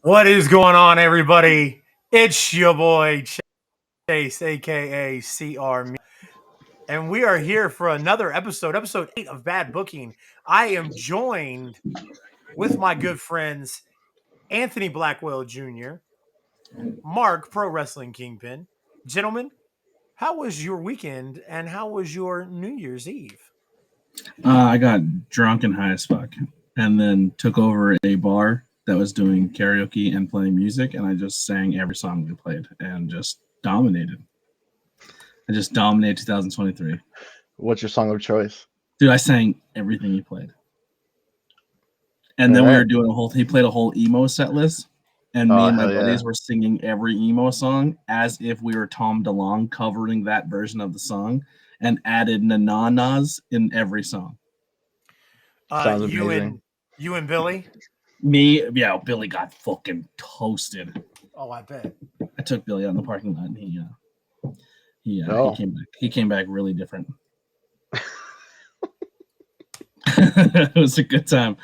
What is going on, everybody? It's your boy Chase, aka CR, and we are here for another episode 8 of Bad Booking. I am joined with my good friends Anthony Blackwell Jr., Mark Pro Wrestling Kingpin. Gentlemen, how was your weekend and how was your New Year's Eve? I got drunk and high as fuck, and then took over a bar that was doing karaoke and playing music, and I just sang every song they played and just dominated. I just dominated 2023. What's your song of choice? Dude, I sang everything he played. And All then we were right. doing he played a whole emo set list, and me Oh, and my hell yeah. buddies were singing every emo song as if we were Tom DeLonge covering that version of the song and added na-na-nas in every song. Sounds You amazing. and Billy. Billy got fucking toasted. Oh, I bet. I took Billy out in the parking lot, and he Oh. came back. He came back really different. It was a good time.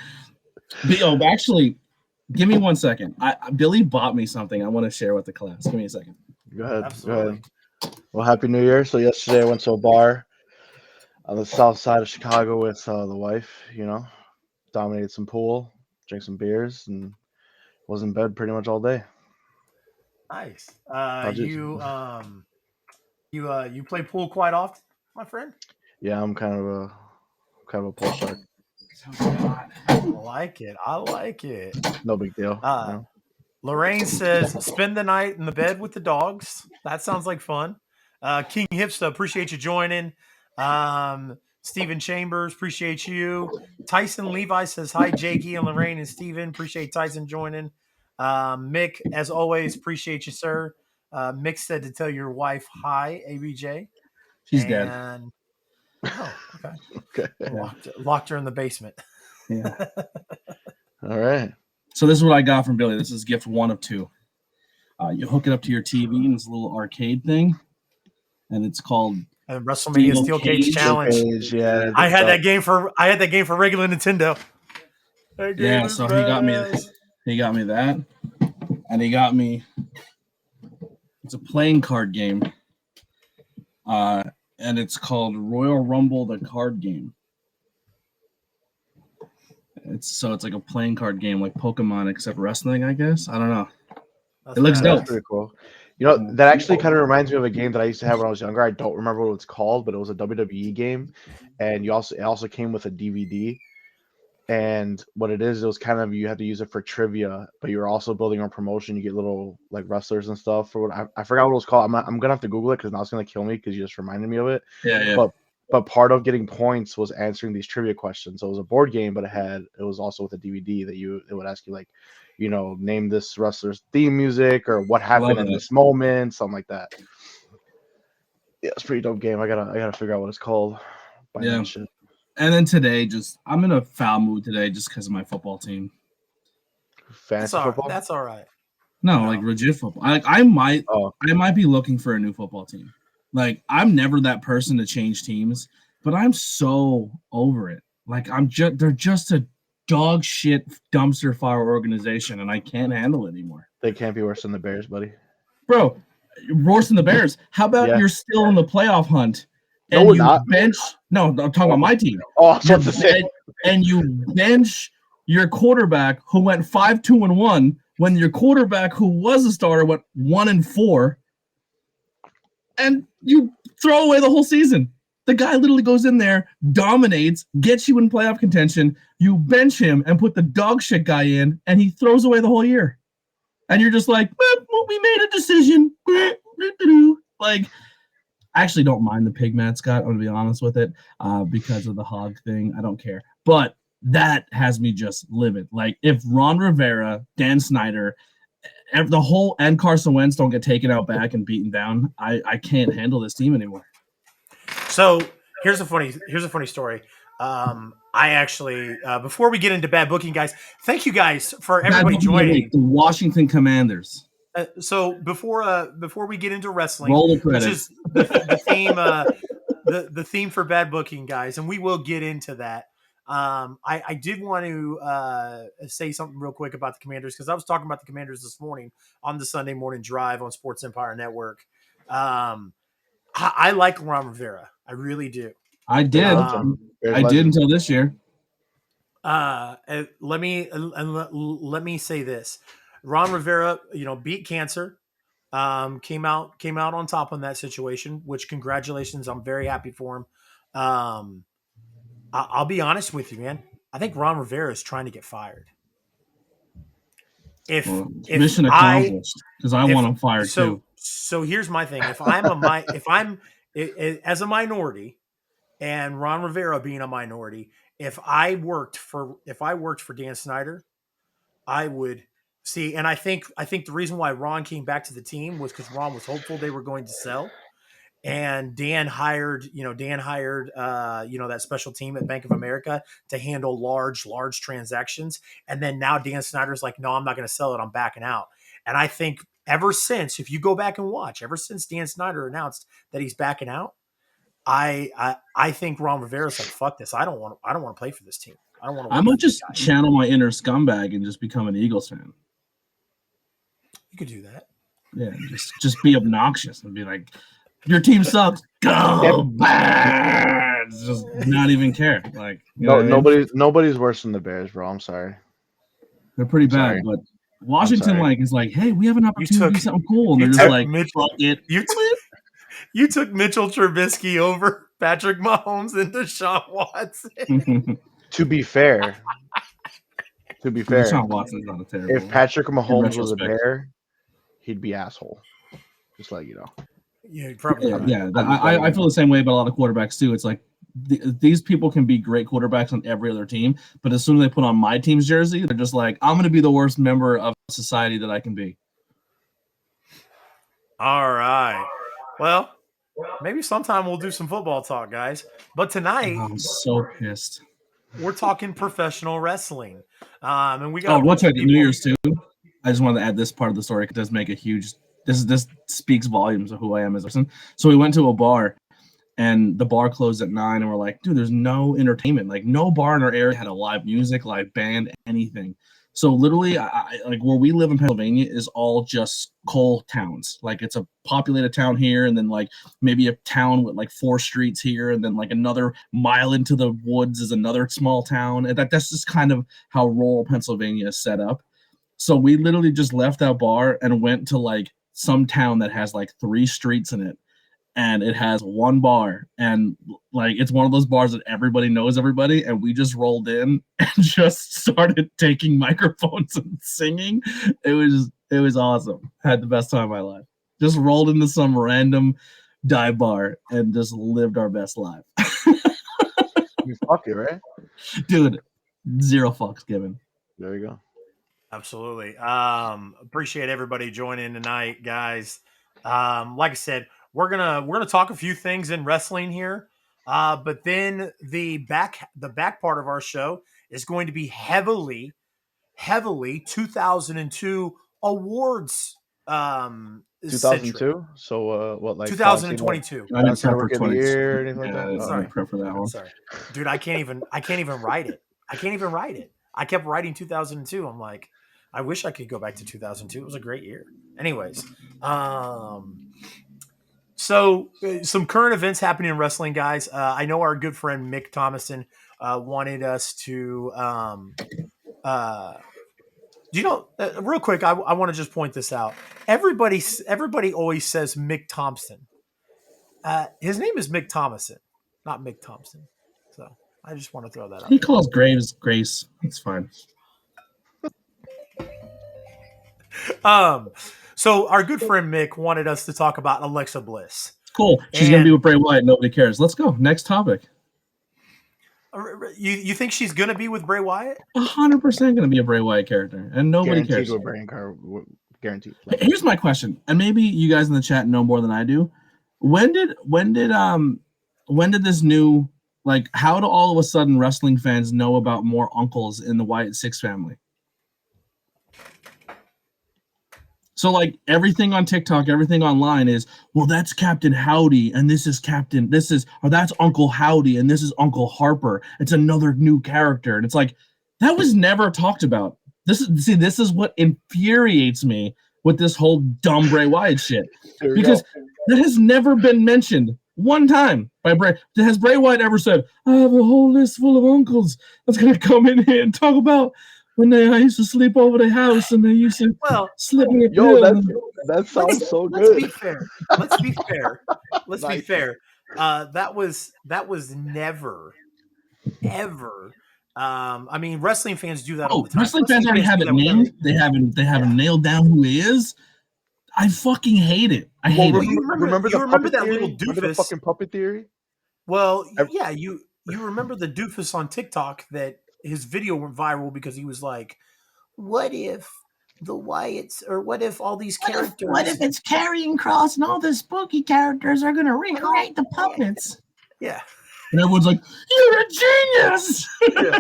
But, actually, give me 1 second. Billy bought me something I want to share with the class. Give me a second. Go ahead. Absolutely. Go ahead. Well, Happy New Year. So yesterday I went to a bar on the south side of Chicago with the wife, dominated some pool, drank some beers, and was in bed pretty much all day. Nice. How'd You play pool quite often, my friend? Yeah, I'm kind of a pool shark. I like it. No big deal. Lorraine says, spend the night in the bed with the dogs. That sounds like fun. King Hipsta, appreciate you joining. Stephen Chambers, appreciate you. Tyson Levi says, hi, Jakey and Lorraine and Stephen. Appreciate Tyson joining. Mick, as always, appreciate you, sir. Mick said to tell your wife, hi, ABJ. She's dead. Oh, okay. Okay. Locked her in the basement. Yeah. All right. So this is what I got from Billy. This is gift 1 of 2. You hook it up to your TV, and it's a little arcade thing, and it's called WrestleMania Steel Cage Challenge. Yeah, I had that game for regular Nintendo. Yeah, so he got me that, and he got me. It's a playing card game, and it's called Royal Rumble, the card game. It's like a playing card game, like Pokemon, except wrestling, I guess. I don't know. It looks dope. That's pretty cool. That actually kind of reminds me of a game that I used to have when I was younger. I don't remember what it's called, but it was a WWE game, and it also came with a DVD. And what it was kind of, you have to use it for trivia, but you're also building on promotion. You get little like wrestlers and stuff. For what I forgot what it was called. I'm gonna have to Google it because now it's gonna kill me because you just reminded me of it. Yeah. But part of getting points was answering these trivia questions. So it was a board game, but it was also with a DVD that it would ask you like, name this wrestler's theme music or what happened in this moment, something like that. Yeah, it's a pretty dope game. I gotta figure out what it's called. Yeah. And then today, I'm in a foul mood today just because of my football team. Fantasy football? That's all right. No, like legit football. I might be looking for a new football team. Like, I'm never that person to change teams, but I'm so over it. Like, they're just a dog shit dumpster fire organization, and I can't handle it anymore. They can't be worse than the Bears, buddy. Bro, worse than the Bears. How about you're still in the playoff hunt? And no, we're not. No, I'm talking about my team. Oh, I was about to say. And you bench your quarterback who went 5-2-1 when your quarterback who was a starter went 1-4, and you throw away the whole season. The guy literally goes in there, dominates, gets you in playoff contention. You bench him and put the dog shit guy in, and he throws away the whole year. And you're just like, we made a decision. Like, I actually don't mind the pig mascot, I'm going to be honest with it, because of the hog thing. I don't care. But that has me just livid. Like, if Ron Rivera, Dan Snyder, the whole and Carson Wentz don't get taken out back and beaten down, I can't handle this team anymore. So here's a funny story. I actually, before we get into bad booking, guys, thank you guys for everybody joining. The Washington Commanders. So before we get into wrestling, which is the theme, the theme for bad booking, guys, and we will get into that. I did want to say something real quick about the Commanders because I was talking about the Commanders this morning on the Sunday morning drive on Sports Empire Network. I like Ron Rivera. I really do. I Bears did. legend. Bears I did legend. until this year. Let me say this: Ron Rivera, beat cancer. Came out on top on that situation. Which congratulations! I'm very happy for him. I'll be honest with you, man. I think Ron Rivera is trying to get fired. If Mission I accomplished, because I want him fired too. So here's my thing. If I'm as a minority, and Ron Rivera being a minority, if I worked for Dan Snyder, I would see. And I think the reason why Ron came back to the team was because Ron was hopeful they were going to sell. And Dan hired that special team at Bank of America to handle large transactions. And then now Dan Snyder's like, no, I'm not going to sell it. I'm backing out. And I think ever since, if you go back and watch, ever since Dan Snyder announced that he's backing out, I think Ron Rivera's like, fuck this. I don't want to play for this team. I don't want to. I might just channel my inner scumbag and just become an Eagles fan. You could do that. Yeah, just be obnoxious and be like, your team sucks. Go bad. Just not even care. Like, nobody's worse than the Bears, bro. I'm sorry. They're pretty bad, but Washington is like, hey, we have an opportunity to do something cool, and they're just like, fuck it. You took Mitchell Trubisky over Patrick Mahomes and Deshaun Watson. To be fair, Deshaun Watson's not a terrible. If Patrick Mahomes was a Bear, he'd be asshole. Just like you know. Yeah, probably. I feel the same way about a lot of quarterbacks too. It's like these people can be great quarterbacks on every other team, but as soon as they put on my team's jersey, they're just like, I'm going to be the worst member of society that I can be. All right. Well, maybe sometime we'll do some football talk, guys. But tonight, I'm so pissed. We're talking professional wrestling, and we got. What's New Year's too? I just wanted to add this part of the story. It does make a huge. This speaks volumes of who I am as a person. So we went to a bar, and the bar closed at 9, and we're like, dude, there's no entertainment. Like no bar in our area had a live music, live band, anything. So literally, I like where we live in Pennsylvania is all just coal towns. Like it's a populated town here, and then like maybe a town with like 4 streets here, and then like another mile into the woods is another small town. And that's just kind of how rural Pennsylvania is set up. So we literally just left that bar and went to like some town that has like 3 streets in it, and it has 1 bar, and like it's one of those bars that everybody knows everybody, and we just rolled in and just started taking microphones and singing. It was awesome. Had the best time of my life. Just rolled into some random dive bar and just lived our best life. You fuck it, right? Dude, 0 fucks given. There you go. Absolutely. Appreciate everybody joining tonight, guys. Like I said, we're gonna talk a few things in wrestling here, but then the back part of our show is going to be heavily 2002 awards. 2002. So what, like 2022? I didn't prep for 20 year or anything like that. Sorry, prep for that one. Sorry, dude. I can't even write it. I kept writing 2002. I'm like, I wish I could go back to 2002. It was a great year. Anyways, so some current events happening in wrestling, guys. I know our good friend Mick Thomason wanted us to, real quick. I want to just point this out. Everybody always says Mick Thompson. His name is Mick Thomason, not Mick Thompson. So I just want to throw that out. He calls Graves Grace. It's fine. So our good friend Mick wanted us to talk about Alexa Bliss. Cool. She's going to be with Bray Wyatt. Nobody cares. Let's go. Next topic. You think she's going to be with Bray Wyatt? 100% going to be a Bray Wyatt character, and nobody cares. Guaranteed. Here's my question, and maybe you guys in the chat know more than I do. When did this new, like, how do all of a sudden wrestling fans know about more uncles in the Wyatt Six family? So like everything on TikTok, everything online is, well, that's Captain Howdy, and this is that's Uncle Howdy, and this is Uncle Harper. It's another new character, and it's like that was never talked about. This is what infuriates me with this whole dumb Bray Wyatt shit, because that has never been mentioned one time by Bray. Has Bray Wyatt ever said, "I have a whole list full of uncles that's gonna come in here and talk about when I used to sleep over the house and they used to slip me a pill"? That sounds so good. Let's be fair. Let's be fair. Let's be Nice. fair. That was never, ever. I mean, wrestling fans do that all the time. Wrestling fans already have it named. They haven't nailed down who he is. I fucking hate it. I hate it. You remember that theory? little doofus? Remember the fucking puppet theory? Well, yeah, you remember the doofus on TikTok that his video went viral because he was like, "What if the Wyatts, or what if all these characters? What if it's Karrion Kross and all the spooky characters are going to recreate the puppets?" Yeah. And everyone's like, "You're a genius!" Yeah.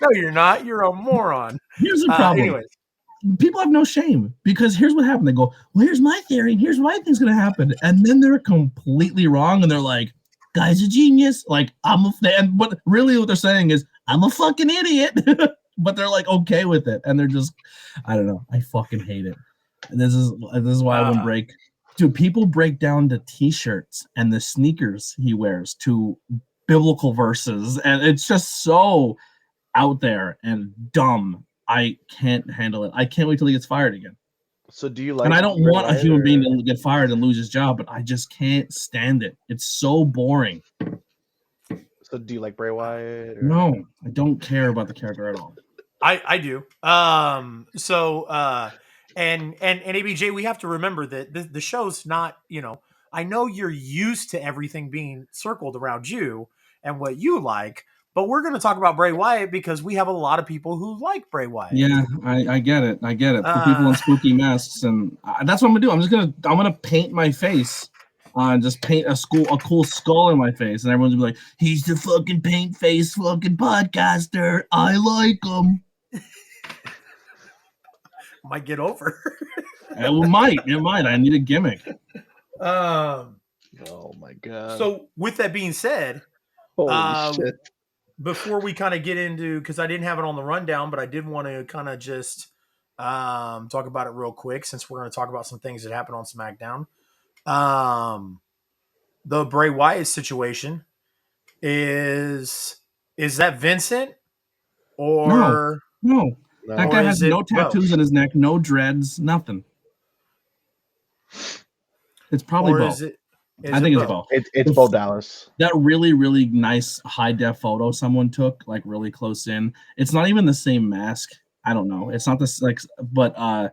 No, you're not. You're a moron. Here's the problem. Anyways. People have no shame, because here's what happened. They go, "Well, here's my theory, and here's what I think's going to happen." And then they're completely wrong, and they're like, "Guy's a genius." Like, I'm a fan. But really what they're saying is, "I'm a fucking idiot." But they're like okay with it. And they're just, I don't know. I fucking hate it. And this is why I wouldn't break. Dude, people break down the t-shirts and the sneakers he wears to biblical verses. And it's just so out there and dumb. I can't handle it. I can't wait till he gets fired again. So do you like? And I don't want a human being to get fired and lose his job, but I just can't stand it. It's so boring. So do you like Bray Wyatt? Or? No, I don't care about the character at all. I do. And ABJ, we have to remember that the show's not, I know you're used to everything being circled around you and what you like, but we're going to talk about Bray Wyatt because we have a lot of people who like Bray Wyatt. Yeah, I get it. I get it. For people in spooky masks, and that's what I'm gonna do. I'm gonna paint my face, just paint a cool skull in my face, and everyone's gonna be like, "He's the fucking paint face fucking podcaster. I like him." Might get over. It might. I need a gimmick. Oh my god. So with that being said, holy shit. Before we kind of get into, because I didn't have it on the rundown, but I did want to kind of just talk about it real quick, since we're going to talk about some things that happened on SmackDown. The Bray Wyatt situation is that Vincent or no. That guy has no tattoos on his neck, no dreads, nothing. It's probably both. I think it's both. It's Bo Dallas. That really, really nice high-def photo someone took, like really close in. It's not even the same mask. I don't know. It's not this but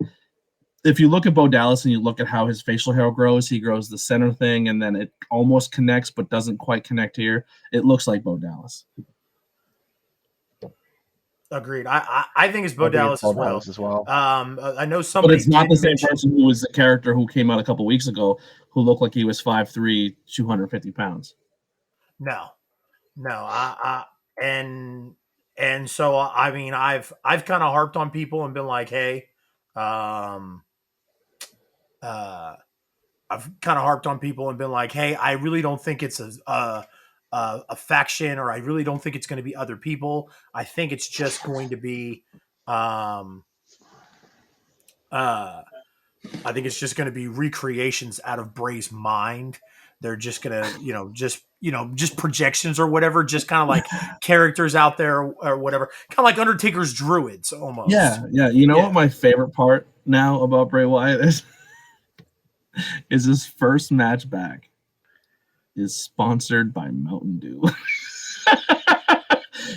if you look at Bo Dallas and you look at how his facial hair grows, he grows the center thing and then it almost connects but doesn't quite connect here. It looks like Bo Dallas. Agreed. I think it's Bo Dallas as well. I know somebody, but it's not the same person who was the character who came out a couple weeks ago who looked like he was 5'3", 250 pounds. No. And so I mean, I've kind of harped on people and been like, hey, I've kind of harped on people and been like, hey, I really don't think it's a faction, or I really don't think it's going to be other people. I think it's just going to be, I think it's just going to be recreations out of Bray's mind. They're just going to, just projections or whatever, just kind of like characters out there or whatever. Kind of like Undertaker's druids almost. Yeah. You know what my favorite part now about Bray Wyatt is? Is his first match back is sponsored by Mountain Dew.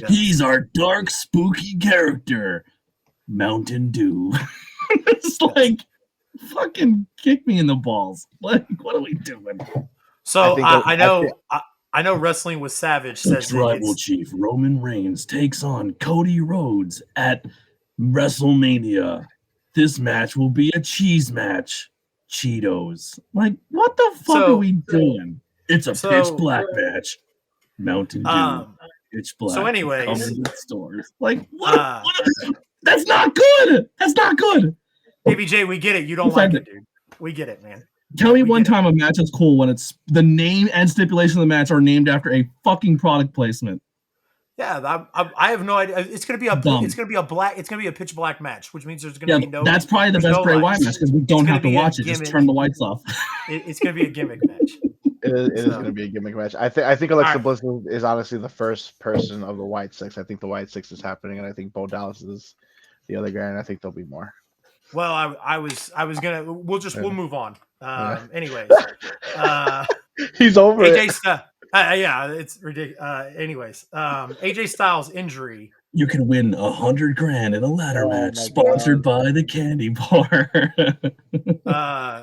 He's our dark, spooky character, Mountain Dew. It's like, fucking kick me in the balls. Like, what are we doing? So I know Wrestling with Savage says Tribal Chief Roman Reigns takes on Cody Rhodes at WrestleMania. This match will be a cheese match. Cheetos. Like, what the fuck are we doing? It's a pitch black match. Mountain Dew. Pitch black. So anyways, stores. Like, what? That's not good. That's not good. ABJ, we get it. You don't like it, dude. We get it, man. Tell me one time a match is cool when it's the name and stipulation of the match are named after a fucking product placement. Yeah, I have no idea. It's gonna be a Dumb. it's gonna be a pitch black match, which means there's gonna be no. That's probably the best Bray Wyatt match because we don't have to watch it. Just turn the lights off. It's gonna be a gimmick match. It is going to be a gimmick match. I think Alexa Bliss is honestly the first person of the White Six. I think the White Six is happening, and I think Bo Dallas is the other guy, and I think there'll be more. Well, I was gonna. We'll move on. Anyways, he's over AJ it. Yeah, it's ridiculous. Anyways, AJ Styles injury. You can win $100,000 in a ladder match sponsored by the candy bar.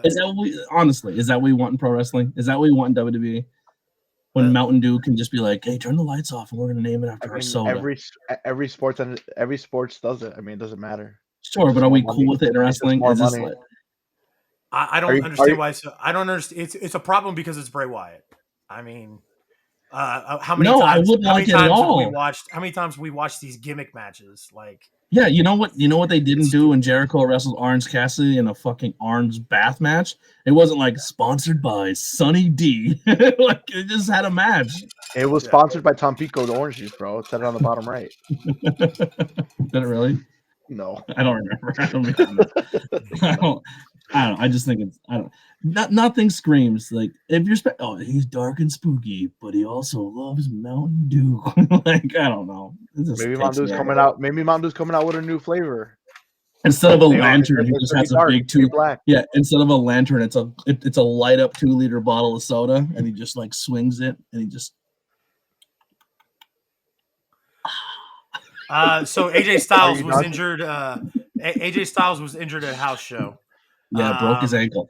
Is that what we want in pro wrestling? Is that what we want in WWE? When Mountain Dew can just be like, "Hey, turn the lights off, and we're gonna name it after our soda." Every sports does it. I mean, it doesn't matter. Sure, but are we cool with it in wrestling? Is this like, I don't understand why. I don't understand. It's a problem because it's Bray Wyatt. I mean, how many times? I wouldn't like it at all. How many times we watched these gimmick matches? Like, yeah, you know what they didn't do when Jericho wrestled Orange Cassidy in a fucking orange bath match? It wasn't like sponsored by Sunny D. Like it just had a match. It was sponsored by Tampico the orange juice, bro. It said it on the bottom right. Did it really? No, I don't remember. I don't. I just think it's. I don't. Nothing screams like if you're. He's dark and spooky, but he also loves Mountain Dew. Like I don't know. Maybe Mountain Dew's coming out. Maybe Mountain Dew's coming out with a new flavor. Instead of a lantern, he just has a big 2. Black. Yeah, instead of a lantern, it's a light up 2-liter bottle of soda, and he just like swings it, and he just. So AJ Styles was injured. AJ Styles was injured at a house show. Yeah, broke his ankle.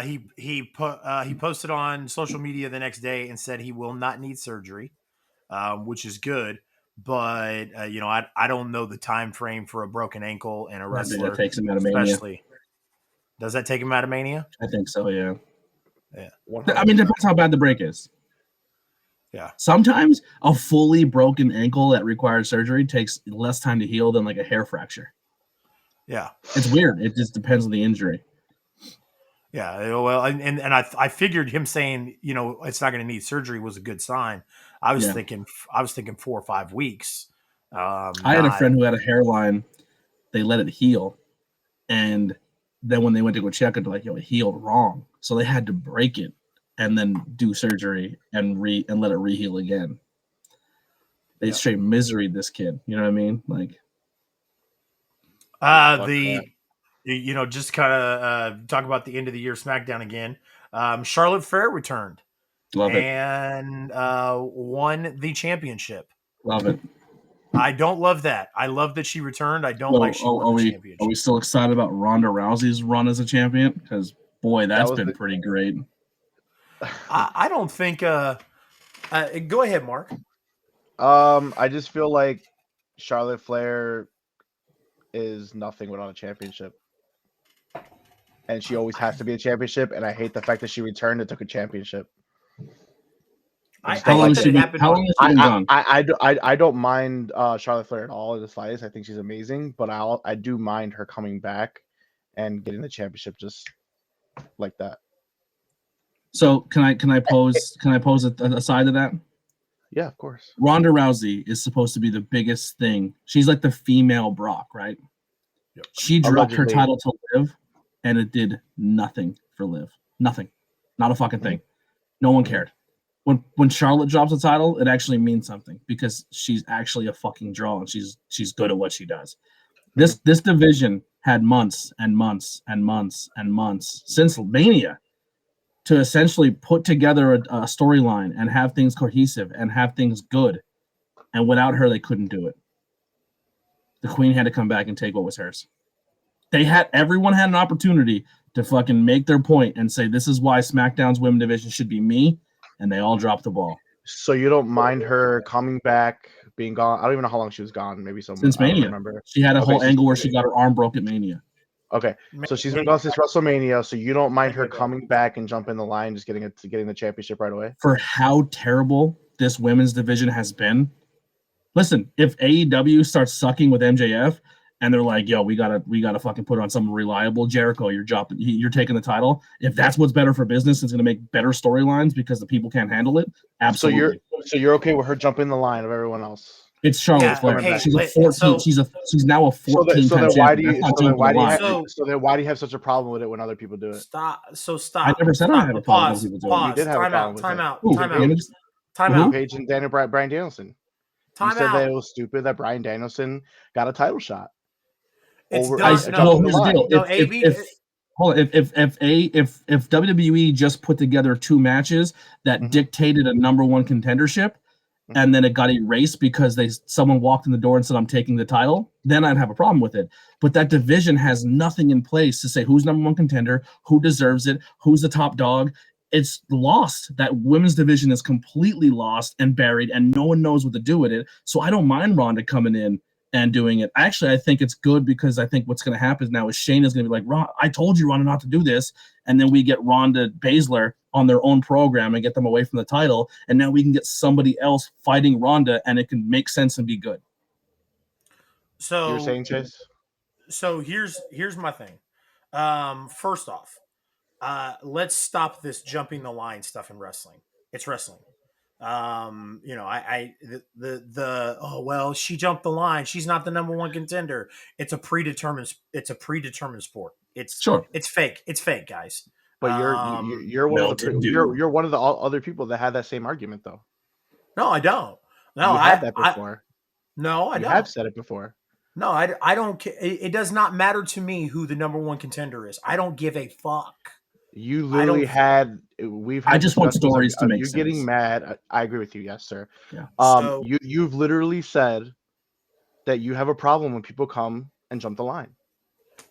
He posted on social media the next day and said he will not need surgery, which is good. But I don't know the time frame for a broken ankle and a wrestler. That takes him out of Mania. Does that take him out of Mania? I think so. Yeah. Yeah. 100%. I mean, it depends how bad the break is. Yeah. Sometimes a fully broken ankle that requires surgery takes less time to heal than like a hair fracture. Yeah. It's weird. It just depends on the injury. Yeah. Well, and I figured him saying, it's not going to need surgery was a good sign. I was thinking 4 or 5 weeks. I had a friend who had a hairline. They let it heal. And then when they went to go check it, they're like, it healed wrong. So they had to break it and then do surgery and let it reheal again. They straight misery this kid. You know what I mean? Like just kind of talk about the end of the year SmackDown again. Charlotte Flair returned. Love it. And won the championship. Love it. I don't love that. I love that she returned. I don't like she won the championship. Are we still excited about Ronda Rousey's run as a champion? Because boy, that's been pretty great. I don't think. Go ahead, Mark. I just feel like Charlotte Flair is nothing without a championship, and she always has to be a championship. And I hate the fact that she returned and took a championship. How long has she been gone? I don't mind Charlotte Flair at all in this fight. I think she's amazing, but I do mind her coming back and getting the championship just like that. So can I pose a side to that? Yeah, of course. Ronda Rousey is supposed to be the biggest thing. She's like the female Brock, right? Yep. She dropped her title to Liv, and it did nothing for Liv. Nothing. Not a fucking thing. No one cared. When Charlotte drops a title, it actually means something because she's actually a fucking draw and she's good at what she does. This division had months and months and months and months since Mania to essentially put together a storyline and have things cohesive and have things good. And without her, they couldn't do it. The Queen had to come back and take what was hers. Everyone had an opportunity to fucking make their point and say, this is why SmackDown's women division should be me. And they all dropped the ball. So you don't mind her coming back, being gone? I don't even know how long she was gone. Maybe since Mania. Remember. She had a whole angle where she got her arm broke at Mania. Okay, so she's been gone since WrestleMania. So you don't mind her coming back and jumping the line, just getting the championship right away? For how terrible this women's division has been. Listen, if AEW starts sucking with MJF, and they're like, "Yo, we gotta fucking put on someone reliable." Jericho, you're taking the title. If that's what's better for business, it's gonna make better storylines because the people can't handle it. Absolutely. So you're okay with her jumping the line of everyone else? It's Charlotte Yeah, Flair. hey, she's a wait, 14. so- she's now a 14-time champion. That's not jumping the line. So then why do you have such a problem with it when other people do it? Stop. I never said I had a problem with people doing it. Pause. You did have a problem with Time it. out. Ooh, Time damn out. it. Time Who? out. Paige and Brian Danielson. You Time said that it out. was stupid that Brian Danielson got a title shot. It's over- done. Well, No, here's the deal. no, AB. If WWE just put together two matches that Mhm. dictated a number one contendership, and then it got erased because someone walked in the door and said, "I'm taking the title," then I'd have a problem with it. But that division has nothing in place to say who's number one contender, who deserves it, who's the top dog. It's lost. That women's division is completely lost and buried, and no one knows what to do with it. So I don't mind Ronda coming in and doing it. Actually, I think it's good because I think what's going to happen now is Shayna's going to be like, I told you, Ronda, not to do this. And then we get Ronda Baszler on their own program and get them away from the title. And now we can get somebody else fighting Ronda, and it can make sense and be good. So You were saying, Chase? So here's my thing. First off, let's stop this jumping the line stuff in wrestling. It's wrestling. Oh well, she jumped the line. She's not the number one contender. It's a predetermined sport. It's fake. It's fake, guys. But you're one of the other people that had that same argument, though. No, I don't. No, you had that before. I you don't. have said it before. No, I don't care. It does not matter to me who the number one contender is. I don't give a fuck. You literally had. I just want stories to make you sense. Getting mad. I agree with you, yes, sir. Yeah. You've literally said that you have a problem when people come and jump the line.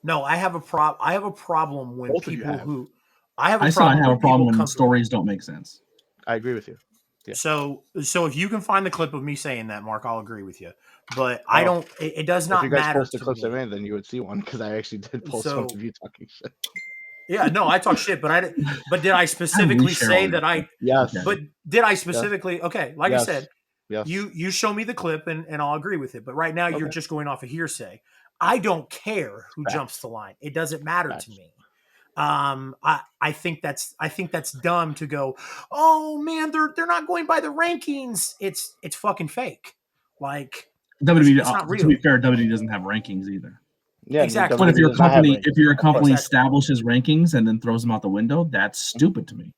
No, I have a problem. I have a problem when Both people who. I have a problem when stories don't make sense. I agree with you. Yeah. So if you can find the clip of me saying that, Mark, I'll agree with you. But I don't. It does not matter. If you guys post the to clips me. of it, then you would see one because I actually did post one of you talking shit. Yeah, no, I talk shit, but did I specifically say that I? Yes. But did I specifically? Okay, like yes. I said, yes. You show me the clip and I'll agree with it. But right now you're just going off of hearsay. I don't care who jumps the line. It doesn't matter to me. I think that's dumb to go, oh man, they're not going by the rankings. It's fucking fake. Like WWE, it's not real. To be fair, WWE doesn't have rankings either. Yeah, exactly. But if your company establishes rankings and then throws them out the window, that's stupid to me.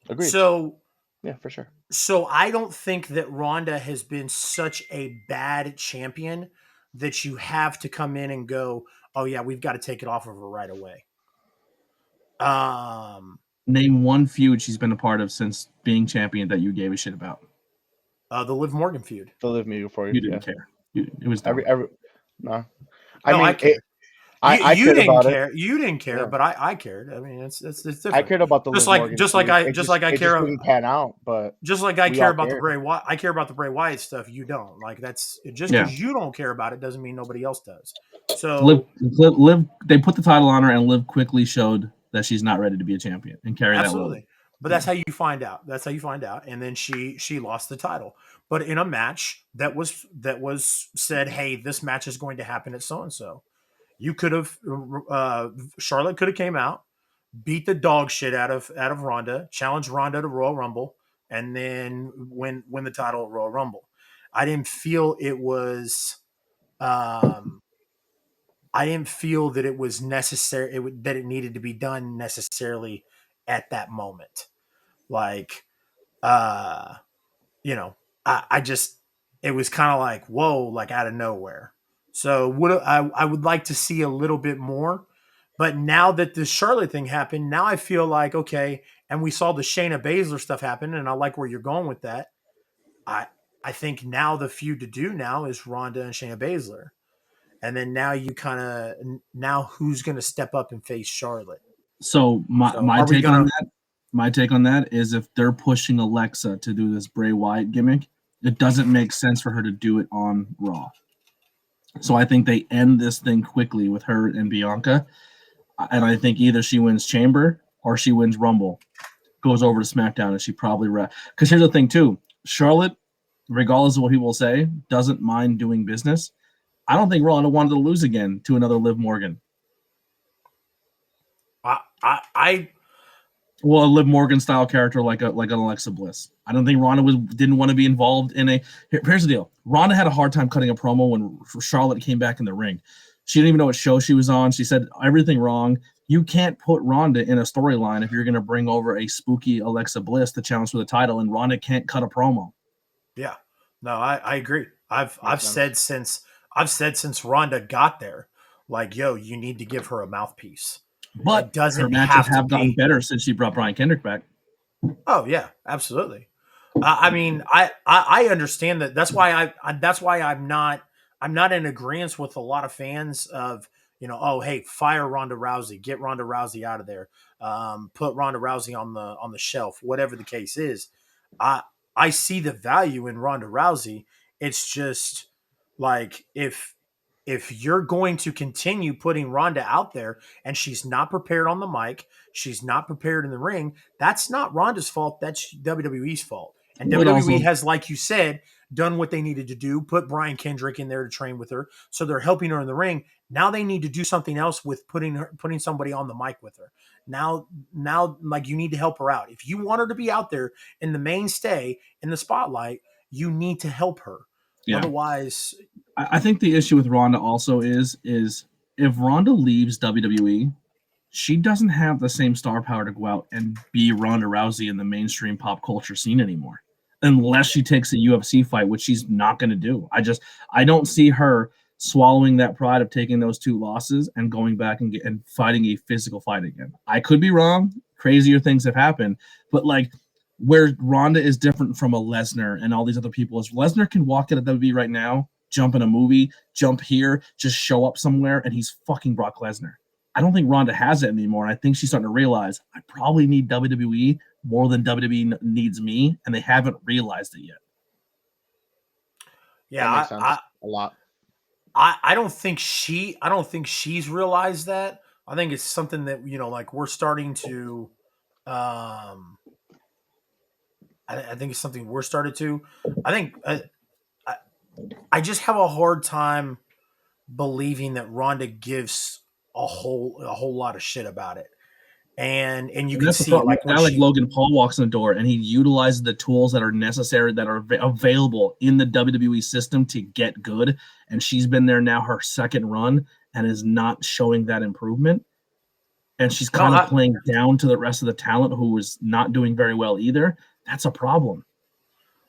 Agreed. So yeah, for sure. So I don't think that Ronda has been such a bad champion that you have to come in and go, oh yeah, we've got to take it off of her right away. Name one feud she's been a part of since being champion that you gave a shit about. The Liv Morgan feud. The Liv Morgan for you. You didn't care. It was no. No, I cared. I you cared didn't about care. it. You didn't care, but I cared. I mean, it's different. I cared about the just Liv like Morgan just like feud. I It just like I it care. Just didn't pan out, but just like I care about the Bray Wyatt. I care about the Bray Wyatt stuff. You don't. Like that's just because you don't care about it doesn't mean nobody else does. So Liv, they put the title on her, and Liv quickly showed that she's not ready to be a champion and carry that load. But that's how you find out. That's how you find out. And then she lost the title. But in a match that was said, hey, this match is going to happen at so and so. You could have Charlotte could have came out, beat the dog shit out of Ronda, challenged Ronda to Royal Rumble, and then win the title at Royal Rumble. I didn't feel it was. I didn't feel that it was necessary. That it needed to be done necessarily at that moment. Like, I just it was kind of like whoa, like out of nowhere. So I would like to see a little bit more. But now that the Charlotte thing happened, now I feel like okay, and we saw the Shayna Baszler stuff happen, and I like where you're going with that. I think now the feud to do now is Ronda and Shayna Baszler. And then now who's going to step up and face Charlotte? So my take on that is if they're pushing Alexa to do this Bray Wyatt gimmick, it doesn't make sense for her to do it on Raw. So I think they end this thing quickly with her and Bianca. And I think either she wins Chamber or she wins Rumble, goes over to SmackDown, and she probably because here's the thing too, Charlotte, regardless of what people say, doesn't mind doing business. I don't think Ronda wanted to lose again to another Liv Morgan. I Well, a Liv Morgan style character like an Alexa Bliss. I don't think Ronda didn't want to be involved in a. Here's the deal: Ronda had a hard time cutting a promo when Charlotte came back in the ring. She didn't even know what show she was on. She said everything wrong. You can't put Ronda in a storyline if you're going to bring over a spooky Alexa Bliss to challenge for the title, and Ronda can't cut a promo. Yeah, no, I agree. I've sense. said since Ronda got there, like, yo, you need to give her a mouthpiece. But It her doesn't matches have to have gotten be. better since she brought Brian Kendrick back. Oh yeah, absolutely. I mean, I understand that. That's why I'm not in agreement with a lot of fans of, oh, hey, fire Ronda Rousey, get Ronda Rousey out of there, put Ronda Rousey on the shelf, whatever the case is. I I see the value in Ronda Rousey. It's just like, if you're going to continue putting Ronda out there and she's not prepared on the mic, she's not prepared in the ring, that's not Ronda's fault. That's WWE's fault. And But WWE also, has, like you said, done what they needed to do, put Brian Kendrick in there to train with her. So they're helping her in the ring. Now they need to do something else with putting somebody on the mic with her. Now, like, you need to help her out. If you want her to be out there in the mainstay, in the spotlight, you need to help her. yeah, Otherwise, I think the issue with Ronda also is if Ronda leaves WWE, she doesn't have the same star power to go out and be Ronda Rousey in the mainstream pop culture scene anymore, unless she takes a UFC fight, which she's not going to do. I don't see her swallowing that pride of taking those 2 losses and going back and fighting a physical fight again. I could be wrong. Crazier things have happened, but like where Ronda is different from a Lesnar and all these other people is Lesnar can walk out of WWE right now, jump in a movie, jump here, just show up somewhere, and he's fucking Brock Lesnar. I don't think Ronda has it anymore. And I think she's starting to realize I probably need WWE more than WWE needs me, and they haven't realized it yet. yeah, That makes sense a lot. I don't think she's realized that. I think it's something that, like, we're starting to. I think it's something we're started to. I think I, I just have a hard time believing that Ronda gives a whole lot of shit about it. And you And can that's the see, problem. like, A when guy like she. Logan Paul walks in the door and he utilizes the tools that are necessary, that are available in the WWE system to get good. And she's been there now her second run and is not showing that improvement. And she's No, kind of playing down to the rest of the talent who is not doing very well either. That's a problem.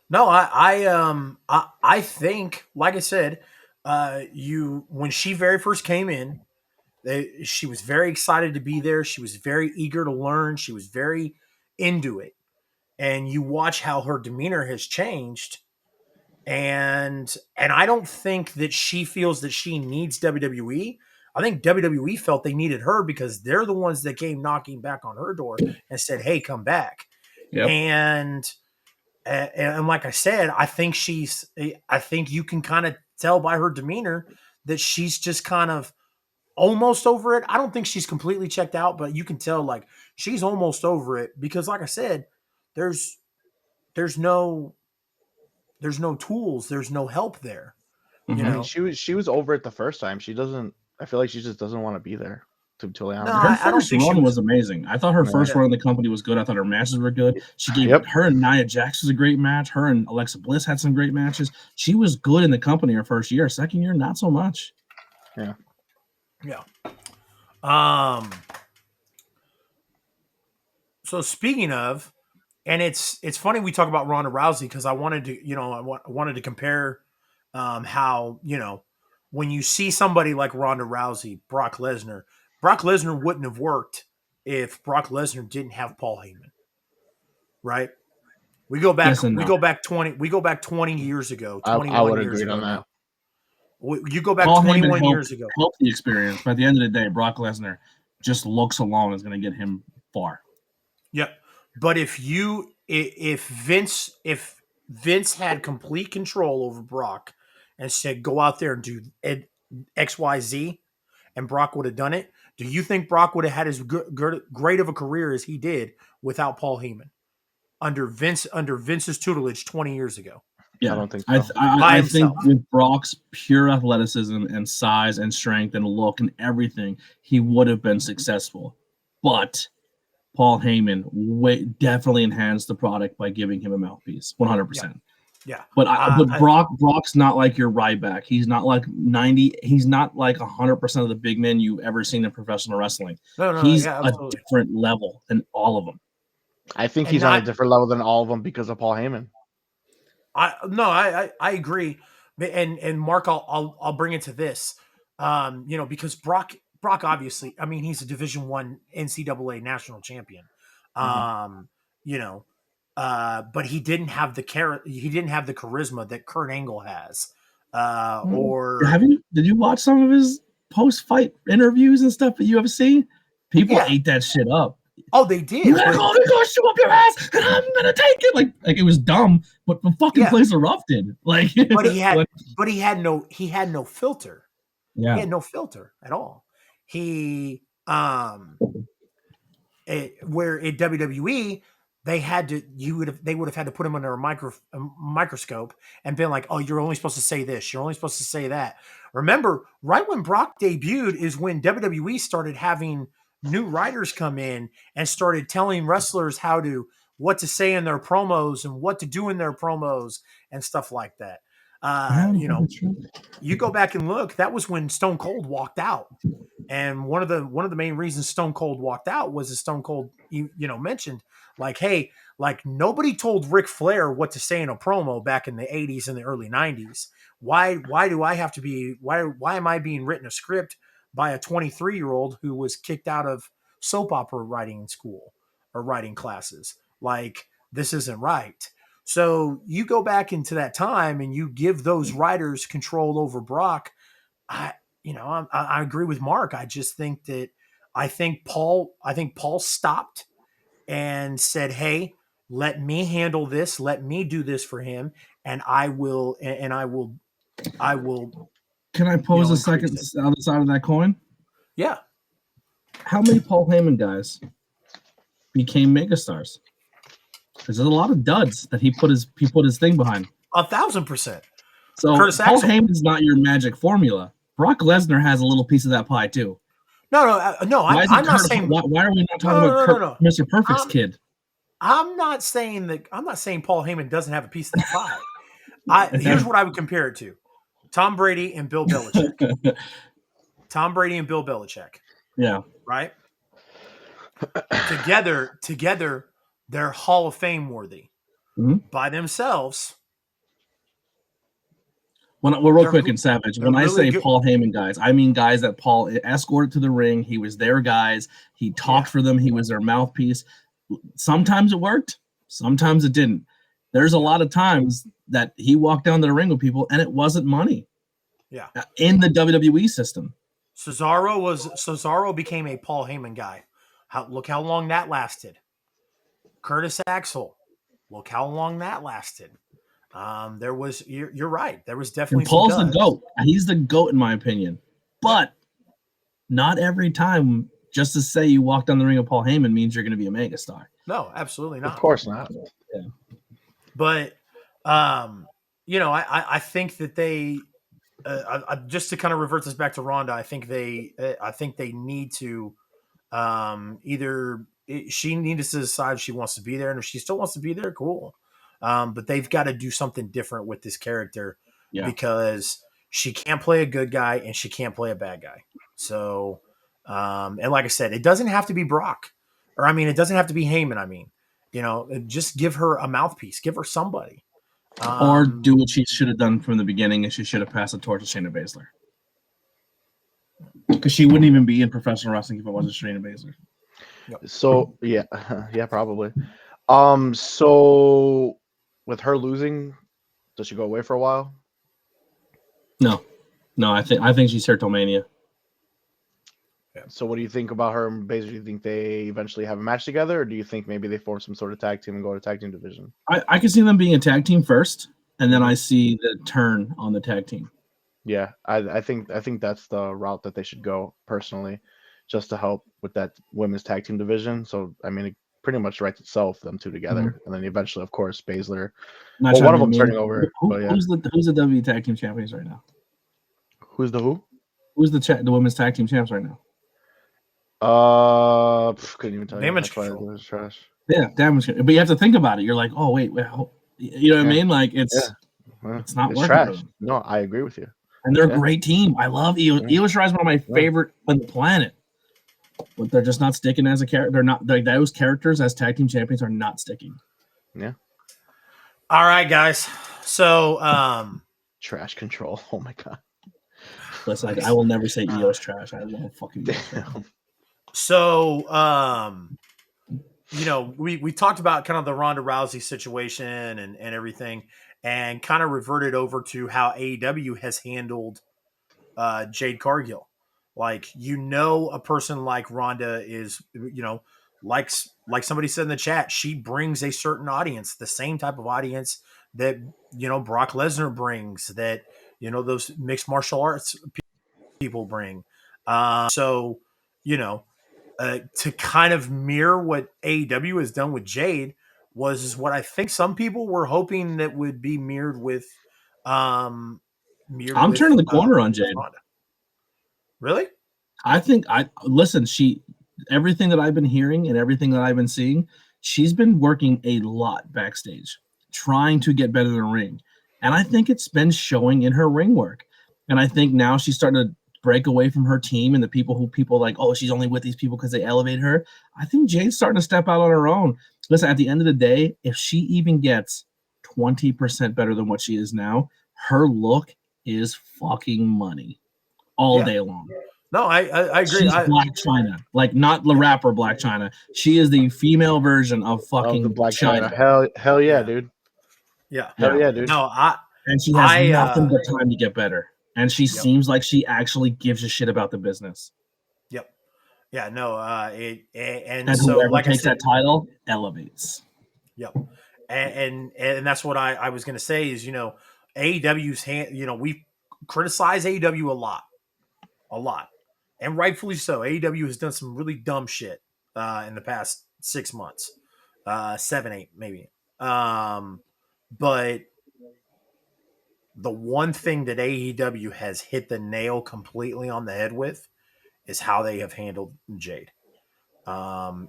no, I think, like I said, you when she very first came in, she was very excited to be there. She was very eager to learn. She was very into it. And you watch how her demeanor has changed. And I don't think that she feels that she needs WWE. I think WWE felt they needed her because they're the ones that came knocking back on her door and said, "Hey, come back." Yep. And like I said, I think you can kind of tell by her demeanor that she's just kind of almost over it. I don't think she's completely checked out, but you can tell, like, she's almost over it because, like I said, there's there's no there's no tools, there's no help there, you I Mm-hmm. mean, know. she was over it the first time. She doesn't. I feel like she just doesn't want to be there. To be totally No, honest. Her I don't first think she run was. was amazing. I thought her first Yeah. run in the company was good. I thought her matches were good. She gave Yep. her and Nia Jax was a great match. Her and Alexa Bliss had some great matches. She was good in the company her first year. Second year, not so much. Yeah. Yeah. Um. So speaking of, and it's funny we talk about Ronda Rousey because I wanted to, I wanted to compare, how, when you see somebody like Ronda Rousey, Brock Lesnar wouldn't have worked if Brock Lesnar didn't have Paul Heyman, right? Yes and no. We go back 20 years ago, I 21 would years agree on ago that. now. You go back Paul Heyman 21 years ago. helped the experience, but at the end of the day, Brock Lesnar just looks alone is going to get him far. Yep. But if Vince had complete control over Brock and said, go out there and do XYZ, and Brock would have done it, do you think Brock would have had as great of a career as he did without Paul Heyman under Vince's tutelage 20 years ago? Yeah, I don't think I so. By I think himself. with Brock's pure athleticism and size and strength and look and everything, he would have been successful. But Paul Heyman definitely enhanced the product by giving him a mouthpiece, 100%. Yeah. But Brock's not like your Ryback. He's not like 90. He's not like 100% of the big men you've ever seen in professional wrestling. No, He's yeah, a absolutely. different level than all of them. I think And he's on a not different level than all of them because of Paul Heyman. I agree. And Mark, I'll bring it to this. Because Brock obviously, I mean, he's a Division One NCAA national champion. Um, you know, but he didn't have the charisma that Kurt Angle has. Or Did you watch some of his post-fight interviews and stuff at UFC? People yeah. ate that shit up. Oh, they You did. gotta But go, they're gonna shoot up your ass, and I'm gonna take it. Like it was dumb, but the fucking Yeah. place erupted. Like, but he had no filter. He yeah, had no filter at all. He where in WWE they would have had to put him under a microscope and been like, oh, you're only supposed to say this, you're only supposed to say that. Remember, right when Brock debuted is when WWE started having new writers come in and started telling wrestlers what to say in their promos and what to do in their promos and stuff like that. You go back and look, that was when Stone Cold walked out. And one of the main reasons Stone Cold walked out was that Stone Cold mentioned like, hey, like nobody told Ric Flair what to say in a promo back in the 80s and the early 90s. Why do I have to be why am I being written a script by a 23-year-old who was kicked out of soap opera writing school or writing classes? Like, this isn't right. So you go back into that time and you give those writers control over Brock. I agree with Mark. I just think that I think Paul stopped and said, "Hey, let me handle this. Let me do this for him, and I will I will Can I pose a second increase it." other side of that coin? Yeah, How many Paul Heyman guys became megastars? Because there's a lot of duds that he put his thing behind. 1,000%. So Curtis Paul Axel. Heyman's not your magic formula. Brock Lesnar has a little piece of that pie too. No. I'm not saying. Why are we not talking about Mr. Perfect's kid? I'm not saying Paul Heyman doesn't have a piece of that pie. Here's what I would compare it to: Tom Brady and Bill Belichick. Tom Brady and Bill Belichick. Yeah. Right? Together, they're Hall of Fame worthy. Mm-hmm. By themselves. Real quick and Savage, when I say good. Paul Heyman guys, I mean guys that Paul escorted to the ring. He was their guys. He talked for them. He was their mouthpiece. Sometimes it worked. Sometimes it didn't. There's a lot of times that he walked down to the ring with people and it wasn't money. Yeah. In the WWE system. Cesaro became a Paul Heyman guy. Look how long that lasted. Curtis Axel. Look how long that lasted. You're right. There was definitely and Paul's some the GOAT. He's the GOAT in my opinion. But not every time just to say you walk down the ring of Paul Heyman means you're going to be a megastar. No, absolutely not. Of course not. Yeah. But I think that they just to kind of revert this back to Ronda, I think they need to she needs to decide if she wants to be there, and if she still wants to be there, cool. But they've got to do something different with this character because she can't play a good guy and she can't play a bad guy. So, and like I said, it doesn't have to be Brock, or it doesn't have to be Heyman. Just give her a mouthpiece, give her somebody. Or do what she should have done from the beginning, and she should have passed the torch to Shayna Baszler. Because she wouldn't even be in professional wrestling if it wasn't Shayna Baszler. Yep. So yeah, probably. So with her losing, does she go away for a while? No, I think she's here till Mania. Yeah. So what do you think about her? Basically, do you think they eventually have a match together, or do you think maybe they form some sort of tag team and go to tag team division? I can see them being a tag team first, and then I see the turn on the tag team. Yeah, I think that's the route that they should go personally, just to help with that women's tag team division. So pretty much writes itself, them two together, and then eventually, of course, Baszler. Not Well, trying one to of be them mean. turning over. But yeah, Who's the W Tag Team Champions right now? who's the who? Who's the women's tag team champs right now? Couldn't even tell you. Damage That's why it Control. was trash. Yeah, damage. But you have to think about it. You're like, oh wait, you know what I Yeah. mean? Like Yeah. Well, it's not it's working for trash. them. No, I agree with you. And they're a Yeah. great team. I love Io. Yeah. Io Shirai is one of my Yeah. favorite on the planet. But they're just not sticking as a character. They're not like those characters as tag team champions are not sticking. Yeah. All right, guys. So, Trash control. Oh my god. Listen, I will never say Io's trash. I love fucking Io Shirai. Damn. so, we talked about kind of the Ronda Rousey situation and everything, and kind of reverted over to how AEW has handled Jade Cargill. Like, a person like Ronda is, like somebody said in the chat, she brings a certain audience, the same type of audience that Brock Lesnar brings, that those mixed martial arts people bring. So to kind of mirror what AEW has done with Jade is what I think some people were hoping that would be mirrored with I'm turning the corner on Jade. Ronda. Really? I think listen, everything that I've been hearing and everything that I've been seeing, she's been working a lot backstage, trying to get better in the ring. And I think it's been showing in her ring work. And I think now she's starting to break away from her team and the people like, oh, she's only with these people because they elevate her. I think Jade's starting to step out on her own. Listen, at the end of the day, if she even gets 20% better than what she is now, her look is fucking money all day long. No, I agree. She's Black China, like not the rapper Black China. She is the female version of fucking the Black China. Hell yeah, dude. Yeah. Hell yeah, dude. No, and she has nothing but time to get better. And she seems like she actually gives a shit about the business. Yep. Yeah, no, and so whoever like takes that title elevates. Yep. And that's what I was gonna say is, AEW's we criticize AEW a lot. And rightfully so. AEW has done some really dumb shit in the past 6 months. 7, 8, maybe. But the one thing that AEW has hit the nail completely on the head with is how they have handled Jade. And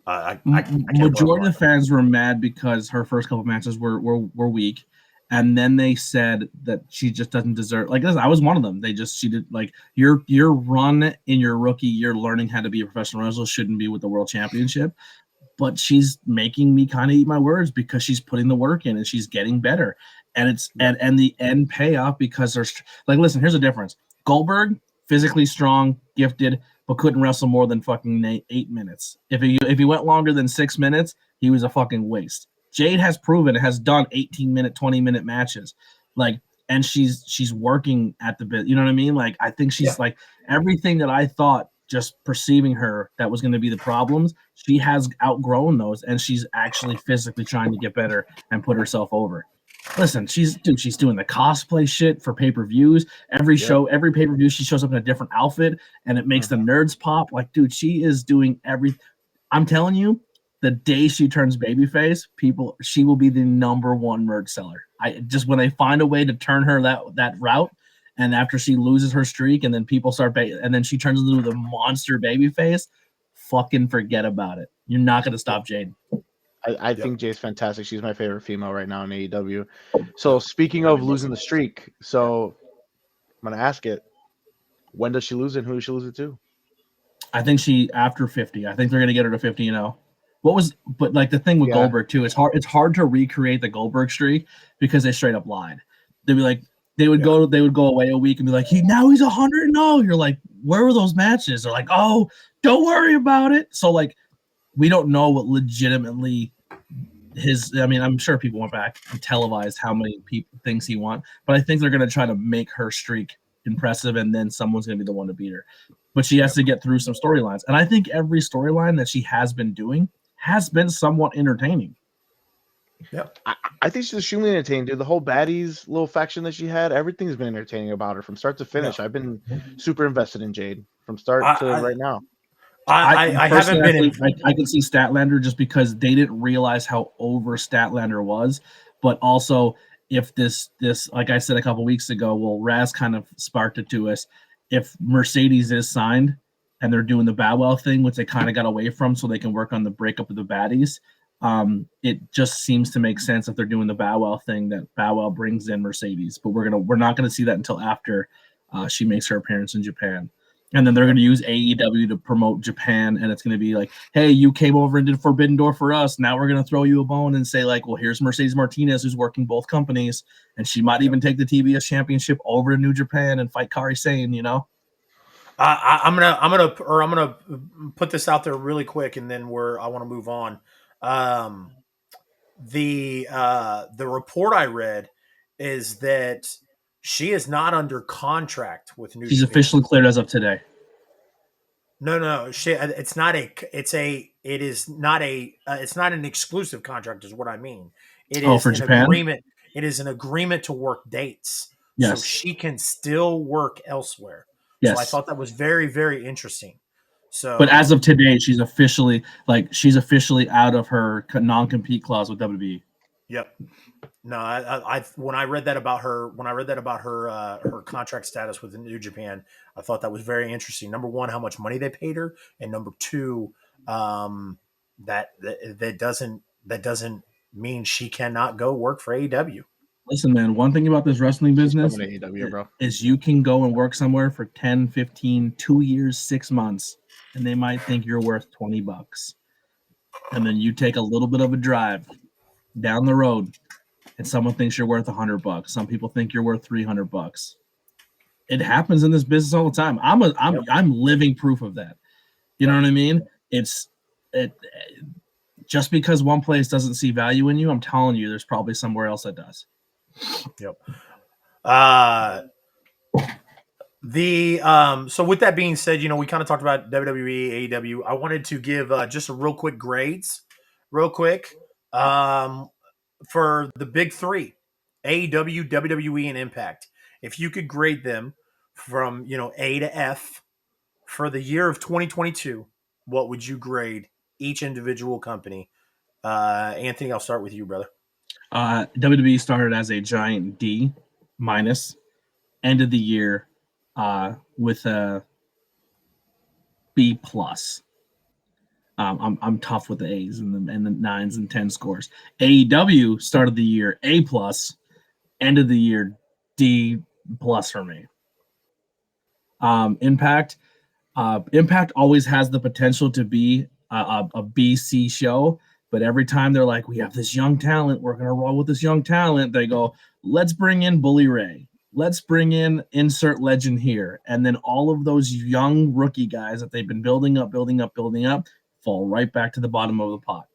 majority of the fans were mad because her first couple matches were weak, and then they said that she just doesn't deserve. Like, I was one of them. She did like your run in your rookie year, learning how to be a professional wrestler shouldn't be with the world championship. But she's making me kind of eat my words because she's putting the work in and she's getting better, and it's and the end payoff because there's like, listen, here's the difference. Goldberg, physically strong, gifted, but couldn't wrestle more than fucking 8 minutes. If he went longer than 6 minutes, he was a fucking waste. Jade has proven, has done 18-minute, 20-minute matches, like, and she's working at the bit. You know what I mean? Like, I think she's like everything that I thought, just perceiving her, that was going to be the problems. She has outgrown those, and she's actually physically trying to get better and put herself over. Listen, she's doing the cosplay shit for pay-per-views. Every show, every pay-per-view, she shows up in a different outfit, and it makes the nerds pop. Like, dude, she is doing everything. I'm telling you, the day she turns babyface, she will be the #1 merch seller. When they find a way to turn her that route, and after she loses her streak, and then people start, and then she turns into the monster babyface, fucking forget about it. You're not going to stop Jade. I think Jade's fantastic. She's my favorite female right now in AEW. So speaking of losing the streak, so I'm going to ask it. When does she lose it? And who does she lose it to? I think after 50. I think they're going to get her to 50, but like the thing with Goldberg too, it's hard to recreate the Goldberg streak because they straight up lied. They'd be like, they would go away a week and be like, he's 100-0. You're like, where were those matches? They're like, oh, don't worry about it. So like, we don't know what legitimately I'm sure people went back and televised how many things he won, but I think they're going to try to make her streak impressive, and then someone's going to be the one to beat her. But she has to get through some storylines, and I think every storyline that she has been doing has been somewhat entertaining. Yeah, I think she's extremely entertaining, dude. The whole baddies little faction that she had, everything's been entertaining about her from start to finish. I've been super invested in Jade from start to right now. I haven't been in. I can see Statlander just because they didn't realize how over Statlander was, but also if this like I said a couple weeks ago, well, Raz kind of sparked it to us. If Mercedes is signed and they're doing the Bowell thing, which they kind of got away from, so they can work on the breakup of the baddies. It just seems to make sense if they're doing the Bowell thing that Bowell brings in Mercedes, but we're not gonna see that until after she makes her appearance in Japan. And then they're going to use AEW to promote Japan, and it's going to be like, hey, you came over and did Forbidden Door for us. Now we're going to throw you a bone and say, like, well, here's Mercedes Martinez, who's working both companies, and she might even take the TBS championship over to New Japan and fight Kairi Sane, you know? I'm gonna put this out there really quick, and then I want to move on. The report I read is that she is not under contract with New She's Japan. officially cleared as of today. No. It's not an exclusive contract, is what I mean. It is for an Japan? agreement. It is an agreement to work dates, Yes. so she can still work elsewhere. Yes. So I thought that was very, very interesting. So, but as of today, she's officially out of her non-compete clause with WWE. Yep. No, I when I read that about her her contract status with New Japan, I thought that was very interesting. Number one, how much money they paid her, and number two, that doesn't mean she cannot go work for AEW. Listen, man, one thing about this wrestling business AEW, bro. is you can go and work somewhere for 10, 15, 2 years, 6 months, and they might think you're worth $20. And then you take a little bit of a drive down the road, and someone thinks you're worth $100. Some people think you're worth $300. It happens in this business all the time. I'm living proof of that. You know what I mean? Just because one place doesn't see value in you, I'm telling you, there's probably somewhere else that does. Yep. So with that being said, we kind of talked about WWE, AEW. I wanted to give just a real quick grades, for the big three, AEW, WWE, and Impact. If you could grade them from A to F for the year of 2022, what would you grade each individual company? Anthony, I'll start with you, brother. WWE started as a giant D minus, ended the year with a B plus. I'm tough with the A's and the 9s and 10 scores. AEW started the year A plus, ended the year D plus for me. Impact always has the potential to be a BC show, but every time they're like, we have this young talent, we're going to roll with this young talent, they go, let's bring in Bully Ray. Let's bring in insert legend here. And then all of those young rookie guys that they've been building up, fall right back to the bottom of the pot.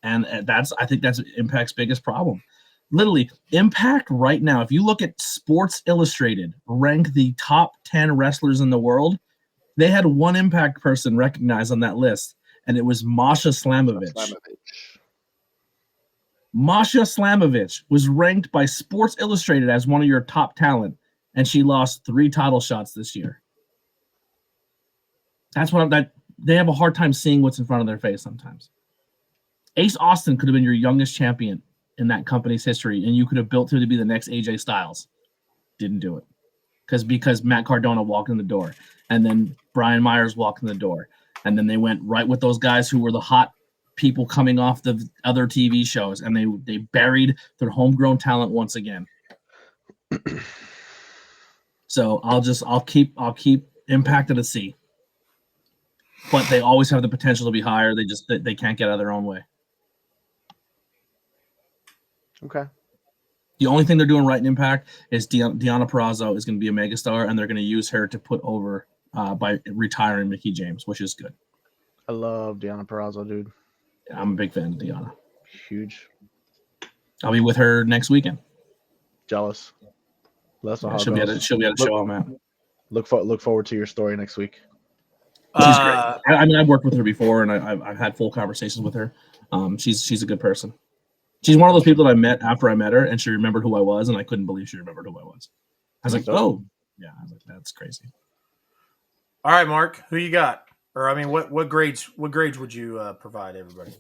And I think that's Impact's biggest problem. Literally, Impact right now, if you look at Sports Illustrated, rank the top 10 wrestlers in the world, they had one Impact person recognized on that list, and it was Masha Slamovich. Masha Slamovich was ranked by Sports Illustrated as one of your top talent, and she lost 3 title shots this year. That's they have a hard time seeing what's in front of their face sometimes. Ace Austin could have been your youngest champion in that company's history, and you could have built him to be the next AJ Styles. Didn't do it because Matt Cardona walked in the door, and then Brian Myers walked in the door, and then they went right with those guys who were the hot people coming off the other TV shows, and they buried their homegrown talent once again. So I'll keep Impact at a C, but they always have the potential to be higher. They can't get out of their own way. Okay. The only thing they're doing right in Impact is Deonna Purrazzo is going to be a megastar, and they're going to use her to put over by retiring Mickie James, which is good. I love Deonna Purrazzo, dude. I'm a big fan of Deonna. Huge. I'll be with her next weekend. Jealous. She'll be able to show up, man. Look forward to your story next week. She's great. I mean, I've worked with her before, and I've had full conversations with her. She's a good person. She's one of those people that I met after I met her, and she remembered who I was, and I couldn't believe she remembered who I was. I was like, oh, yeah. I was like, that's crazy. All right, Mark, who you got? Or I mean, what grades would you provide everybody?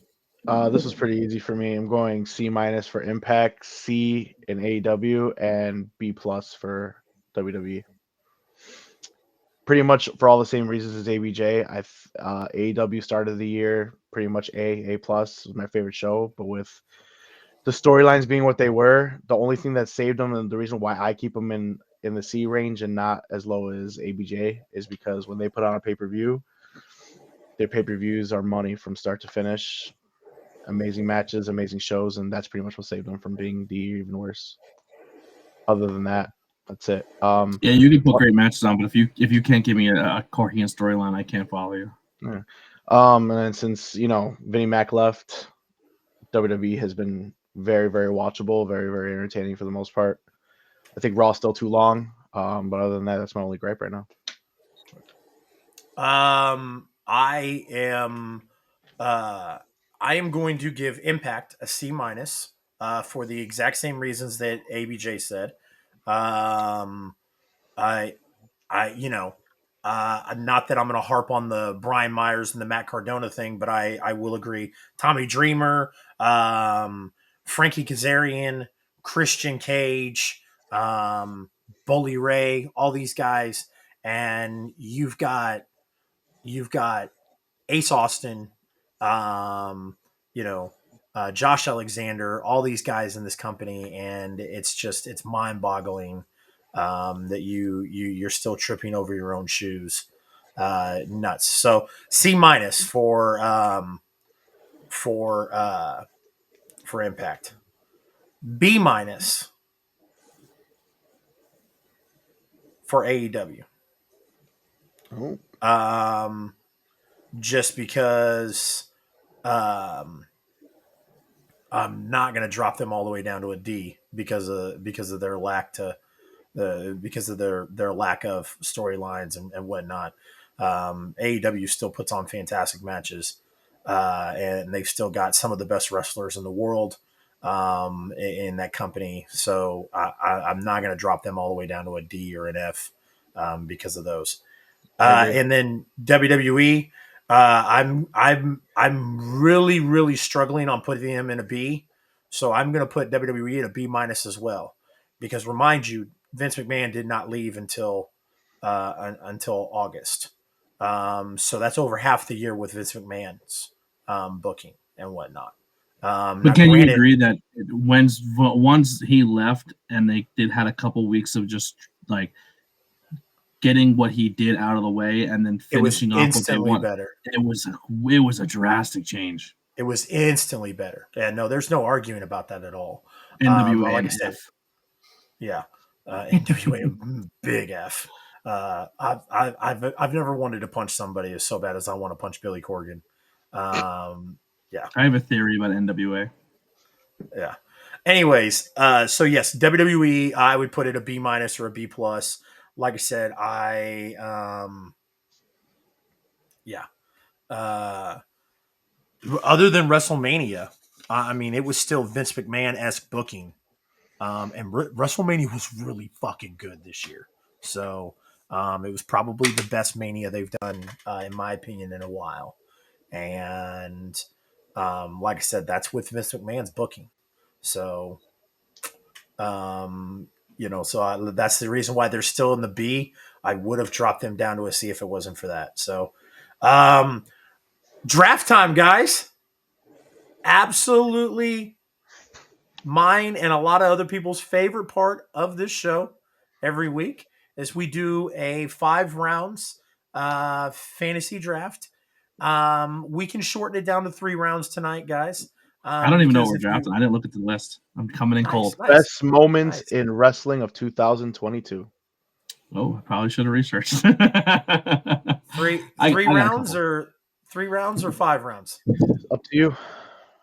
This was pretty easy for me. I'm going C minus for Impact, C in AEW, and B plus for WWE. Pretty much for all the same reasons as ABJ. AEW started the year pretty much A plus was my favorite show, but with the storylines being what they were, the only thing that saved them and the reason why I keep them in the C range and not as low as ABJ is because when they put on a pay-per-view, their pay-per-views are money from start to finish. Amazing matches, amazing shows, and that's pretty much what saved them from being the even worse. Other than that, that's it. Yeah, you can put great matches on, but if you can't give me a coherent storyline, I can't follow you. Yeah. And then since Vinnie Mac left, WWE has been very, very watchable, very, very entertaining for the most part. I think Raw's still too long, but other than that, that's my only gripe right now. I am I am going to give Impact a C minus for the exact same reasons that ABJ said. Um, I not that I'm going to harp on the Brian Myers and the Matt Cardona thing, but I will agree. Tommy Dreamer, Frankie Kazarian, Christian Cage, Bully Ray, all these guys, and you've got Ace Austin, um, you know, Josh Alexander, all these guys in this company, and it's mind boggling that you're still tripping over your own shoes. Nuts. So C minus for Impact. B minus for AEW. Oh, Just because um, I'm not going to drop them all the way down to a D because of their because of their lack of storylines and whatnot. AEW still puts on fantastic matches, and they've still got some of the best wrestlers in the world in that company. So I'm not going to drop them all the way down to a D or an F because of those. I agree. And then WWE, I'm really really struggling on putting them in a B, so I'm going to put WWE in a B minus as well, because remind you, Vince McMahon did not leave until August, so that's over half the year with Vince McMahon's booking and whatnot. But Now, can you granted, agree that once he left and they did had a couple weeks of just like getting what he did out of the way and then it was finishing off what they instantly want, better. it was a drastic change. It was instantly better. Yeah, no, there's no arguing about that at all. NWA Like and I said, F. yeah, NWA big F. I've never wanted to punch somebody as so bad as I want to punch Billy Corgan. Yeah, I have a theory about NWA. yeah. Anyways, so yes, WWE, I would put it a B minus or a B plus. Like I said, yeah. Uh, Other than WrestleMania, I mean, it was still Vince McMahon esque booking. And WrestleMania was really fucking good this year. So it was probably the best Mania they've done, in my opinion, in a while. And like I said, that's with Vince McMahon's booking. So, um, that's the reason why they're still in the B. I would have dropped them down to a C if it wasn't for that. So, um, draft time, guys. Absolutely mine and a lot of other people's favorite part of this show every week is we do a 5 rounds fantasy draft. We can shorten it down to 3 rounds tonight, guys. I don't even know what Because we're if you drafting. I didn't look at the list. I'm coming in nice, cold. nice, Best moments nice. in wrestling of 2022. Oh, I probably should have researched. Three I three got a rounds couple. or 3 rounds or 5 rounds. Up to you.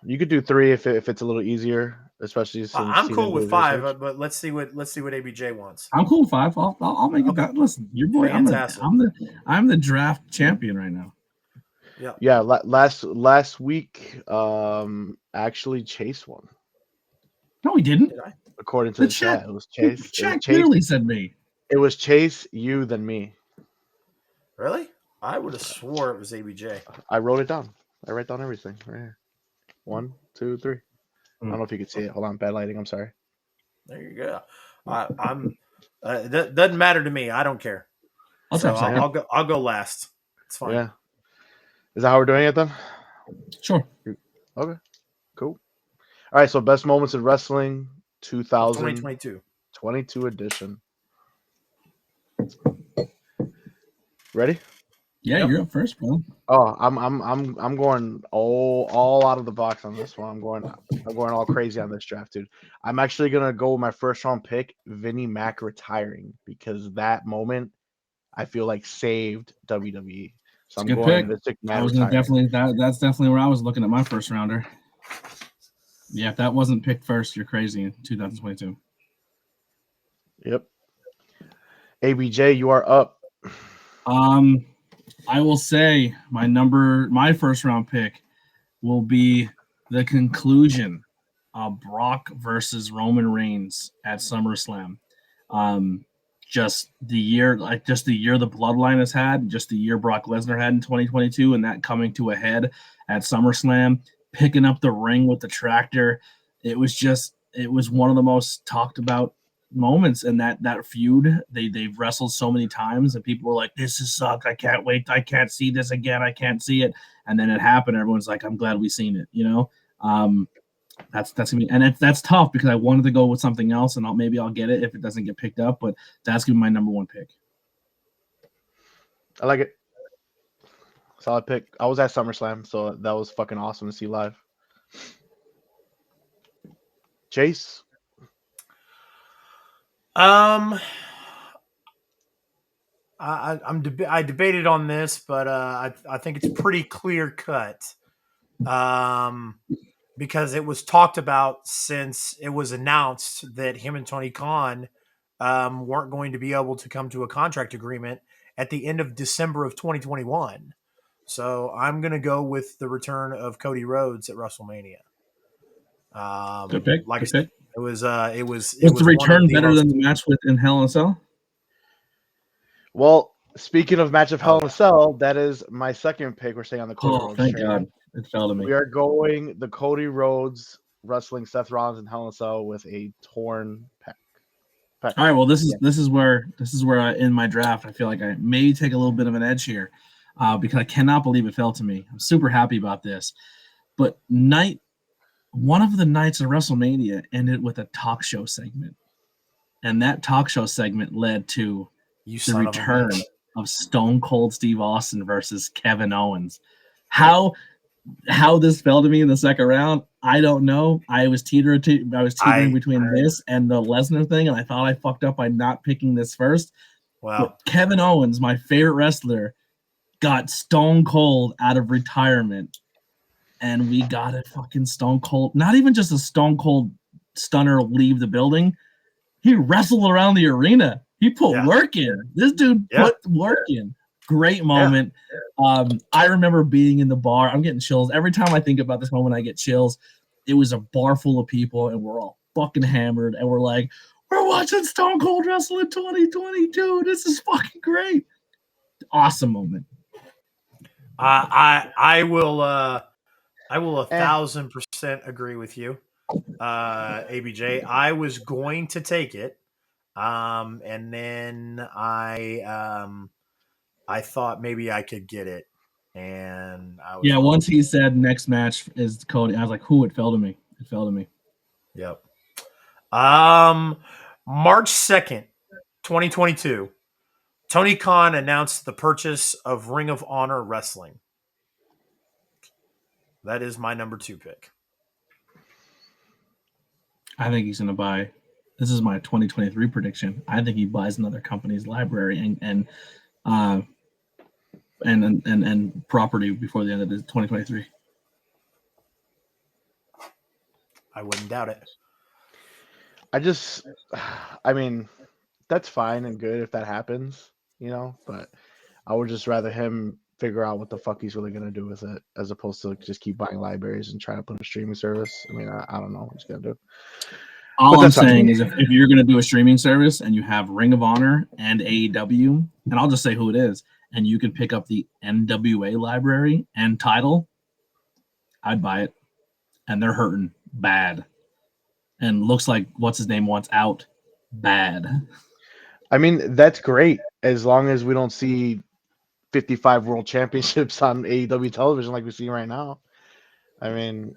You could do three if it's a little easier, especially since I'm he cool didn't do with his five, research. but let's see what ABJ wants. I'm cool with 5. I'll make it Okay, back. Listen, your boy. fantastic. I'm the draft champion right now. Yeah. Yeah, last week, actually Chase won. No, he didn't. Did I? According to The the chat. chat, it was Chase. It was Chat Chase. clearly said me. It was Chase, you, then me. Really? I would have swore it was ABJ. I wrote it down. I write down everything right here. 1, 2, 3. I don't know if you could see it. Hold on, bad lighting. I'm sorry. There you go. I'm. That doesn't matter to me. I don't care. I'll So take second. I'll go. I'll go last. It's fine. Yeah. Is that how we're doing it then? Sure. Okay. Cool. All right. So best moments in wrestling 2022 2022. edition. Ready? Yeah, Yep. you're up first, bro. Oh, I'm going all out of the box on this one. I'm going all crazy on this draft, dude. I'm actually gonna go with my first round pick, Vinnie Mac retiring, because that moment I feel like saved WWE. So I'm Good going pick. Vince I McMahon was gonna retiring. that's definitely where I was looking at my first rounder. Yeah, if that wasn't picked first, you're crazy in 2022. Yep. ABJ, you are up. I will say my first round pick will be the conclusion of Brock versus Roman Reigns at SummerSlam. Just the year the Bloodline has had, just the year Brock Lesnar had in 2022, and that coming to a head at SummerSlam, picking up the ring with the tractor. It was one of the most talked about moments in that feud. They've wrestled so many times, and people were like, "This is suck. I can't wait. I can't see this again. I can't see it." And then it happened. Everyone's like, "I'm glad we've seen it." That's gonna be, and that's tough because I wanted to go with something else, and maybe I'll get it if it doesn't get picked up. But that's gonna be my number one pick. I like it. Solid pick. I was at SummerSlam, so that was fucking awesome to see live. Chase. I debated on this, but I think it's pretty clear cut. Because it was talked about since it was announced that him and Tony Khan weren't going to be able to come to a contract agreement at the end of December of 2021. So I'm going to go with the return of Cody Rhodes at WrestleMania. Good pick. Like Good I said, pick. it was Was the return better than the match with in Hell in a Cell? Well, speaking of match of Hell in a Cell, that is my second pick. We're staying on the Cody Rhodes Thank train. God, it fell to me. We are going the Cody Rhodes wrestling Seth Rollins in Hell in a Cell with a torn pec. All right, well, this is where in my draft I feel like I may take a little bit of an edge here, because I cannot believe it fell to me. I'm super happy about this, but one of the nights of WrestleMania ended with a talk show segment, and that talk show segment led to the return of Stone Cold Steve Austin versus Kevin Owens. How this fell to me in the second round, I don't know. I was teetering between this and the Lesnar thing, and I thought I fucked up by not picking this first. Wow. But Kevin Owens, my favorite wrestler, got Stone Cold out of retirement, and we got a fucking Stone Cold, not even just a Stone Cold stunner leave the building. He wrestled around the arena. He put work in. This dude put work in. Great moment. I remember being in the bar. I'm getting chills. Every time I think about this moment, I get chills. It was a bar full of people, and we're all fucking hammered, and we're like, we're watching Stone Cold wrestle in 2022. This is fucking great. Awesome moment. I will 1,000% agree with you, ABJ. I was going to take it, and then I thought maybe I could get it, and I was wrong. Once he said next match is Cody, I was like, "Who?" It fell to me. Yep. March 2nd, 2022, Tony Khan announced the purchase of Ring of Honor Wrestling. That is my number 2 pick. I think he's going to buy. This is my 2023 prediction. I think he buys another company's library and property before the end of 2023. I wouldn't doubt it. I mean, that's fine and good if that happens, but I would just rather him figure out what the fuck he's really going to do with it as opposed to just keep buying libraries and trying to put a streaming service. I mean, I don't know what he's going to do. All I'm saying is if you're going to do a streaming service and you have Ring of Honor and AEW, and I'll just say who it is, and you could pick up the NWA library and title, I'd buy it. And they're hurting bad. And looks like what's his name wants out bad. I mean, that's great as long as we don't see 55 world championships on AEW television like we see right now. I mean,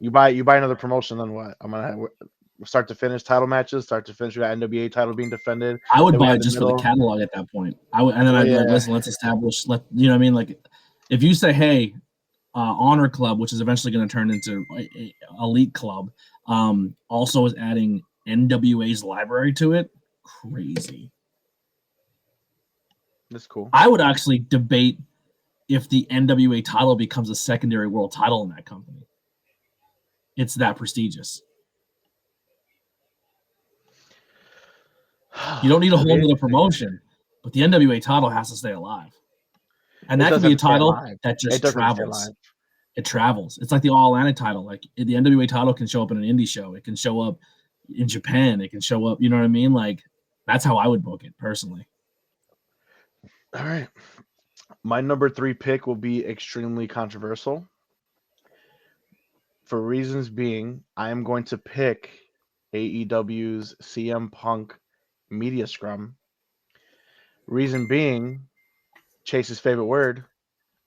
you buy another promotion, then what? I'm gonna have start to finish title matches, start to finish with that NWA title being defended. I would Then we buy have it the just for the middle. catalog at that point. And then I'd be like, listen, let's establish. You know what I mean? Like, if you say, hey, Honor Club, which is eventually going to turn into Elite Club, also is adding NWA's library to it. Crazy. That's cool. I would actually debate if the NWA title becomes a secondary world title in that company. It's that prestigious. You don't need a whole other promotion, but the NWA title has to stay alive. And that could be a title that just travels. It travels. It's like the All Atlantic title. Like the NWA title can show up in an indie show. It can show up in Japan. It can show up. You know what I mean? Like that's how I would book it personally. All right. My number 3 pick will be extremely controversial. For reasons being, I am going to pick AEW's CM Punk Media Scrum. Reason being, Chase's favorite word,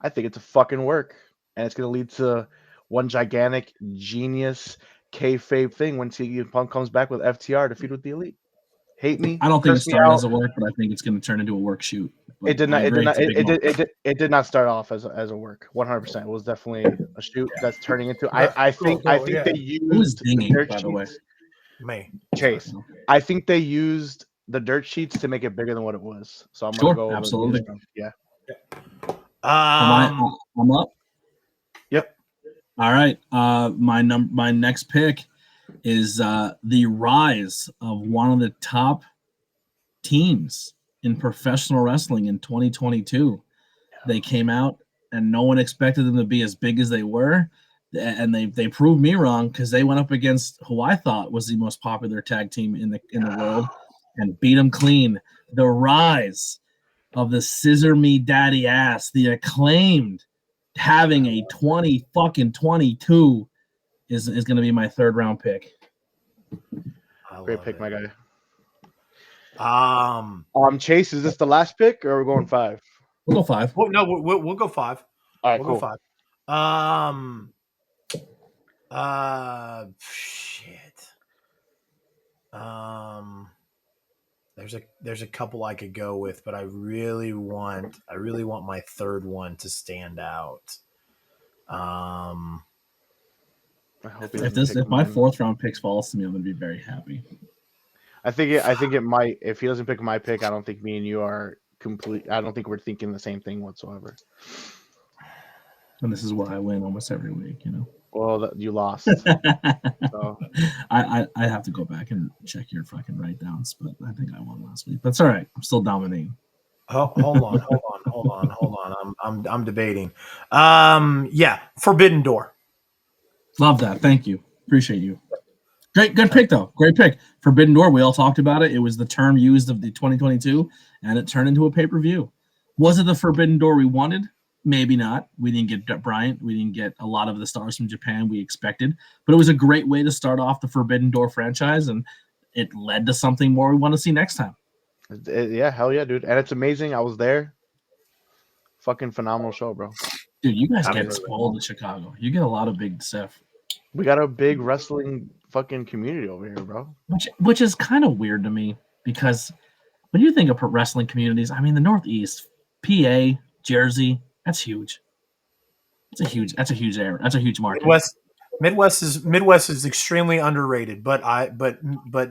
I think it's a fucking work. And it's going to lead to one gigantic genius kayfabe thing when CM Punk comes back with FTR to feud with the Elite. Hate me. I don't think it started as a work, but I think it's going to turn into a work shoot. It did not. It did not start off as a work. 100%. It was definitely a shoot that's turning into. I think they used the dirt sheets. Chase. I think they used the dirt sheets to make it bigger than what it was. So I'm gonna go absolutely. Yeah. I'm up. Yep. All right. My next pick is the rise of one of the top teams in professional wrestling in 2022. They came out and no one expected them to be as big as they were, and they proved me wrong because they went up against who I thought was the most popular tag team in the world and beat them clean. The rise of the Scissor Me Daddy Ass, the Acclaimed, having a 20-22 is going to be my 3rd round pick. Great pick, my guy. Chase, is this the last pick or are we going 5? We'll go 5. Well, no, we'll go 5. All right, we'll cool. Go 5. Shit. There's a couple I could go with, but I really want my 3rd one to stand out. I hope if my 4th round picks falls to me, I'm gonna be very happy. I think it might. If he doesn't pick my pick, I don't think me and you are complete. I don't think we're thinking the same thing whatsoever. And this is where I win almost every week, you know. Well, you lost. So. I have to go back and check your fucking write downs, but I think I won last week. That's all right. I'm still dominating. Hold on. I'm debating. Yeah, Forbidden Door. Love that. Thank you. Appreciate you. Good pick though. Great pick. Forbidden Door. We all talked about it. It was the term used of the 2022, and it turned into a pay-per-view. Was it the Forbidden Door we wanted? Maybe not. We didn't get Bryant. We didn't get a lot of the stars from Japan we expected, but it was a great way to start off the Forbidden Door franchise, and it led to something more we want to see next time. Yeah, hell yeah, dude. And it's amazing. I was there. Fucking phenomenal show, bro. Dude, you guys get spoiled in Chicago. You get a lot of big stuff. We got a big wrestling fucking community over here, bro. Which is kind of weird to me because when you think of wrestling communities, I mean the Northeast, PA, Jersey, that's huge. That's a huge area. That's a huge market. Midwest is extremely underrated, but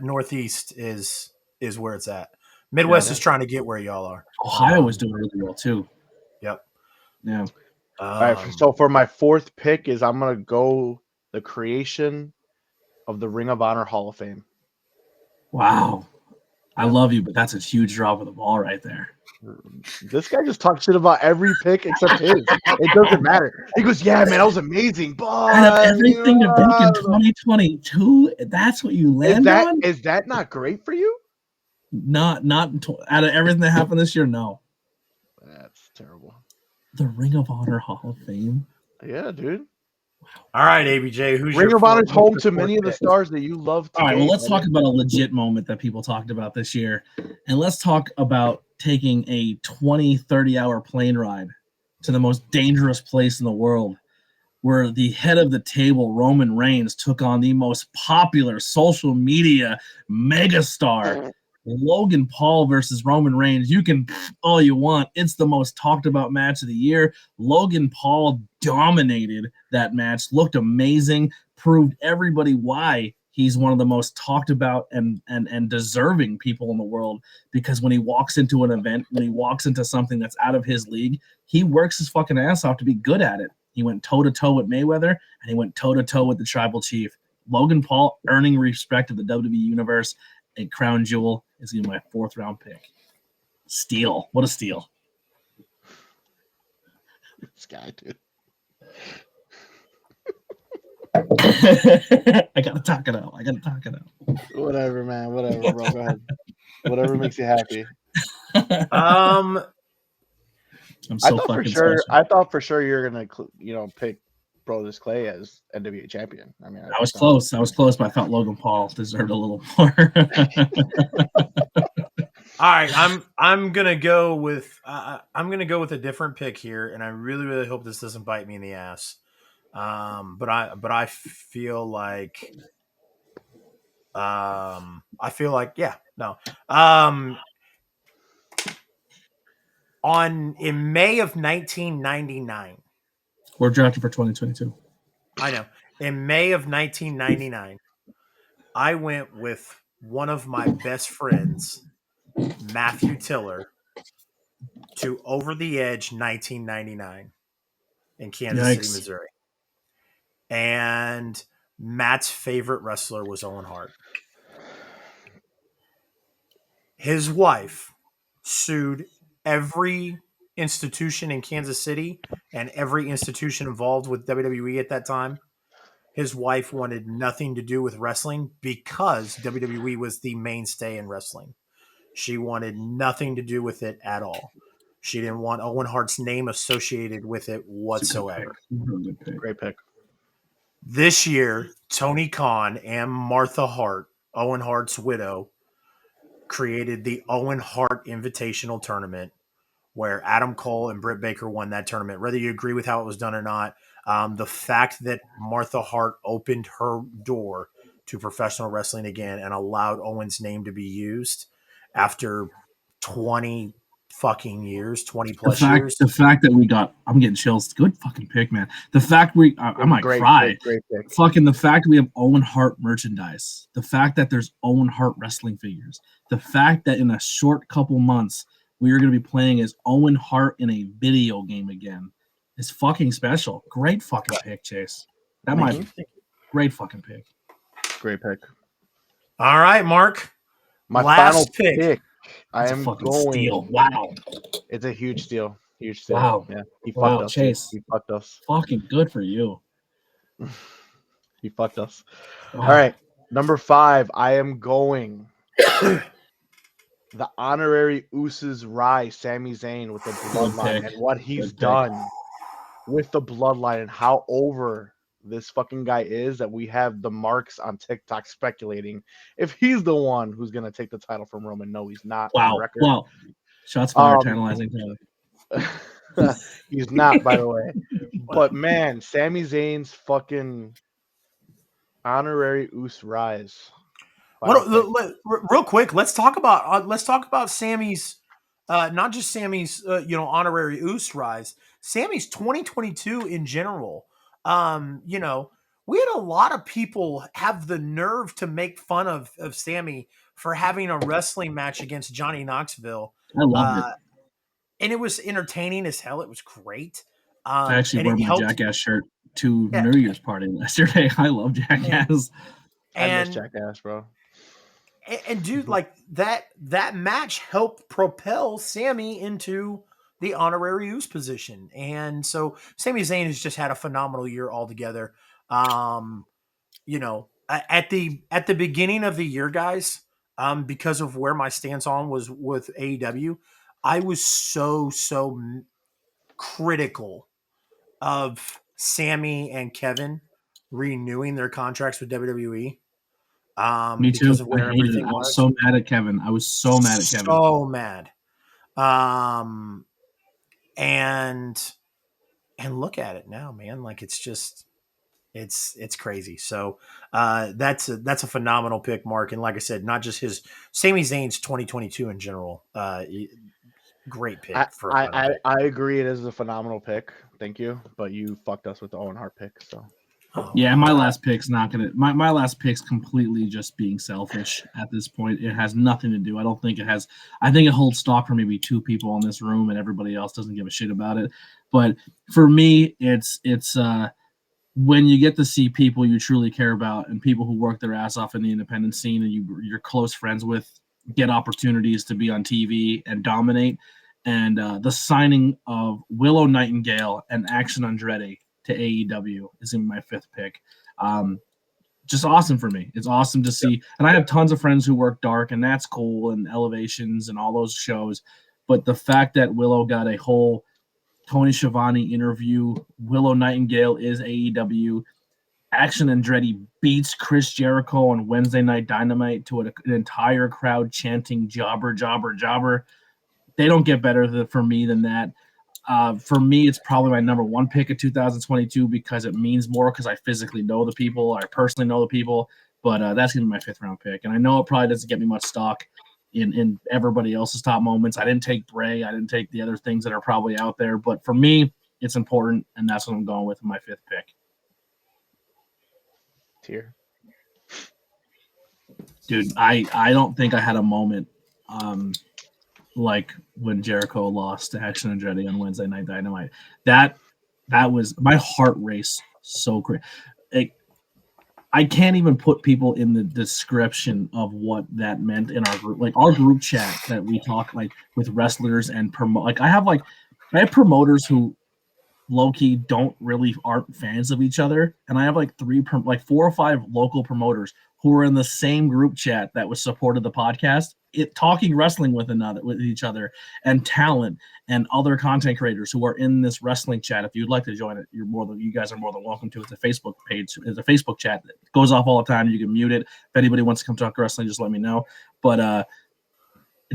Northeast is where it's at. Midwest is trying to get where y'all are. Ohio is doing really well too. Yep. Yeah. All right. So for my 4th pick is I'm gonna go the creation of the Ring of Honor Hall of Fame. Wow. I love you, but that's a huge drop of the ball right there. This guy just talks shit about every pick except his. It doesn't matter. He goes, "Yeah, man, that was amazing." But out of everything to book in 2022, that's what you land on. Is that not great for you? Not out of everything that happened this year. No. That's terrible. The Ring of Honor Hall of Fame. Yeah, dude. All right, ABJ, who's Ring your of Honor's what's home your to fourth many of the pick? stars that you love All right, well, today. let's talk about a legit moment that people talked about this year. And let's talk about taking a 20, 30-hour plane ride to the most dangerous place in the world, where the head of the table, Roman Reigns, took on the most popular social media megastar, Logan Paul versus Roman Reigns. You can all you want. It's the most talked about match of the year. Logan Paul dominated that match, looked amazing, proved everybody why he's one of the most talked about and deserving people in the world, because when he walks into an event, when he walks into something that's out of his league, he works his fucking ass off to be good at it. He went toe-to-toe with Mayweather, and he went toe-to-toe with the Tribal Chief. Logan Paul earning respect of the WWE Universe. A crown jewel is going to be my fourth-round pick. Steal. What a steal. This guy, dude. I got to talk it out. Whatever, man. Whatever, bro. Go ahead. Whatever makes you happy. Um, I'm so fucking special. I thought for sure you're gonna, pick Brodus Clay as NWA champion. I mean, I was close, but I thought Logan Paul deserved a little more. all right, I'm gonna go with a different pick here, and I really really hope this doesn't bite me in the ass. But I feel like yeah, no. In May of 1999. We're drafted for 2022. I know. In May of 1999, I went with one of my best friends, Matthew Tiller, to Over the Edge 1999 in Kansas City, Yikes. Missouri. And Matt's favorite wrestler was Owen Hart. His wife sued every institution in Kansas City and every institution involved with WWE at that time. His wife wanted nothing to do with wrestling because WWE was the mainstay in wrestling. She wanted nothing to do with it at all. She didn't want Owen Hart's name associated with it whatsoever. Good pick. Great pick. This year, Tony Khan and Martha Hart, Owen Hart's widow, created the Owen Hart Invitational Tournament, where Adam Cole and Britt Baker won that tournament. Whether you agree with how it was done or not, the fact that Martha Hart opened her door to professional wrestling again and allowed Owen's name to be used after 20 fucking years, 20 plus years. The fact that we got, I'm getting chills. Good fucking pick, man. The fact I might cry. Great pick. Fucking the fact we have Owen Hart merchandise. The fact that there's Owen Hart wrestling figures. The fact that in a short couple months we are going to be playing as Owen Hart in a video game again is fucking special. Great fucking pick, Chase. That might be great fucking pick. Great pick. All right, Mark. My last final pick. I It's am a fucking going. steal. Wow. It's a huge steal. Huge steal. Wow. Yeah. He Wow, fucked us. Chase. He fucked us. Fucking good for you. He fucked us. Wow. All right. Number 5. I am going. The honorary Usos Rise, Sami Zayn with the bloodline and what he's done with the bloodline and how over this fucking guy is, that we have the marks on TikTok speculating if he's the one who's going to take the title from Roman. No, he's not. On record. Wow. Shots fired, tantalizing Taylor. He's not, by the way. But man, Sami Zayn's fucking honorary Usos Rise. Real quick, let's talk about Sammy's, not just Sammy's, honorary Usos Rise. Sammy's 2022 in general. We had a lot of people have the nerve to make fun of Sammy for having a wrestling match against Johnny Knoxville. I loved it. And it was entertaining as hell. It was great. I actually wore my Jackass shirt to New Year's party yesterday. I love Jackass. I miss Jackass, bro. And dude, like that match helped propel Sammy into the honorary Usos position. And so Sami Zayn has just had a phenomenal year altogether. At the beginning of the year, guys, because of where my stance on was with AEW, I was so critical of Sammy and Kevin renewing their contracts with WWE Me because too. of I where hated it. everything I was was. so mad at Kevin. I was so mad at Kevin. So mad. And look at it now, man. Like it's just it's crazy. So that's a phenomenal pick, Mark. And like I said, not just his Sami Zayn's 2022 in general. Great pick for a final pick. I agree. It is a phenomenal pick. Thank you, but you fucked us with the Owen Hart pick. So Oh, Yeah, my last pick's not gonna. My last pick's completely just being selfish at this point. It has nothing to do. I don't think it has. I think it holds stock for maybe two people in this room, and everybody else doesn't give a shit about it. But for me, it's when you get to see people you truly care about and people who work their ass off in the independent scene and you're close friends with get opportunities to be on TV and dominate. And the signing of Willow Nightingale and Action Andretti to AEW is in my fifth pick. Just awesome for me. It's awesome to see. And I have tons of friends who work dark, and that's cool, and Elevations and all those shows. But the fact that Willow got a whole Tony Schiavone interview, Willow Nightingale is AEW, Action Andretti beats Chris Jericho on Wednesday Night Dynamite to an entire crowd chanting "Jobber, Jobber, Jobber." They don't get better for me than that. For me, it's probably my number one pick of 2022 because it means more because I physically know the people, I personally know the people. But that's gonna be my fifth round pick, and I know it probably doesn't get me much stock in everybody else's top moments. I didn't take Bray, I didn't take the other things that are probably out there, but for me, it's important, and that's what I'm going with in my fifth pick. tier. Dude, I don't think I had a moment like when Jericho lost to Action Andretti on Wednesday Night Dynamite. That was my heart race so crazy. I can't even put people in the description of what that meant in our group. Like our group chat that we talk like with wrestlers and promote. Like I have promoters who low key aren't fans of each other, and I have like four or five local promoters who are in the same group chat that was supported the podcast, talking wrestling with each other, and talent and other content creators who are in this wrestling chat. If you'd like to join it, you guys are more than welcome to. It's a Facebook page, it's a Facebook chat that goes off all the time. You can mute it. If anybody wants to come talk wrestling, just let me know. But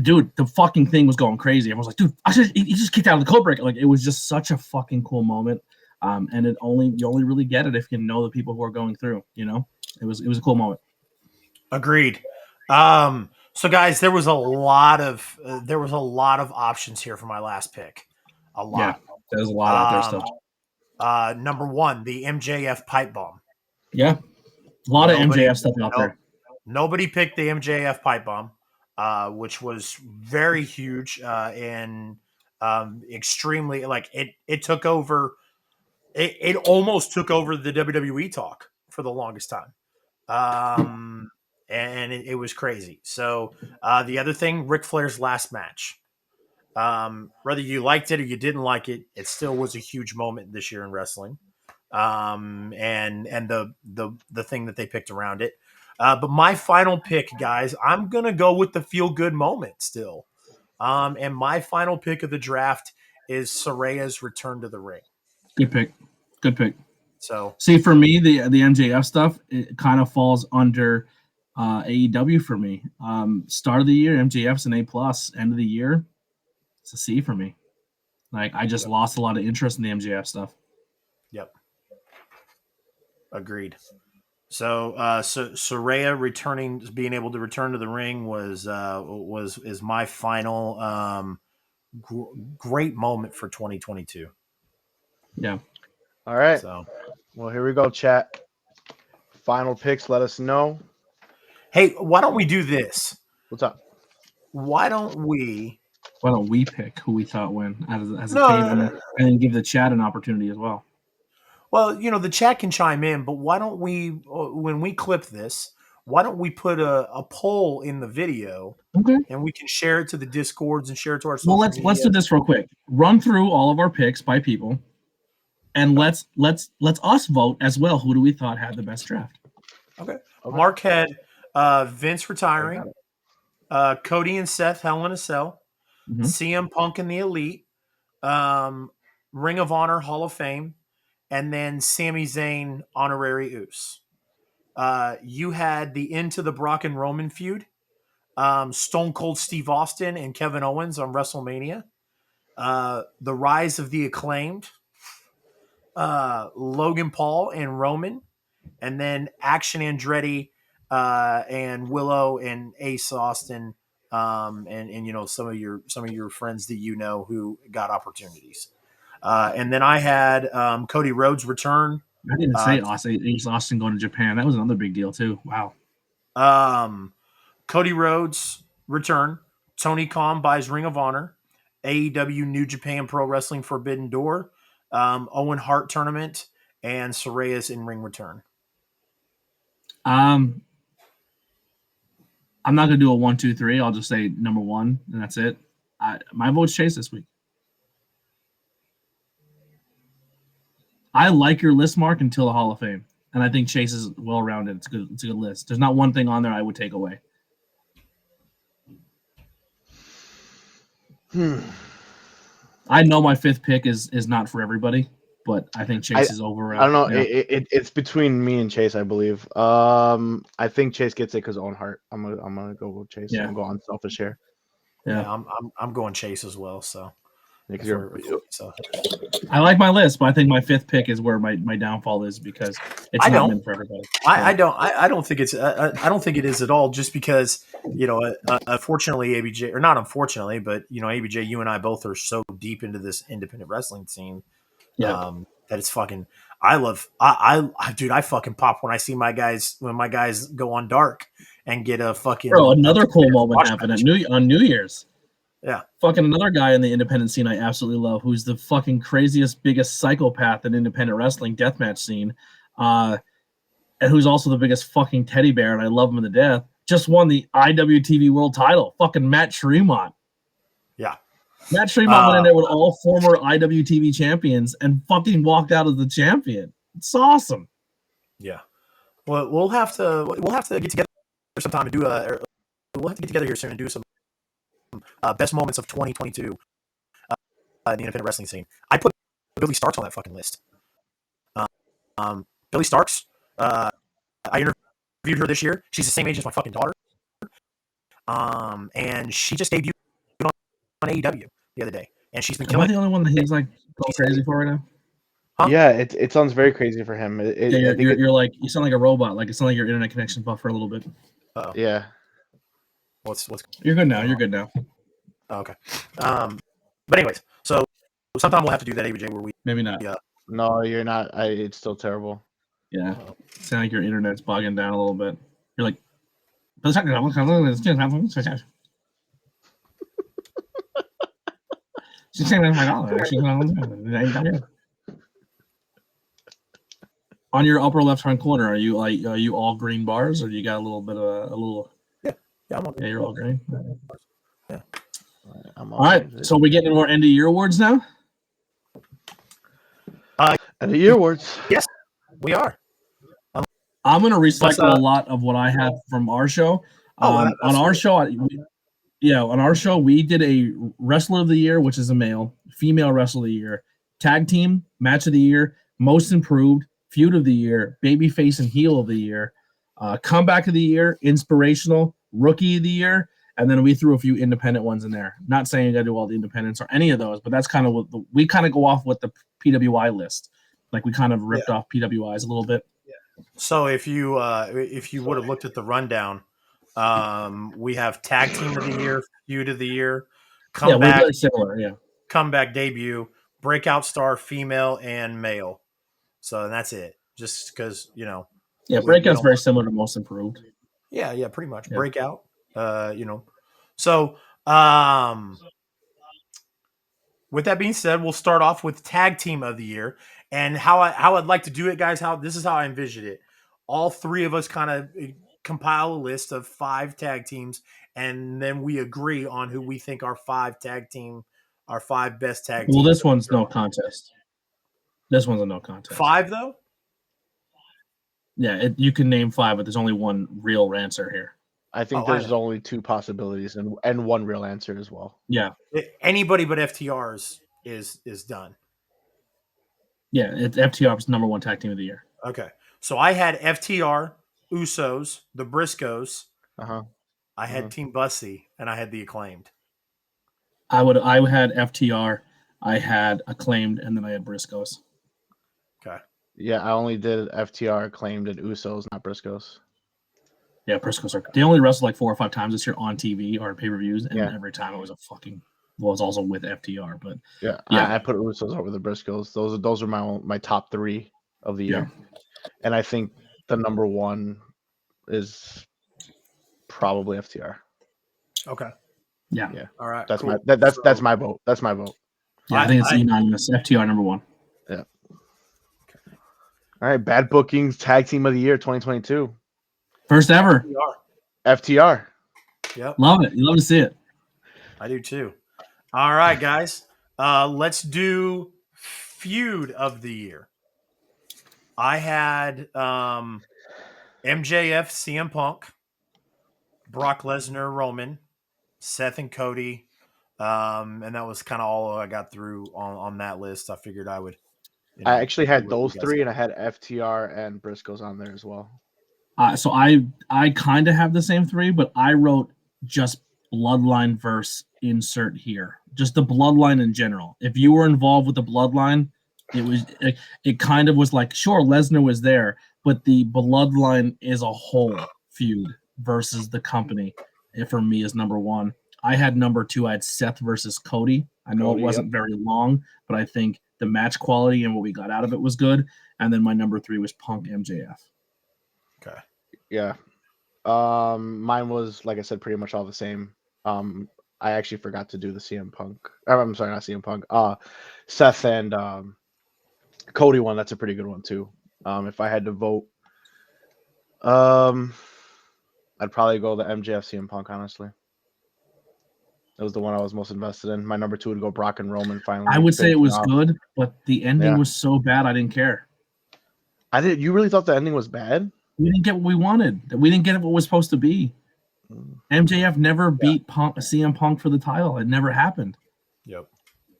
dude, the fucking thing was going crazy. Everyone's like, dude, he just kicked out of the code breaker. Like, it was just such a fucking cool moment. And you only really get it if you know the people who are going through, it was a cool moment. Agreed. So guys, there was a lot of options here for my last pick. A lot. Yeah, there's a lot out there still. Number one, the MJF pipe bomb. Yeah, a lot of MJF stuff out there. Nobody picked the MJF pipe bomb, which was very huge and extremely like it took over. It almost took over the WWE talk for the longest time. And it was crazy. So the other thing, Ric Flair's last match. Whether you liked it or you didn't like it, it still was a huge moment this year in wrestling. And the thing that they picked around it. But my final pick, guys, I'm gonna go with the feel good moment still. And my final pick of the draft is Soraya's return to the ring. Good pick. So see, for me, the MJF stuff, it kind of falls under AEW for me. Start of the year, MJF's an A+. End of the year, it's a C for me. Like, I just lost a lot of interest in the MJF stuff. Yep. Agreed. So Soraya being able to return to the ring is my final great moment for 2022. Yeah. All right. So, well, here we go, chat. Final picks. Let us know. Hey, why don't we do this? What's up? Why don't we pick who we thought win as a team, and then give the chat an opportunity as well? Well, the chat can chime in, but why don't we, when we clip this, why don't we put a poll in the video, okay, and we can share it to the Discords and share it to our social media. Let's do this real quick. Run through all of our picks by people, and let's us vote as well. Who do we thought had the best draft? Okay. Mark had Vince retiring, Cody and Seth Hell in a Cell, CM Punk in the Elite, Ring of Honor Hall of Fame, and then Sami Zayn honorary Uce. You had the Into the Brock and Roman feud, Stone Cold Steve Austin and Kevin Owens on WrestleMania, the Rise of the Acclaimed, Logan Paul and Roman, and then Action Andretti and Willow and Ace Austin, and some of your friends that who got opportunities. And then I had Cody Rhodes return. I didn't say Ace Austin going to Japan. That was another big deal too. Wow. Cody Rhodes return. Tony Khan buys Ring of Honor. AEW New Japan Pro Wrestling Forbidden Door. Owen Hart tournament and Soraya's in ring return. I'm not gonna do a 1, 2, 3. I'll just say number 1, and that's it. My vote's Chase this week. I like your list, Mark, until the Hall of Fame, and I think Chase is well rounded. It's good. It's a good list. There's not one thing on there I would take away. I know my 5th pick is not for everybody, but I think Chase is over. I don't know. It's between me and Chase, I believe. I think Chase gets it because Owen Hart. I'm gonna go with Chase. Yeah. I'm going unselfish here. Yeah, I'm going Chase as well. So. So I like my list, but I think my 5th pick is where my downfall is because it's not meant for everybody. I don't think it's I don't think it is at all. Just because unfortunately ABJ, or not unfortunately, but ABJ, you and I both are so deep into this independent wrestling scene, that it's fucking. Dude, I fucking pop when I see my guys go on dark and get a fucking. Bro, another cool moment happened on New Year's. Yeah. Fucking another guy in the independent scene I absolutely love, who's the fucking craziest, biggest psychopath in independent wrestling deathmatch scene, and who's also the biggest fucking teddy bear, and I love him to death, just won the IWTV World title. Fucking Matt Tremont. Yeah. Matt Tremont went in there with all former IWTV champions and fucking walked out as the champion. It's awesome. Yeah. Well, we'll have to get together sometime and do we'll have to get together here soon and do some best moments of 2022 in the independent wrestling scene. I put Billy Starks on that fucking list. Billy Starks, I interviewed her this year. She's the same age as my fucking daughter. And she just debuted on AEW the other day, and she's been killing. Am I the only one that he's like going crazy for right now? Huh? Yeah, it sounds very crazy for him. You're like, you sound like a robot. Like, it sounds like your internet connection buffer a little bit. Uh-oh. Yeah. What's You're good now. You're good now. Oh, okay. But anyways, so sometime we'll have to do that ABJ where we maybe not. Yeah. No, you're not. It's still terrible. Yeah. Sound like your internet's bogging down a little bit. You're like, on your upper left-hand corner, are you all green bars, or you got a little bit of a little? Yeah, I'm all green. Yeah, you're all green. Yeah. All right, so we getting more end of year awards now. End of year awards. Yes, we are. I'm going to recycle a lot of what I have from our show. On our show, we did a Wrestler of the Year, which is a male, female Wrestler of the Year, Tag Team, Match of the Year, Most Improved, Feud of the Year, Babyface and Heel of the Year, Comeback of the Year, Inspirational, Rookie of the Year, and then we threw a few independent ones in there. Not saying you got to do all the independents or any of those, but that's kind of what we kind of go off with the PWI list. Like, we kind of ripped off PWIs a little bit. So if you would have looked at the rundown, we have Tag Team of the Year, Feud of the Year, Comeback, very similar, Comeback Debut, Breakout Star, Female and Male. So that's it. Just because Breakout's very similar to Most Improved. Yeah, pretty much. Yeah. Breakout. So with that being said, we'll start off with Tag Team of the Year. And how I'd like to do it, guys, this is how I envision it. All three of us kind of compile a list of 5 tag teams, and then we agree on who we think our 5 best tag teams. Well, this one's no contest. This one's a no contest. 5, though? Yeah, you can name 5, but there's only one real answer here. I think Oh, I there's know. only two possibilities and one real answer as well. Yeah, Anybody but FTRs is done. yeah. FTR was number one tag team of the year. Okay. So I had FTR, Usos, the Briscoes. Uh huh. I had Team Bussy, and I had the Acclaimed. I had FTR, I had Acclaimed, and then I had Briscoes. Okay. Yeah, I only did FTR, Acclaimed, and Usos, not Briscoes. Yeah, Briscoes they only wrestled like 4 or 5 times this year on TV or pay per views, and Yeah. every time it was was also with FTR. But Yeah, yeah, I put Usos over the Briscoes. Those are my top 3 of the year, and I think the number 1 is probably FTR. Okay. yeah, Yeah, All right. that's Cool. that's my vote. That's my vote. yeah. I think it's unanimous. FTR number 1. Yeah. All right, bad bookings tag team of the year 2022. First ever. FTR. Yep. Love it. You love to see it. I do too. All right, guys. Let's do feud of the year. I had MJF, CM Punk, Brock Lesnar, Roman, Seth and Cody, and that was kind of all I got through on that list. I figured I would, I actually see had what you those guys 3, and got. I had FTR and Briscoes on there as well. So I kind of have the same 3, but I wrote just Bloodline verse insert here. Just the Bloodline in general. If you were involved with the Bloodline, it kind of was like, sure, Lesnar was there, but the Bloodline as a whole feud versus the company, for me, is number 1. I had number 2. I had Seth versus Cody. I know it wasn't very long, but I think the match quality and what we got out of it was good. And then my number 3 was Punk MJF. Okay. Yeah. Mine was, like I said, pretty much all the same. I actually forgot to do the CM Punk. I'm sorry, not CM Punk. Seth and Cody one. That's a pretty good one too. If I had to vote, I'd probably go the MJF CM Punk. Honestly, that was the one I was most invested in. My number 2 would go Brock and Roman. Finally, I would say it finishing was off. good, but the ending Yeah. was so bad I didn't care. I did. You really thought the ending was bad? We didn't get what we wanted. We didn't get what was supposed to be. MJF never beat CM Punk for the title. It never happened. Yep.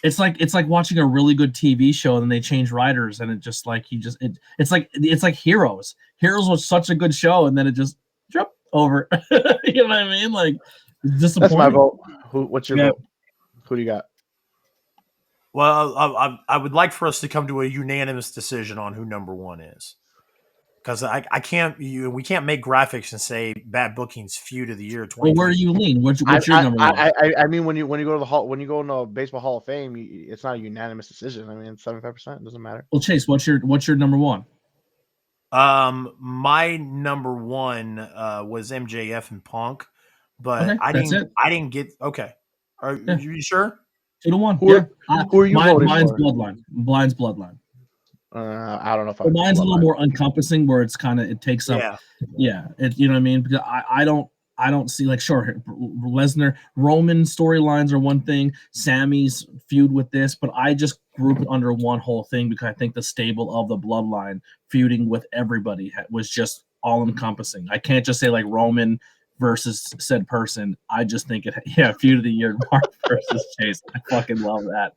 It's like watching a really good TV show and then they change writers and it just like it's like Heroes. Heroes was such a good show and then it just dropped over. You know what I mean? Like disappointing. That's my vote. What's your vote? Who do you got? Well, I would like for us to come to a unanimous decision on who number 1 is, because I can't we can't make graphics and say bad bookings feud of the year. Well, where do you lean? What's your number 1? I mean, when you go to the Baseball Hall of Fame, it's not a unanimous decision. I mean, it's 75%. It doesn't matter. Well, Chase, what's your number 1? My number 1 was MJF and Punk, but Okay, I didn't get. Okay, are you sure? 2-1. Who are you voting mine's for? Bloodline. Mine's Bloodline. I don't know if Mine's a little more encompassing, where it's kind of it takes up. Yeah, you know what I mean? Because I don't see, like, sure, Lesnar Roman storylines are one thing, Sammy's feud with this, but I just group it under one whole thing because I think the stable of the Bloodline feuding with everybody was just all encompassing. I can't just say like Roman versus said person. I just think feud of the year, Mark versus Chase. I fucking love that.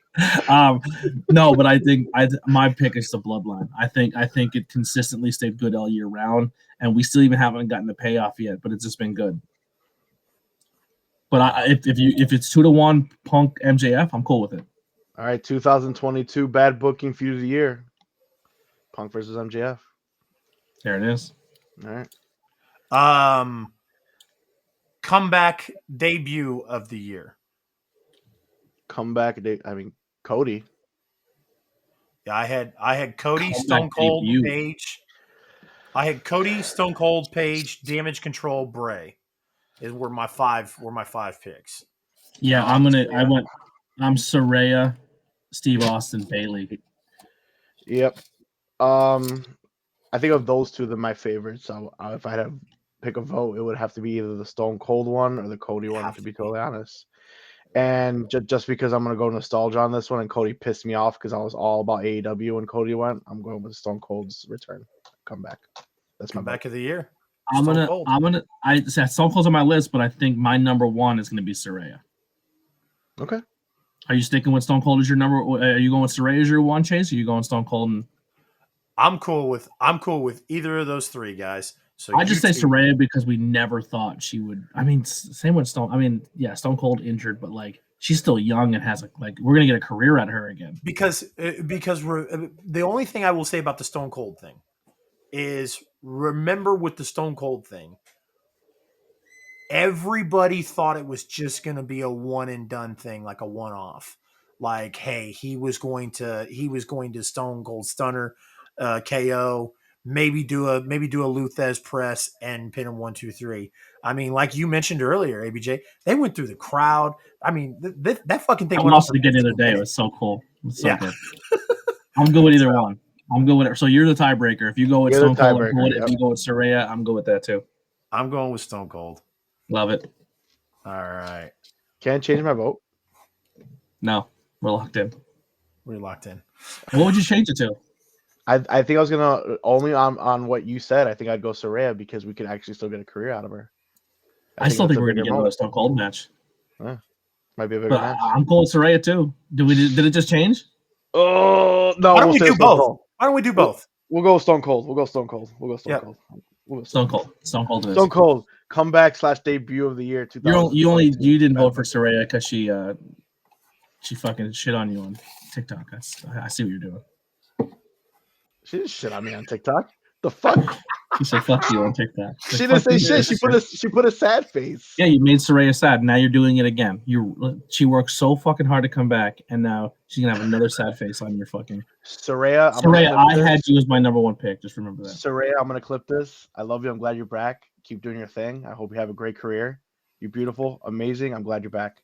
No, but I think my pick is the Bloodline. I think it consistently stayed good all year round, and we still even haven't gotten the payoff yet, but it's just been good. But if it's 2-1 Punk MJF, I'm cool with it. All right, 2022 bad booking feud of the year, Punk versus MJF. There it is. All right. Comeback debut of the year. Cody. Yeah, I had Cody, Comeback Stone Cold, debut. Page. I had Cody, Stone Cold, Page, Damage Control, Bray. Were my five picks. Yeah, I'm Saraya, Steve Austin, Bailey. Yep. I think of those two, they're my favorites. So if I had to pick a vote, it would have to be either the Stone Cold one or the Cody one, to be totally honest. And just because I'm going to go nostalgia on this one, and Cody pissed me off because I was all about AEW when Cody went, I'm going with Stone Cold's return comeback. That's my comeback of the year. Stone Cold. I Stone Cold's on my list, but I think my number one is gonna be Saraya. Okay. Are you sticking with Stone Cold as your number? Are you going with Saraya as your one, Chase? Or are you going Stone Cold? And I'm cool with either of those three guys. So I just say two. Saraya because we never thought she would. I mean, same with Stone. I mean, yeah, Stone Cold injured, but like she's still young and has like we're gonna get a career out of her again. Because we're the only thing I will say about the Stone Cold thing is remember with the Stone Cold thing, everybody thought it was just going to be a one and done thing, like a one off. Like, hey, he was going to Stone Cold Stunner, KO, maybe do a Luthez press and pin him 1, 2, 3. I mean, like you mentioned earlier, ABJ, they went through the crowd. I mean, that fucking thing I went lost off it again the other day. It minute. was so cool. It was so Yeah. good. I'm good with either one. I'm good with it. So you're the tiebreaker. If you go with You're the Stone Cold, I'm tiebreaker, good. yep. If you go with Saraya, I'm good with that too. I'm going with Stone Cold. Love it. All right. Can't change my vote. No, we're locked in. We're locked in. What would you change it to? I think I was gonna only on what you said. I think I'd go Saraya because we could actually still get a career out of her. I still think that's a we're going to bigger get another moment. Stone Cold match. Might be a bigger But match. I'm cool with Saraya too. Did it just change? Oh no! Why don't we say do Stone both? Cold. Why don't we do both? We'll go Stone Cold. We'll go Stone Cold. Yep. Stone Cold. Stone Cold it is. Stone Cold comeback / debut of the year 2000. You didn't vote for Saraya because she fucking shit on you on TikTok. I see what you're doing. She didn't shit on me on TikTok. The fuck? She said fuck you on TikTok. She didn't say shit. She put a sad face. Yeah, you made Saraya sad. Now you're doing it again. She worked so fucking hard to come back, and now she's gonna have another sad face on your fucking. Saraya, I had you as my number one pick. Just remember that. Saraya, I'm gonna clip this. I love you. I'm glad you're back. Keep doing your thing. I hope you have a great career. You're beautiful, amazing. I'm glad you're back.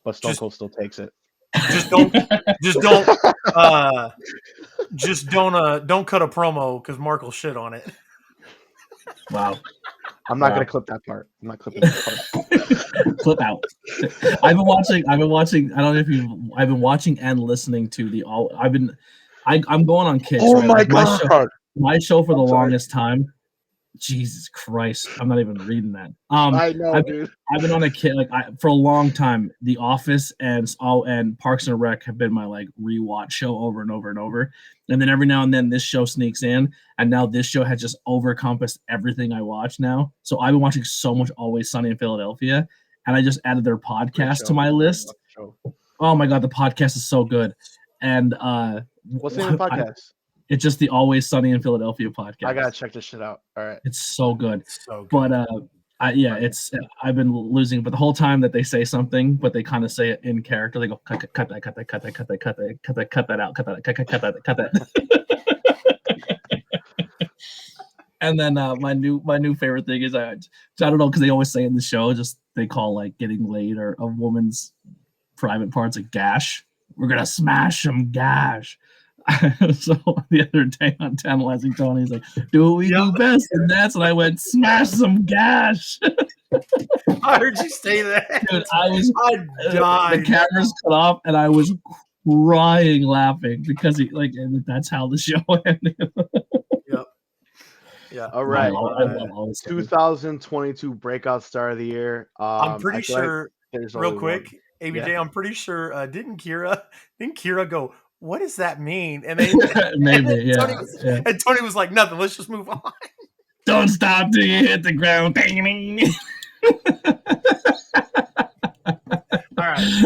But Stone Cold still takes it. Just don't cut a promo because Mark will shit on it. Wow. I'm not gonna clip that part. I'm not clipping that part. Clip out. I've been watching. I don't know if I've been watching and listening to I'm going on Kids. Oh right? my god! My show for the longest time. Jesus Christ! I'm not even reading that. I know, dude. I've been on a kid for a long time. The Office and Parks and Rec have been my like rewatch show over and over and over. And then every now and then this show sneaks in, and now this show has just overencompassed everything I watch now. So I've been watching so much Always Sunny in Philadelphia, and I just added their podcast to my list. Oh my god, the podcast is so good. And what's the name of the podcast? It's just the Always Sunny in Philadelphia podcast. I gotta check this shit out. All right, it's so good. So good. But I've been losing. But the whole time that they say something, but they kind of say it in character. They go cut that out, cut that. And then my new favorite thing is I don't know because they always say in the show just they call like getting laid or a woman's private parts a gash. We're gonna smash some gash. So the other day on Tantalizing Tony, he's like, do what we do best, and that's when I went, smash some gash. I heard you say that. Dude, I died. The cameras cut off, and I was crying laughing because and that's how the show ended. Yep. Yeah. All right. I love 2022 breakout star of the year. I'm pretty sure. Real quick, one. ABJ, yeah. I'm pretty sure. Didn't Kira go? What does that mean? And they maybe, and and Tony was like, nothing. Let's just move on. Don't stop till you hit the ground. All right,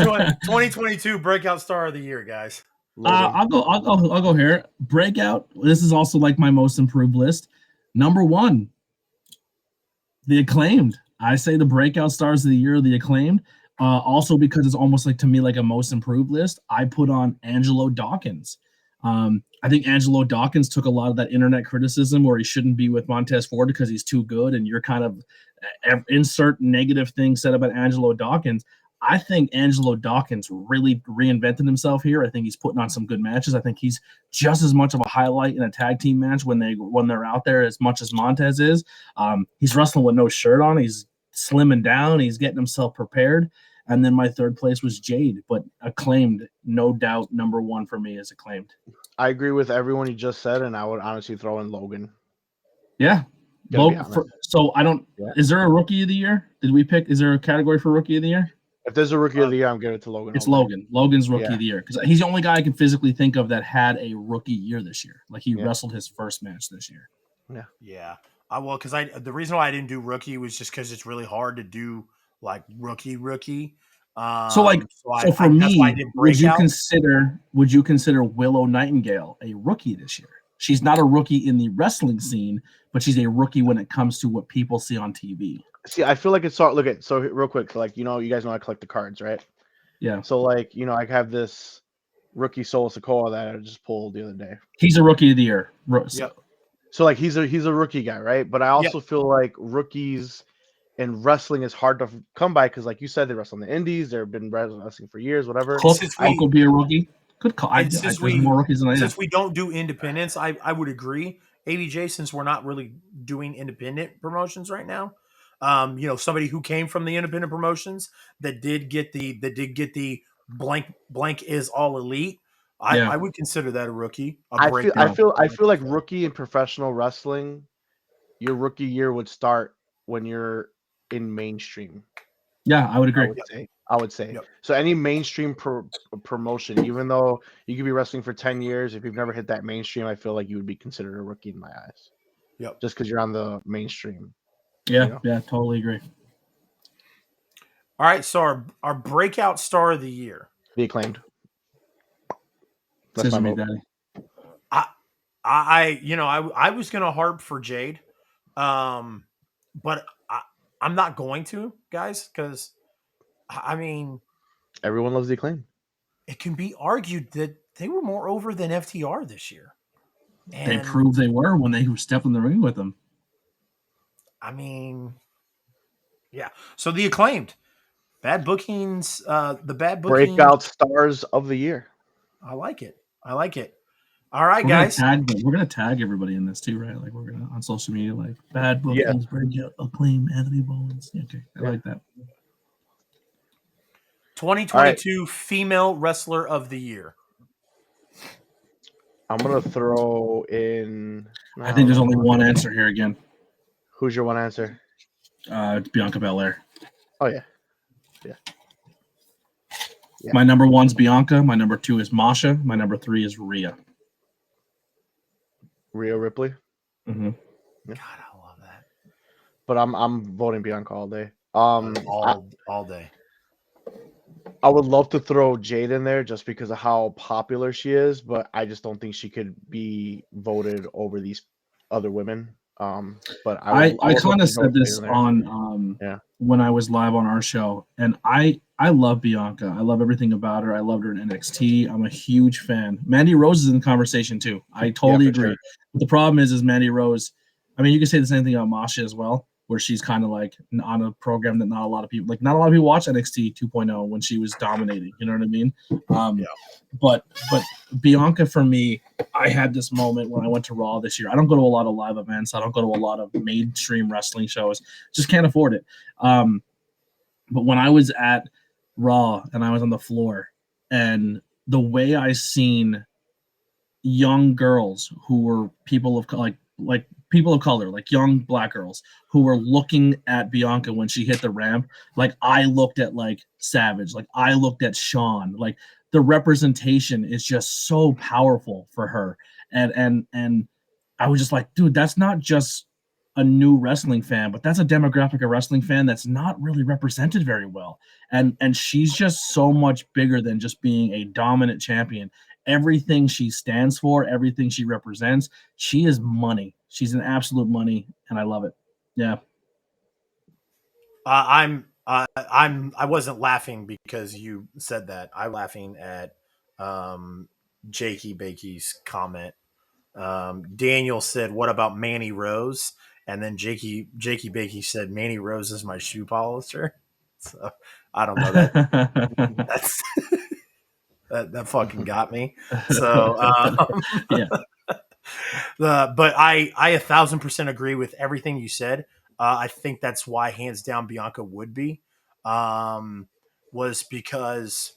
2022 breakout star of the year, guys. I'll go here. Breakout. This is also like my most improved list. Number 1, the Acclaimed. I say the breakout stars of the year, the Acclaimed. Also because it's almost like to me like a most improved list, I put on Angelo Dawkins. I think Angelo Dawkins took a lot of that internet criticism where he shouldn't be with Montez Ford because he's too good, and you're kind of insert negative things said about Angelo Dawkins. I think Angelo Dawkins really reinvented himself here. I think he's putting on some good matches. I think he's just as much of a highlight in a tag team match when they're out there as much as Montez is. He's wrestling with no shirt on. He's slimming down. He's getting himself prepared. And then my third place was Jade, but Acclaimed, no doubt, number 1 for me is Acclaimed. I agree with everyone you just said, and I would honestly throw in Logan. Yeah, Gonna be honest. So I don't. Yeah. Is there a rookie of the year? Did we pick? Is there a category for rookie of the year? If there's a rookie of the year, I'm giving it to Logan. It's all day. Logan. Logan's rookie Yeah. of the year because he's the only guy I can physically think of that had a rookie year this year. Like he Yeah. wrestled his first match this year. Yeah. Well, because the reason why I didn't do rookie was just because it's really hard to do like rookie. So for that's why I me, did would you breakout. consider Willow Nightingale a rookie this year? She's not a rookie in the wrestling scene, but she's a rookie when it comes to what people see on TV. See, I feel like it's so. Look at so real quick. Like you guys know I collect the cards, right? Yeah, So like I have this rookie Solo Sokoa that I just pulled the other day. he's a rookie of the year. Yep. So like he's a rookie guy, right? But I also feel like rookies in wrestling is hard to come by because, like you said, they wrestle in the indies. They've been wrestling for years, whatever. Cook will be a rookie. Good call. There's more rookies than I am. Since we don't do independents, I would agree. ABJ, since we're not really doing independent promotions right now, somebody who came from the independent promotions that did get the blank is all elite. I would consider that a rookie. I feel like rookie in professional wrestling, your rookie year would start when you're in mainstream. Yeah, I would agree. I would say. Yep. So any mainstream promotion, even though you could be wrestling for 10 years, if you've never hit that mainstream, I feel like you would be considered a rookie in my eyes. Yep. Just because you're on the mainstream. Yeah, totally agree. All right, so our breakout star of the year. The Acclaimed. That's my daddy. I was gonna harp for Jade, but I'm not going to, guys, because I mean, everyone loves The Acclaimed. It can be argued that they were more over than FTR this year. And they proved they were when they stepped in the ring with them. I mean, yeah. So The Acclaimed, bad bookings, the bad booking breakout stars of the year. I like it. All right, guys. We're gonna tag everybody in this too, right? Like we're gonna on social media, like bad bookings, breakout, Acclaim, Anthony Bowens. Okay, I like that. 2022 Female Wrestler of the Year. I'm gonna throw in. I think there's only one answer here again. Who's your one answer? It's Bianca Belair. Oh yeah. My number one's Bianca. My number two is Masha. My number three is Rhea. Rhea Ripley. Mm-hmm. God, I love that. But I'm voting Bianca all day. All day. I would love to throw Jade in there just because of how popular she is, but I just don't think she could be voted over these other women. But I kind of said this on when I was live on our show, and I love Bianca. I love everything about her. I loved her in NXT. I'm a huge fan. Mandy Rose is in the conversation too. I totally agree. Sure. But the problem is Mandy Rose. I mean, you can say the same thing about Masha as well, where she's kind of like on a program that not a lot of people watch NXT 2.0 when she was dominating. You know what I mean? But Bianca, for me, I had this moment when I went to Raw this year. I don't go to a lot of live events. I don't go to a lot of mainstream wrestling shows. Just can't afford it. But when I was at Raw and I was on the floor, and the way I seen young girls who were people of like people of color, like young black girls who were looking at Bianca when she hit the ramp, like I looked at like Savage, like I looked at Shawn, like the representation is just so powerful for her. And I was just like, dude, that's not just a new wrestling fan, but that's a demographic of wrestling fan that's not really represented very well. And she's just so much bigger than just being a dominant champion. Everything she stands for, everything she represents, she is money. She's an absolute money, and I love it. Yeah. I wasn't laughing because you said that. I'm laughing at Jakey Bakey's comment. Daniel said, "What about Manny Rose?" And then Jakey Bakey said, "Manny Rose is my shoe polisher." So I don't know that's that fucking got me. So yeah. But I 1,000% agree with everything you said. I think that's why hands down Bianca would be, was because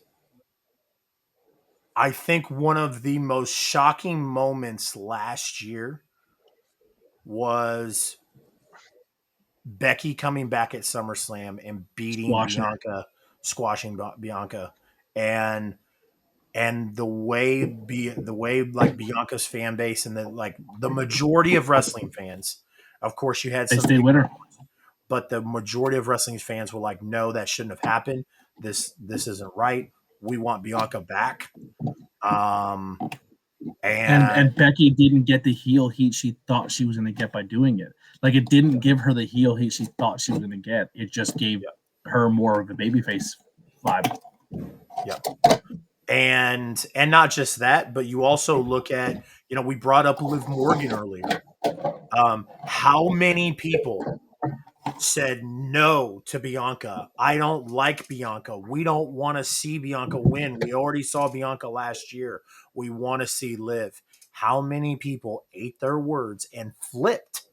I think one of the most shocking moments last year was Becky coming back at SummerSlam and beating Bianca, squashing Bianca, and the way like Bianca's fan base and the majority of wrestling fans, of course, you had They some stay with her. but the majority of wrestling fans were like, no, that shouldn't have happened. This isn't right. We want Bianca back. And Becky didn't get the heel heat she thought she was going to get by doing it. Like, it didn't give her the heel heat she thought she was going to get. It just gave her more of a babyface vibe. Yeah. And not just that, but you also look at, we brought up Liv Morgan earlier. How many people said no to Bianca? I don't like Bianca. We don't want to see Bianca win. We already saw Bianca last year. We want to see Liv. How many people ate their words and flipped?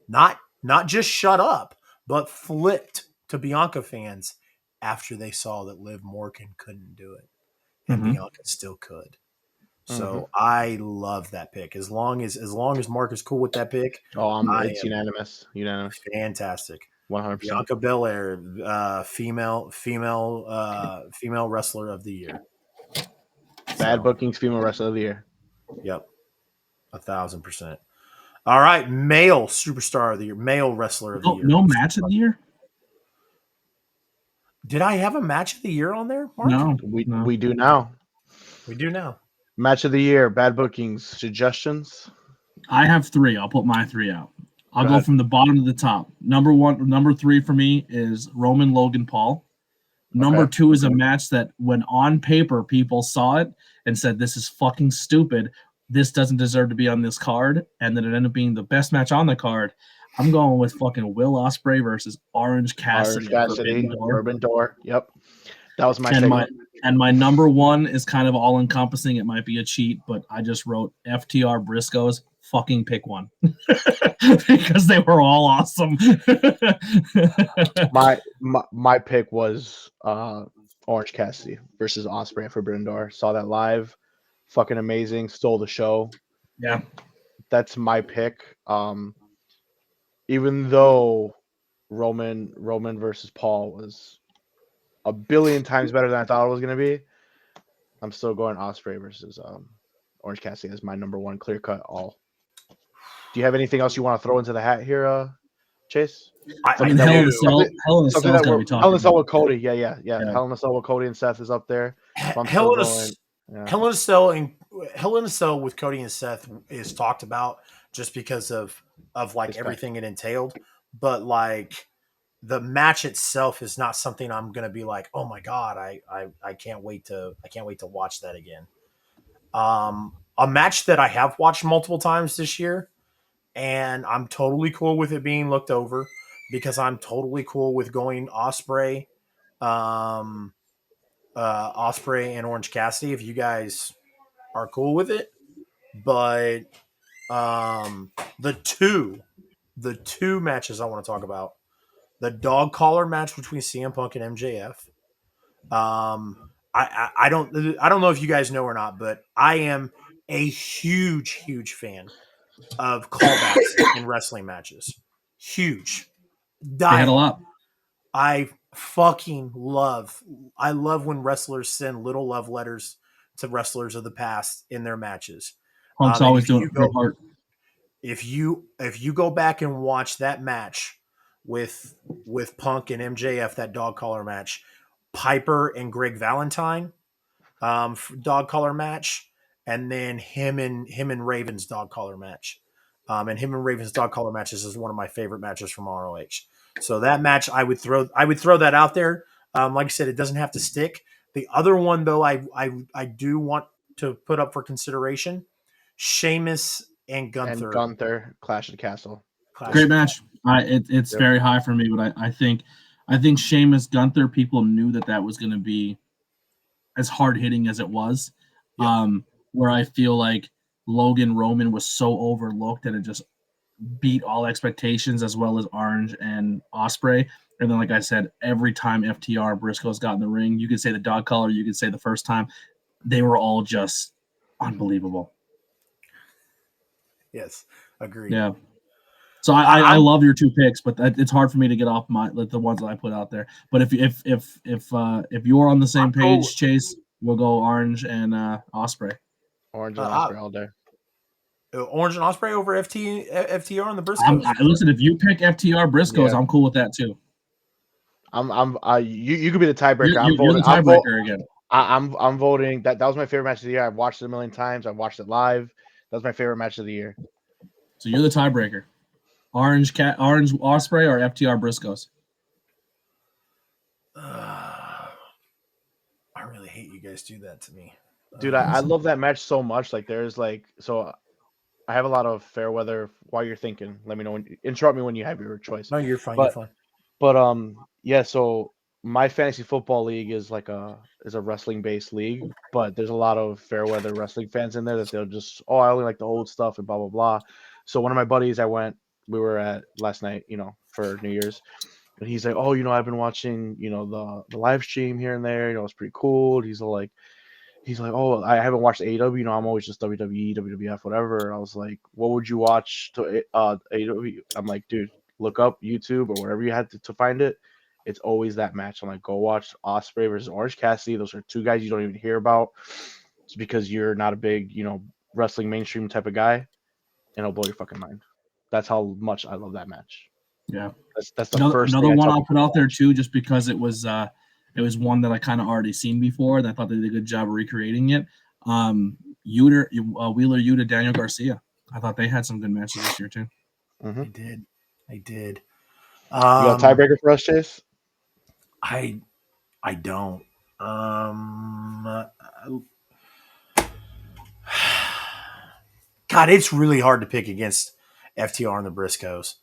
Not just shut up, but flipped to Bianca fans after they saw that Liv Morgan couldn't do it and Bianca still could. So I love that pick. As long as Mark is cool with that pick, it's unanimous. Fantastic. 100%. Bianca Belair, female wrestler of the year. Bad bookings, female wrestler of the year. Yep, 1,000%. All right, male superstar of the year, male wrestler of the year. No match of the year. Did I have a match of the year on there, Mark? No, we do now. We do now. Match of the year, bad bookings, suggestions. I have 3. I'll put my 3 out. I'll go from the bottom to the top. Number 3 for me is Roman Logan Paul. Number 2 is a match that when on paper people saw it and said, this is fucking stupid. This doesn't deserve to be on this card. And then it ended up being the best match on the card. I'm going with fucking Will Ospreay versus Orange Cassidy. Forbidden Door. Yep. That was my segment. And my number 1 is kind of all encompassing. It might be a cheat, but I just wrote FTR Briscoes. Fucking pick one because they were all awesome. my pick was Orange Cassidy versus Ospreay at Forbidden Door. Saw that live. Fucking amazing. Stole the show. Yeah. That's my pick. Even though Roman versus Paul was a billion times better than I thought it was going to be, I'm still going Ospreay versus Orange Cassidy as my number 1 clear cut all. Do you have anything else you want to throw into the hat here, Chase? Hell in a Cell with Cody. Yeah. Hell in a Cell with Cody and Seth is up there. Hell in a Cell with Cody and Seth is talked about just because of like everything it entailed, but like the match itself is not something I'm gonna be like, oh my god, I can't wait to watch that again. A match that I have watched multiple times this year, and I'm totally cool with it being looked over because I'm totally cool with going Ospreay and Orange Cassidy if you guys are cool with it. But the two matches I want to talk about, the dog collar match between CM Punk and MJF. I don't know if you guys know or not, but I am a huge fan of callbacks in wrestling matches. Huge. They had a lot. I love when wrestlers send little love letters to wrestlers of the past in their matches. Punk's always doing it from heart. If you go back and watch that match with Punk and MJF, that dog collar match, Piper and Greg Valentine, dog collar match, and then him and Raven's dog collar match. And him and Raven's dog collar matches is one of my favorite matches from ROH. So that match, I would throw that out there. Like I said, it doesn't have to stick. The other one, though, I do want to put up for consideration: Sheamus and Gunther. Clash of the Castle. Great match. It's very high for me, but I think Sheamus Gunther, people knew that was going to be as hard hitting as it was. Yep. Where I feel like Logan Roman was so overlooked and it just beat all expectations, as well as Orange and Ospreay. And then, like I said, every time FTR Briscoes got in the ring, you could say the dog collar, you could say the first time, they were all just unbelievable. Yes, agreed. Yeah. So I love your two picks, but it's hard for me to get off the ones that I put out there. But if you're on the same page, Chase, we'll go Orange and Osprey. Orange and Osprey all day. Orange and Osprey over FTR on the Briscoes. Listen, if you pick FTR Briscoes, I'm cool with that too. You could be the tiebreaker. You're the tiebreaker again. I'm voting. That was my favorite match of the year. I've watched it a million times. I've watched it live. That was my favorite match of the year. So you're the tiebreaker. Orange Osprey or FTR Briscoes? I really hate you guys do that to me. Dude, I love that match so much. Like there's so I have a lot of fair weather while you're thinking. Let me know interrupt me when you have your choice. No, you're fine. But yeah, so my fantasy football league is a wrestling based league, but there's a lot of fair weather wrestling fans in there that they'll just I only like the old stuff and blah blah blah. So one of my buddies we were at last night, for New Year's, and he's like, I've been watching, the live stream here and there, it's pretty cool. He's like, I haven't watched AEW, I'm always just WWE, WWF, whatever. I was like, what would you watch to AEW? I'm like, dude, look up YouTube or wherever you had to find it. It's always that match. I'm like, go watch Osprey versus Orange Cassidy. Those are two guys you don't even hear about. It's because you're not a big, wrestling mainstream type of guy, and it'll blow your fucking mind. That's how much I love that match. Yeah, that's the first. Another one I'll put out there too, just because it was one that I kind of already seen before, and I thought they did a good job of recreating it. Wheeler Yuta, Daniel Garcia. I thought they had some good matches this year too. Mm-hmm. They did. You got a tiebreaker for us, Chase? I don't. God, it's really hard to pick against FTR and the Briscoes.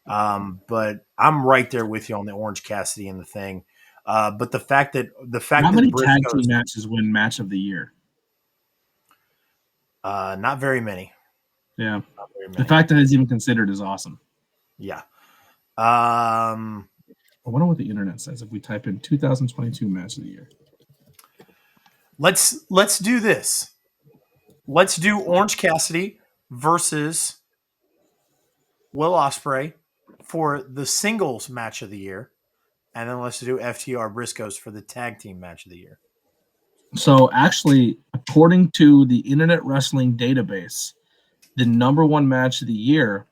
But I'm right there with you on the Orange Cassidy and the thing. But the fact that how many tag team matches win match of the year? Not very many. Yeah. Not very many. The fact that it's even considered is awesome. Yeah. I wonder what the internet says if we type in 2022 match of the year. Let's do this. Let's do Orange Cassidy versus Will Ospreay for the singles match of the year, and then let's do FTR Briscoes for the tag team match of the year. So actually, according to the Internet Wrestling Database, the number one match of the year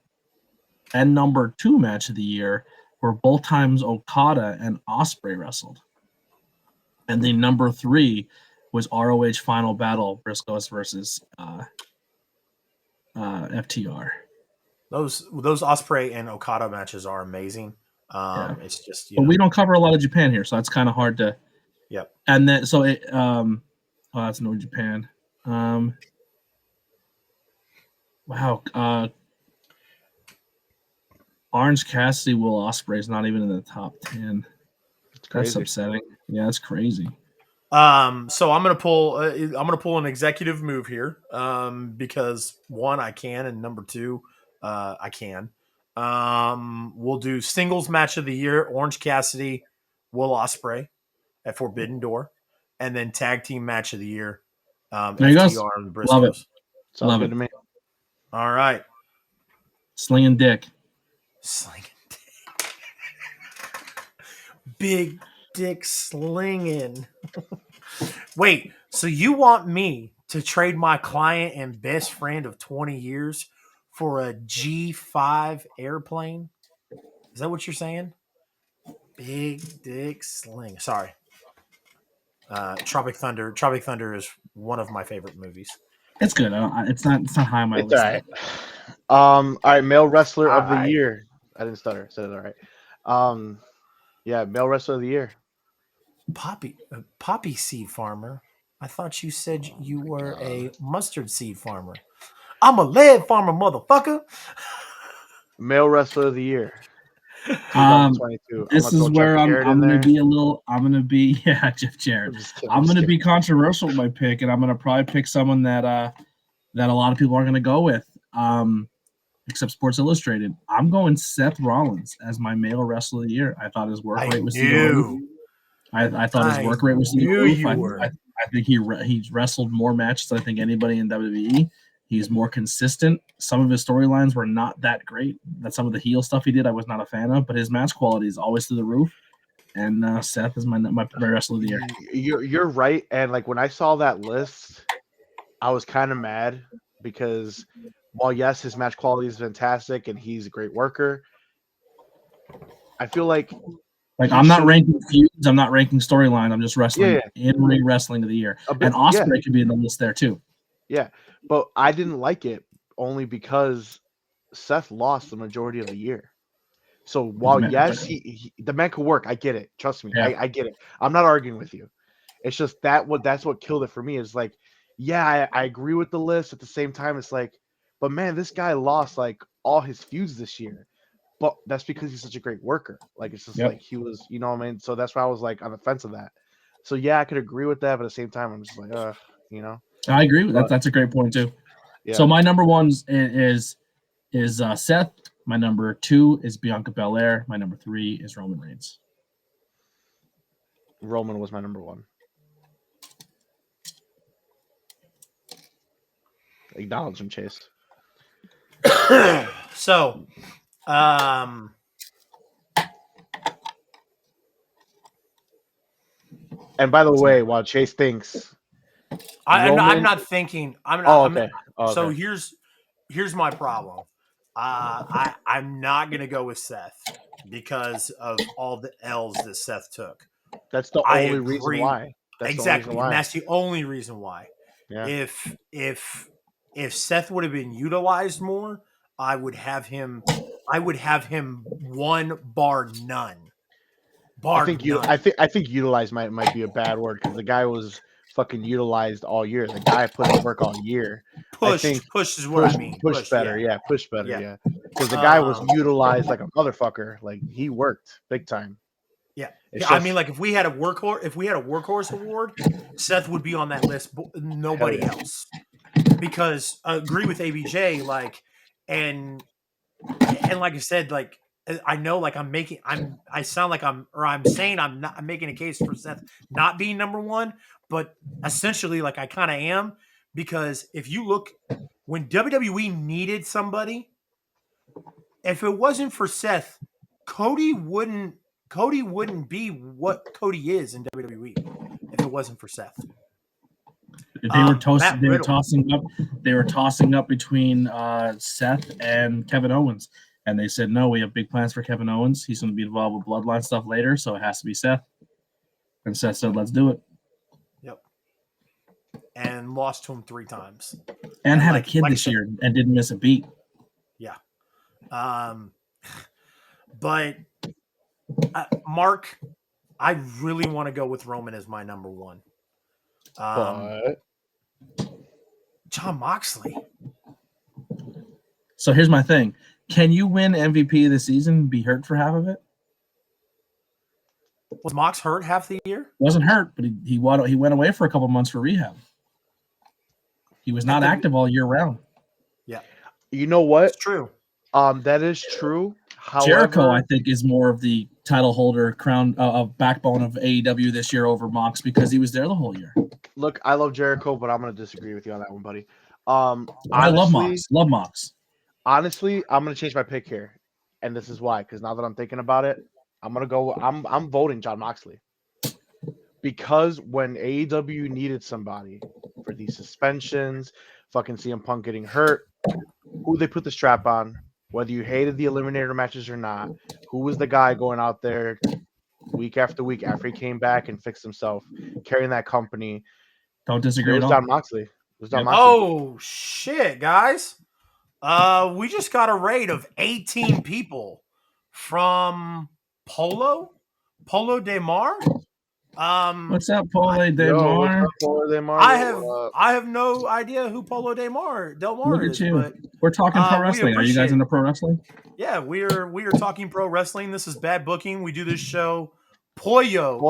and number two match of the year were both times Okada and Ospreay wrestled. And the number three was ROH Final Battle, Briscoes versus FTR. Those Ospreay and Okada matches are amazing. It's just but we don't cover a lot of Japan here, so it's kind of hard to. Yep. And then so it that's no Japan. Wow. Orange Cassidy, Will Ospreay is not even in the top 10. That's upsetting. Yeah, that's crazy. So I'm gonna pull an executive move here, because one, I can, and number two, I can. We'll do singles match of the year: Orange Cassidy, Will Ospreay at Forbidden Door, and then tag team match of the year, FTR and the Briscoes. Love it. Sounds good to me. All right, slinging dick. Big dick slinging. Wait, so you want me to trade my client and best friend of 20 years for a G5 airplane? Is that what you're saying? Big dick sling. Sorry. Tropic Thunder. Tropic Thunder is one of my favorite movies. It's good. It's not high on my list. All right. All right. Male wrestler of the year. I didn't stutter. I said it all right. Yeah, male wrestler of the year. Poppy seed farmer. I thought you said you were a mustard seed farmer. I'm a lead farmer, motherfucker. Male wrestler of the year. This is where I'm gonna be Jeff Jarrett. I'm gonna be controversial with my pick, and I'm gonna probably pick someone that a lot of people aren't gonna go with, except Sports Illustrated. I'm going Seth Rollins as my male wrestler of the year. I thought his work rate was through the roof. I thought his work rate was through the roof. I think he wrestled more matches than I think anybody in WWE. He's more consistent. Some of his storylines were not that great. That some of the heel stuff he did, I was not a fan of. But his match quality is always through the roof. And Seth is my wrestler of the year. You're right. And like when I saw that list, I was kind of mad because while yes, his match quality is fantastic and he's a great worker, I feel like I'm not ranking feuds, I'm not ranking storyline. I'm just wrestling in-ring wrestling of the year. And Ospreay could be in the list there too. Yeah, but I didn't like it only because Seth lost the majority of the year. So while yes, the man could work, I get it. Trust me, I get it. I'm not arguing with you. It's just that's what killed it for me. Is like, yeah, I agree with the list. At the same time, it's like, but man, this guy lost like all his feuds this year. But that's because he's such a great worker. Like it's just like he was, you know what I mean? So that's why I was like on the fence of that. So yeah, I could agree with that, but at the same time, I'm just like, you know. I agree with that. That's a great point too. Yeah. So my number one is Seth. My number 2 is Bianca Belair. My number 3 is Roman Reigns. Roman was my number 1. Acknowledge him, Chase. So, and by the way, while Chase thinks, I'm not thinking. I'm not. Oh, okay. So here's my problem. I'm not gonna go with Seth because of all the L's that Seth took. That's the only reason why. Exactly, and that's the only reason why. Yeah. If Seth would have been utilized more, I would have him 1 bar none. I think utilized might be a bad word because the guy was fucking utilized all year. The guy put in work all year. Push is what I mean. Push better, yeah. Push better, yeah. Because the guy was utilized like a motherfucker. Like he worked big time. Yeah, I mean, like if we had a workhorse award, Seth would be on that list. Nobody else, because I agree with ABJ. Like, and like I said, like I know, like I'm saying I'm making a case for Seth not being number 1, but essentially, like I kind of am, because if you look when WWE needed somebody, if it wasn't for Seth, Cody wouldn't be what Cody is in WWE if it wasn't for Seth. They were tossing up between Seth and Kevin Owens, and they said no. We have big plans for Kevin Owens. He's going to be involved with Bloodline stuff later, so it has to be Seth. And Seth said, "Let's do it." Yep. And lost to him 3 times. And had a kid this year and didn't miss a beat. Yeah. But Mark, I really want to go with Roman as my number 1. But Jon Moxley. So here's my thing: can you win MVP this season? Be hurt for half of it? Was Mox hurt half the year? Wasn't hurt, but he went away for a couple months for rehab. He was not active all year round. Yeah, you know what? It's true. That is true. However, Jericho, I think, is more of the title holder, crown of backbone of AEW this year over Mox because he was there the whole year. Look, I love Jericho, but I'm going to disagree with you on that one, buddy. Honestly, I love Mox. Love Mox. Honestly, I'm going to change my pick here, and this is why. Because now that I'm thinking about it, I'm going to go. I'm voting Jon Moxley because when AEW needed somebody for these suspensions, fucking CM Punk getting hurt, who they put the strap on, whether you hated the Eliminator matches or not, who was the guy going out there week after week after he came back and fixed himself, carrying that company? Don't disagree. It was Jon Moxley. It was Jon Moxley. Oh shit, guys! We just got a raid of 18 people from Pollo de Mar. What's up, Pollo de Mar? I have no idea who Pollo de Mar Look at is. you. But we're talking pro wrestling. Are you guys into pro wrestling? Yeah, we are talking pro wrestling. This is Bad Booking. We do this show Pollo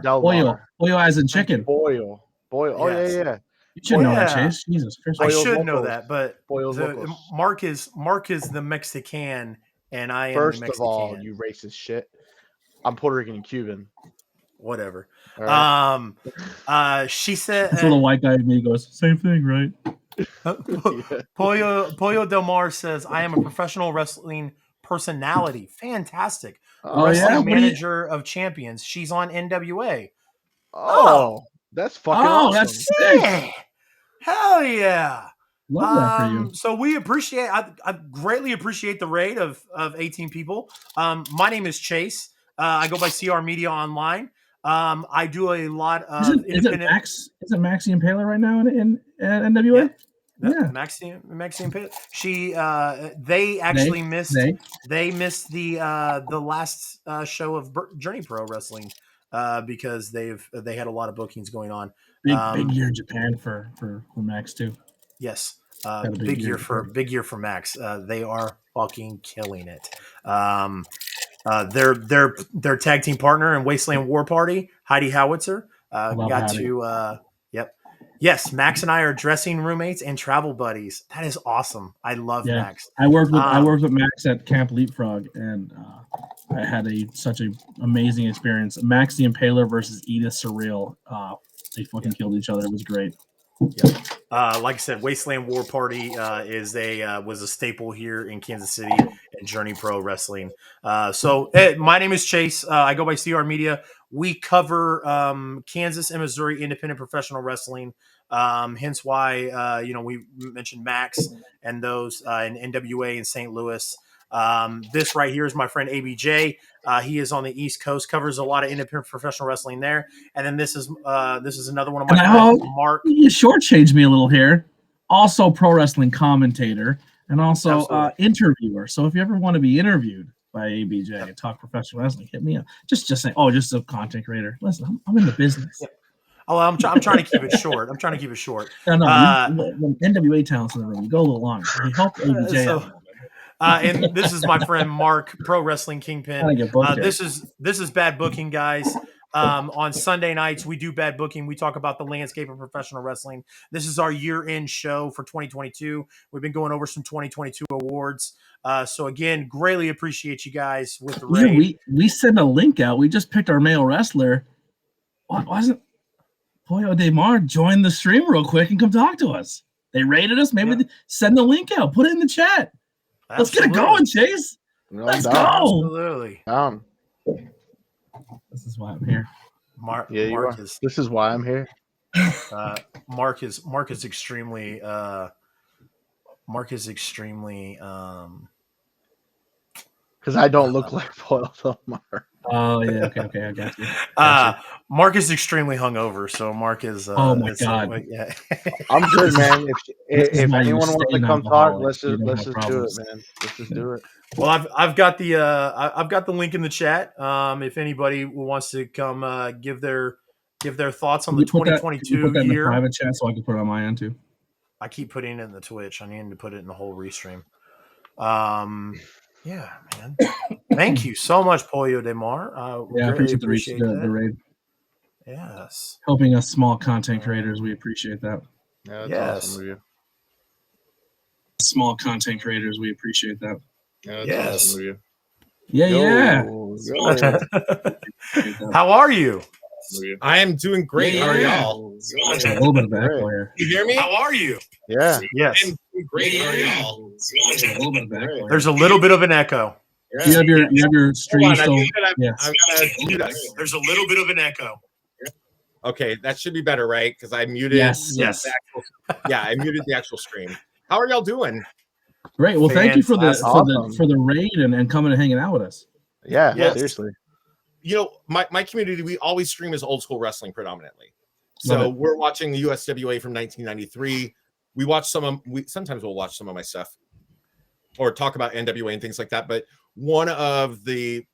Del Mar. Pollo as in chicken. Pollo. Oh yeah. You should know that, Chase. Jesus Christ. I should know that, but Mark is the Mexican, and I am the Mexican. First of all, you racist shit. I'm Puerto Rican and Cuban. Whatever. Right. She said. This little white guy in me goes, same thing, right? Pollo Del Mar says, "I am a professional wrestling personality. Fantastic. The Oh yeah, wrestling what do you? manager of champions. She's on NWA. Oh, Oh, that's fucking Oh, awesome. that's sick. yeah. Hell yeah. Love that for you. So we appreciate, I greatly appreciate the raid of 18 people. My name is Chase. I go by CR Media Online. I do a lot of Is it independent. Max? Is it Maxie Impaler right now in NWA? Yep. Yeah. Maxine Pitt. She they They actually missed they they missed the last show of Journey Pro Wrestling because they had a lot of bookings going on. big year in Japan for Max too. Yes. Had a Big year for Max. They are fucking killing it. Their tag team partner in Wasteland War Party, Heidi Howitzer, Love got Heidi. to yep. Yes, Max and I are dressing roommates and travel buddies. That is awesome. I love Yeah, Max. I worked with Max at Camp Leapfrog, and I had such an amazing experience. Max the Impaler versus Edith Surreal. They fucking killed each other. It was great. Yep. Like I said, Wasteland War Party was a staple here in Kansas City and Journey Pro Wrestling. My name is Chase. I go by CR Media. We cover Kansas and Missouri independent professional wrestling. Hence why we mentioned Max and those in NWA in St. Louis. This right here is my friend ABJ. He is on the East Coast, covers a lot of independent professional wrestling there. And then this is another one of my friends, Mark. You shortchanged me a little here. Also, pro wrestling commentator and also interviewer. So if you ever want to be interviewed by ABJ and talk professional wrestling, hit me up. Just say, just a content creator. Listen, I'm in the business. Yep. Oh, I'm trying to keep it short. No, when NWA talent's in the room, you go a little longer. You help ABJ out. And this is my friend Mark, Pro Wrestling Kingpin. This is bad booking, guys. On Sunday nights, we do bad booking. We talk about the landscape of professional wrestling. This is our year-end show for 2022. We've been going over some 2022 awards. So again, greatly appreciate you guys with the raid. Yeah, we send a link out. We just picked our male wrestler. Why wasn't Pollo de Mar join the stream real quick and come talk to us? They rated us. Maybe send the link out. Put it in the chat. Absolutely. Let's get it going, Chase. Let's go. Absolutely. This is why I'm here. This is why I'm here. Mark is extremely because I don't look like Pollo Del Mar. Oh yeah, okay, I got you. Mark is extremely hungover, so Mark is. Oh my god! Yeah. I'm good, man. If anyone wants to come talk, let's just do it, man. Let's just do it. Well, I've got the link in the chat. If anybody wants to come give their thoughts on the 2022 put that year, in the private chat so I can put it on my end too. I keep putting it in the Twitch. I need to put it in the whole restream. Yeah, man. Thank you so much, Pollo de Mar. I appreciate the raid. Yes. Helping us small content creators, we appreciate that. Yeah, that's awesome of you. Small content creators, we appreciate that. Yeah, that's awesome of you. Yeah. How are you? I am doing great. How are y'all? A little bit of echo here. You hear me? How are you? Yeah. Yes. I'm doing great. How are y'all? There's a little bit of an echo. You have your stream still. There's a little bit of an echo. Okay, that should be better, right? Because I muted. Yes. I muted the actual stream. How are y'all doing? Great. Well, thank you for the raid and coming and hanging out with us. Yeah, seriously. You know, my community, we always stream as old school wrestling predominantly. So we're watching the USWA from 1993. We watch sometimes we'll watch some of my stuff or talk about NWA and things like that. But one of the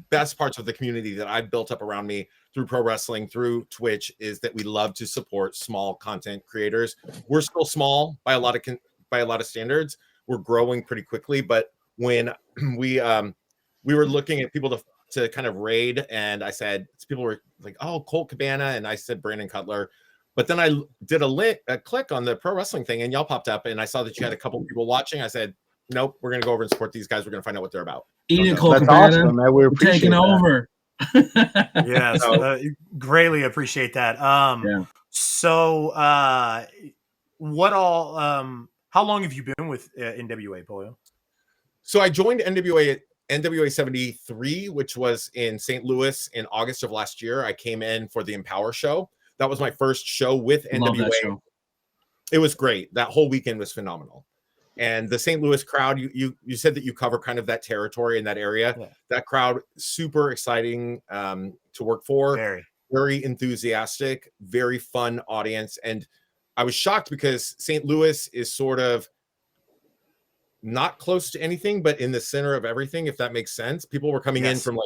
best parts of the community that I've built up around me through pro wrestling, through Twitch, is that we love to support small content creators. We're still small by a lot of standards. We're growing pretty quickly, but when we were looking at people to kind of raid, and I said, people were like, oh, Colt Cabana, and I said Brandon Cutler, but then I did a click on the pro wrestling thing, and y'all popped up, and I saw that you had a couple people watching. I said, nope, we're gonna go over and support these guys. We're gonna find out what they're about. Colt Cabana, awesome, man. We're taking over. Yes, greatly appreciate that. So what all? How long have you been with NWA, Pollo? So I joined NWA 73, which was in St. Louis in August of last year. I came in for the Empower show. That was my first show with NWA. Love that show. It was great. That whole weekend was phenomenal. And the St. Louis crowd, you said that you cover kind of that territory in that area. Yeah. That crowd, super exciting to work for. Very enthusiastic, very fun audience. And I was shocked because St. Louis is sort of not close to anything, but in the center of everything, if that makes sense. People were coming in from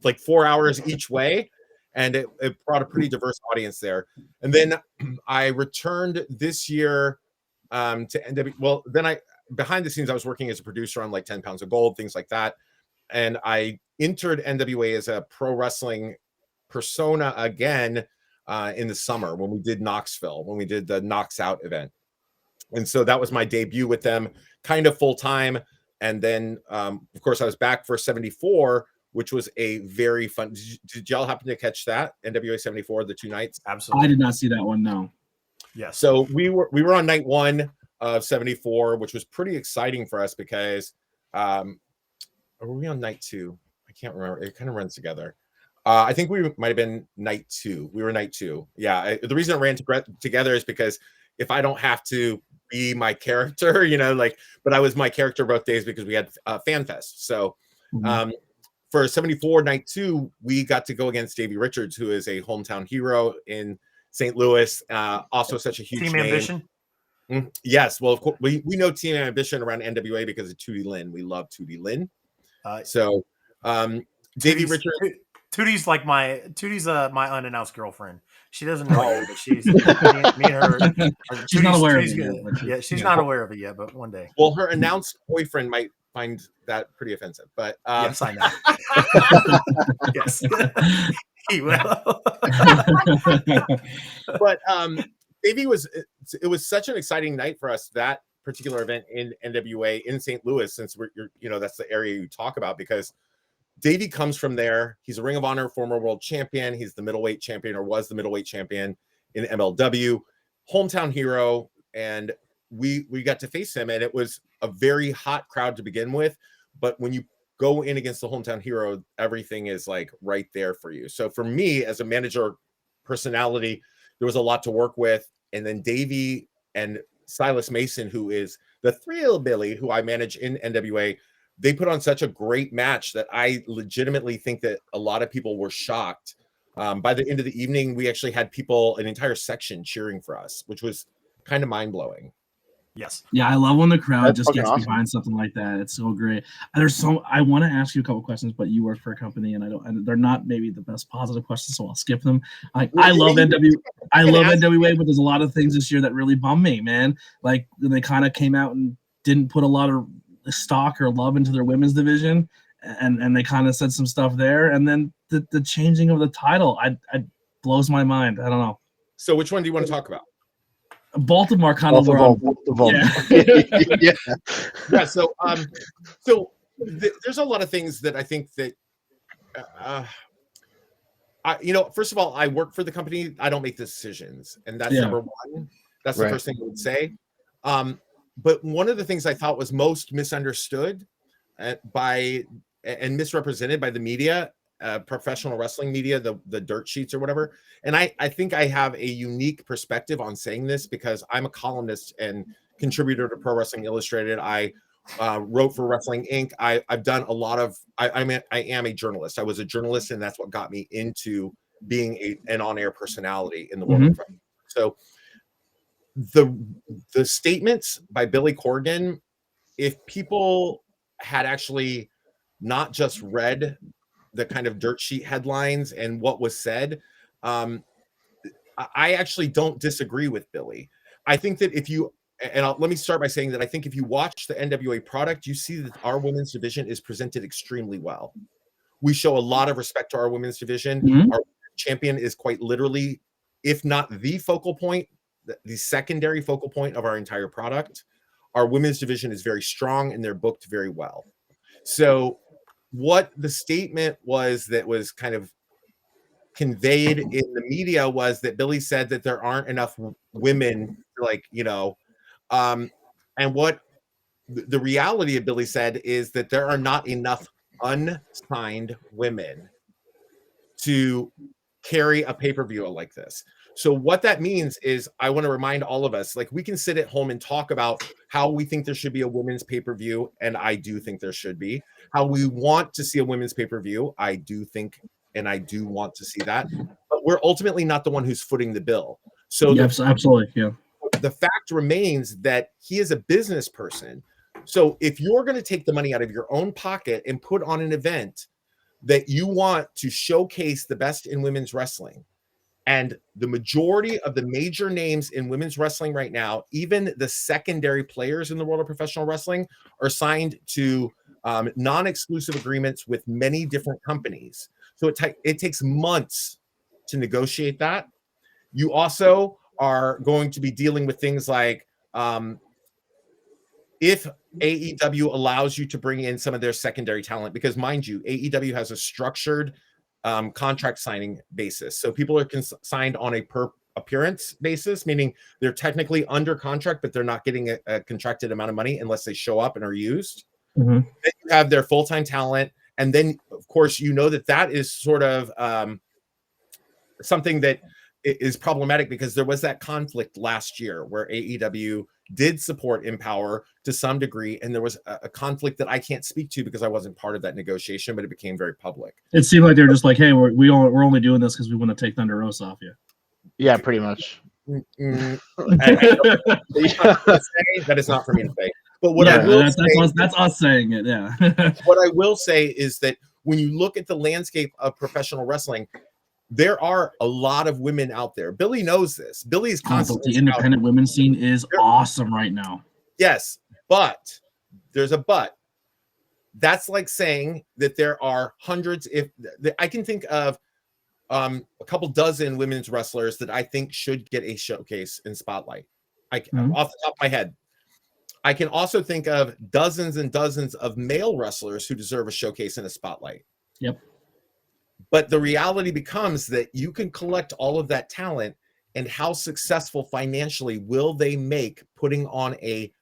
like 4 hours each way, and it brought a pretty diverse audience there. And then I returned this year to NWA. Well, then behind the scenes, I was working as a producer on like 10 Pounds of Gold, things like that. And I entered NWA as a pro wrestling persona again in the summer when we did Knoxville, when we did the Knocks Out event. And so that was my debut with them, kind of full time. And then, of course, I was back for 74, which was a very fun. Did y'all happen to catch that NWA 74, the 2 nights? Absolutely. I did not see that one. No. Yes. So we were on night 1 of 74, which was pretty exciting for us because were we on night 2? I can't remember. It kind of runs together. I think we might have been night 2. We were night 2. Yeah. The reason it ran together is because if I don't have to be my character, but I was my character both days because we had Fan Fest. So for 74 night 2, we got to go against Davey Richards, who is a hometown hero in St. Louis. Also such a huge Team name. Ambition. Yes. Well, of course, we know Team Ambition around NWA because of Tootie Lynn. We love Tootie Lynn. Davey Richards. Tootie's my unannounced girlfriend. She doesn't know it, but she's me and her. She's not aware of it yet. Yeah, she's not aware of it yet, but one day. Well, her announced boyfriend might find that pretty offensive, but yes, I know. Yes, he will. But Davey it was such an exciting night for us, that particular event in NWA in St. Louis, since that's the area you talk about, because Davey comes from there. He's a Ring of Honor former world champion. He's the middleweight champion, or was the middleweight champion in MLW, hometown hero. And we got to face him, and it was a very hot crowd to begin with. But when you go in against the hometown hero, everything is like right there for you. So for me as a manager personality, there was a lot to work with. And then Davey and Silas Mason, who is the Thrill Billy, who I manage in NWA, they put on such a great match that I legitimately think that a lot of people were shocked. By the end of the evening, we actually had an entire section cheering for us, which was kind of mind-blowing. Yes. Yeah, I love when the crowd just gets behind something like that. It's so great. I want to ask you a couple questions, but you work for a company, and they're not maybe the best positive questions, so I'll skip them. I love NWA, but there's a lot of things this year that really bum me, man. Like they kind of came out and didn't put a lot of stock or love into their women's division, and they kind of said some stuff there, and then the changing of the title, I blows my mind. I don't know. So which one do you want to talk about? Both of them are kind of yeah. Yeah. So there's a lot of things that I think that first of all, I work for the company. I don't make the decisions, and that's number one. That's the first thing I would say. But one of the things I thought was most misunderstood and misrepresented by the media, professional wrestling media, the dirt sheets or whatever. And I think I have a unique perspective on saying this because I'm a columnist and contributor to Pro Wrestling Illustrated. I wrote for Wrestling Inc. I've done a lot of. I am a journalist. I was a journalist, and that's what got me into being an on-air personality in the world of wrestling. So the statements by Billy Corgan, if people had actually not just read the kind of dirt sheet headlines and what was said, I actually don't disagree with Billy. I think that let me start by saying that I think if you watch the NWA product, you see that our women's division is presented extremely well. We show a lot of respect to our women's division. Our champion is quite literally, if not the focal point, the secondary focal point of our entire product. Our women's division is very strong, and they're booked very well. So what the statement was that was kind of conveyed in the media was that Billy said that there aren't enough women, like, and what the reality of Billy said is that there are not enough unsigned women to carry a pay-per-view like this. So what that means is, I want to remind all of us, like, we can sit at home and talk about how we think there should be a women's pay-per-view, and I do think there should be. How we want to see a women's pay-per-view, I do think, and I do want to see that. But we're ultimately not the one who's footing the bill. So yes, absolutely, yeah. The fact remains that he is a business person. So if you're going to take the money out of your own pocket and put on an event that you want to showcase the best in women's wrestling, and the majority of the major names in women's wrestling right now, even the secondary players in the world of professional wrestling, are signed to non-exclusive agreements with many different companies. So it takes months to negotiate that. You also are going to be dealing with things like if AEW allows you to bring in some of their secondary talent, because mind you, AEW has a structured contract signing basis. So people are signed on a per appearance basis, meaning they're technically under contract, but they're not getting a contracted amount of money unless they show up and are used. Mm-hmm. Then you have their full-time talent. And then, of course, that is sort of something that is problematic, because there was that conflict last year where AEW did support Empower to some degree, and there was a conflict that I can't speak to because I wasn't part of that negotiation, but it became very public. It seemed like they're just like, hey, we're only doing this because we want to take Thunder Rosa off you. Yeah, pretty much. That is not for me to say. But what Yeah, I will that's us saying it. Yeah. What I will say is that when you look at the landscape of professional wrestling, there are a lot of women out there. Billy knows this. Billy's constantly the independent women's scene is awesome right now. Yes, but there's a but. That's like saying that there are hundreds. If I can think of a couple dozen women's wrestlers that I think should get a showcase in Spotlight. Off the top of my head. I can also think of dozens and dozens of male wrestlers who deserve a showcase in a Spotlight. Yep. But the reality becomes that you can collect all of that talent, and how successful financially will they make putting on a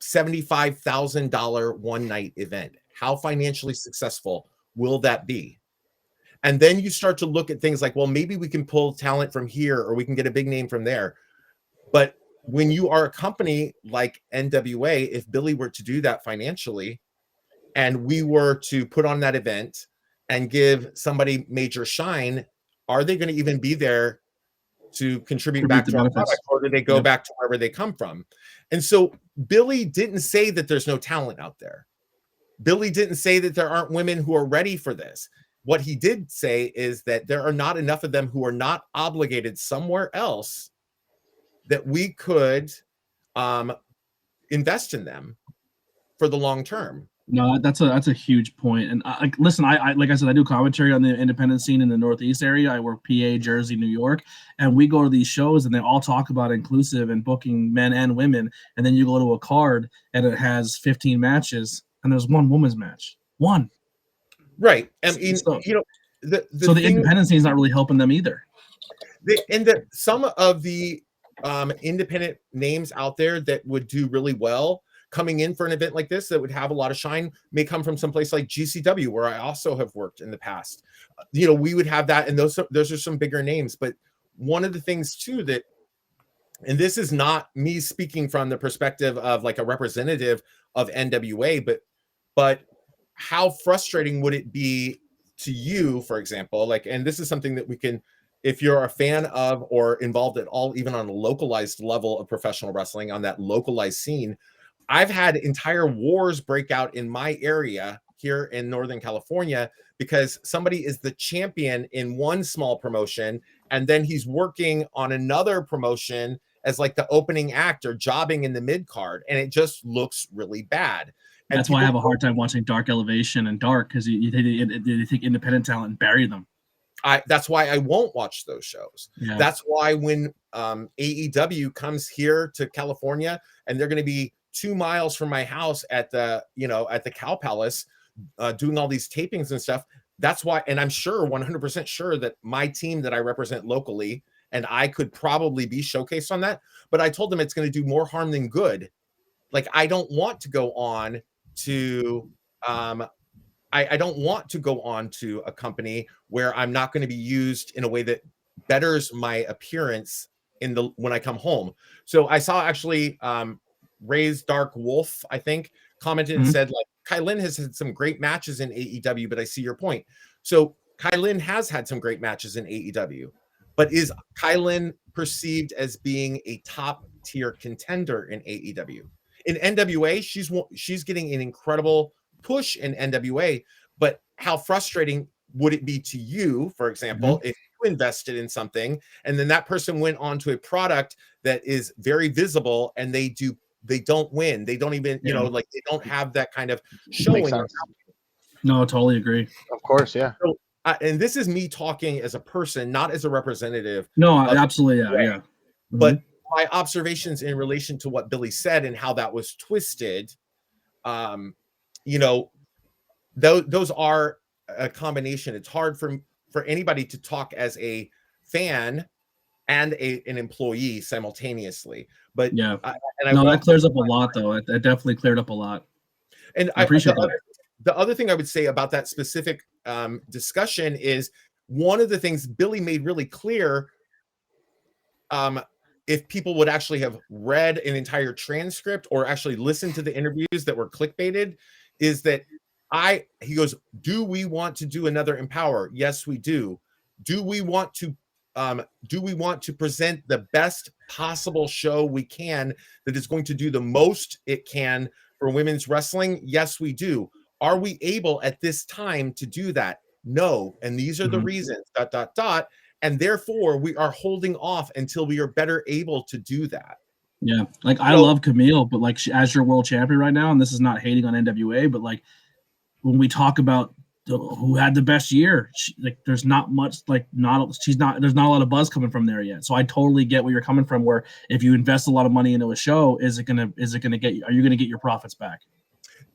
$75,000 one-night event? How financially successful will that be? And then you start to look at things like, well, maybe we can pull talent from here, or we can get a big name from there. But when you are a company like NWA, if Billy were to do that financially, and we were to put on that event and give somebody major shine, are they going to even be there to contribute back to our product, or do they go back to wherever they come from? And so Billy didn't say that there's no talent out there. Billy didn't say that there aren't women who are ready for this. What he did say is that there are not enough of them who are not obligated somewhere else that we could invest in them for the long term. No, that's a huge point. And listen, I like I said, I do commentary on the independent scene in the Northeast area. I work PA, Jersey, New York, and we go to these shows and they all talk about inclusive and booking men and women. And then you go to a card and it has 15 matches and there's one women's match. One. Right. I mean, so, the independent scene is not really helping them either. Some of the independent names out there that would do really well coming in for an event like this that would have a lot of shine may come from someplace like GCW, where I also have worked in the past. We would have that, and those are some bigger names. But one of the things too that, and this is not me speaking from the perspective of like a representative of NWA, but how frustrating would it be to you, for example, like, and this is something that we can, if you're a fan of or involved at all, even on a localized level of professional wrestling, on that localized scene, I've had entire wars break out in my area here in Northern California because somebody is the champion in one small promotion, and then he's working on another promotion as like the opening act or jobbing in the mid card, and it just looks really bad. And that's why I have a hard time watching Dark Elevation and Dark, because you take independent talent and bury them. That's why I won't watch those shows. Yeah. That's why when AEW comes here to California and they're going to be 2 miles from my house at the Cow Palace doing all these tapings and stuff, that's why, and I'm sure 100% sure that my team that I represent locally and I could probably be showcased on that, but I told them it's going to do more harm than good. Like, I don't want to go on to I don't want to go on to a company where I'm not going to be used in a way that betters my appearance when I come home. So I saw actually Ray's Dark Wolf, I think, commented and said, like, Kai Lynn has had some great matches in AEW, but I see your point. So Kai Lynn has had some great matches in AEW, but is Kai Lynn perceived as being a top tier contender in AEW? In NWA, she's getting an incredible push in NWA, but how frustrating would it be to you, for example, if you invested in something and then that person went on to a product that is very visible and they don't win, they don't even, you know, like, they don't have that kind of showing. No, I totally agree. Of course, yeah. So, and this is me talking as a person, not as a representative. No, absolutely, yeah. But my observations in relation to what Billy said and how that was twisted, you know, those are a combination. It's hard for anybody to talk as a fan and an employee simultaneously. But yeah, that clears up a lot, though. It definitely cleared up a lot. And I appreciate that. The other thing I would say about that specific discussion is one of the things Billy made really clear. If people would actually have read an entire transcript or actually listened to the interviews that were clickbaited, is that he goes, do we want to do another Empower? Yes, we do. Do we want to present the best possible show we can that is going to do the most it can for women's wrestling? Yes, we do. Are we able at this time to do that? No. And these are the reasons, ... And therefore, we are holding off until we are better able to do that. Yeah, like, I love Camille, but like, as your world champion right now, and this is not hating on NWA, but like, when we talk about who had the best year, like, there's not much, like, there's not a lot of buzz coming from there yet. So I totally get where you're coming from. Where if you invest a lot of money into a show, are you gonna get your profits back?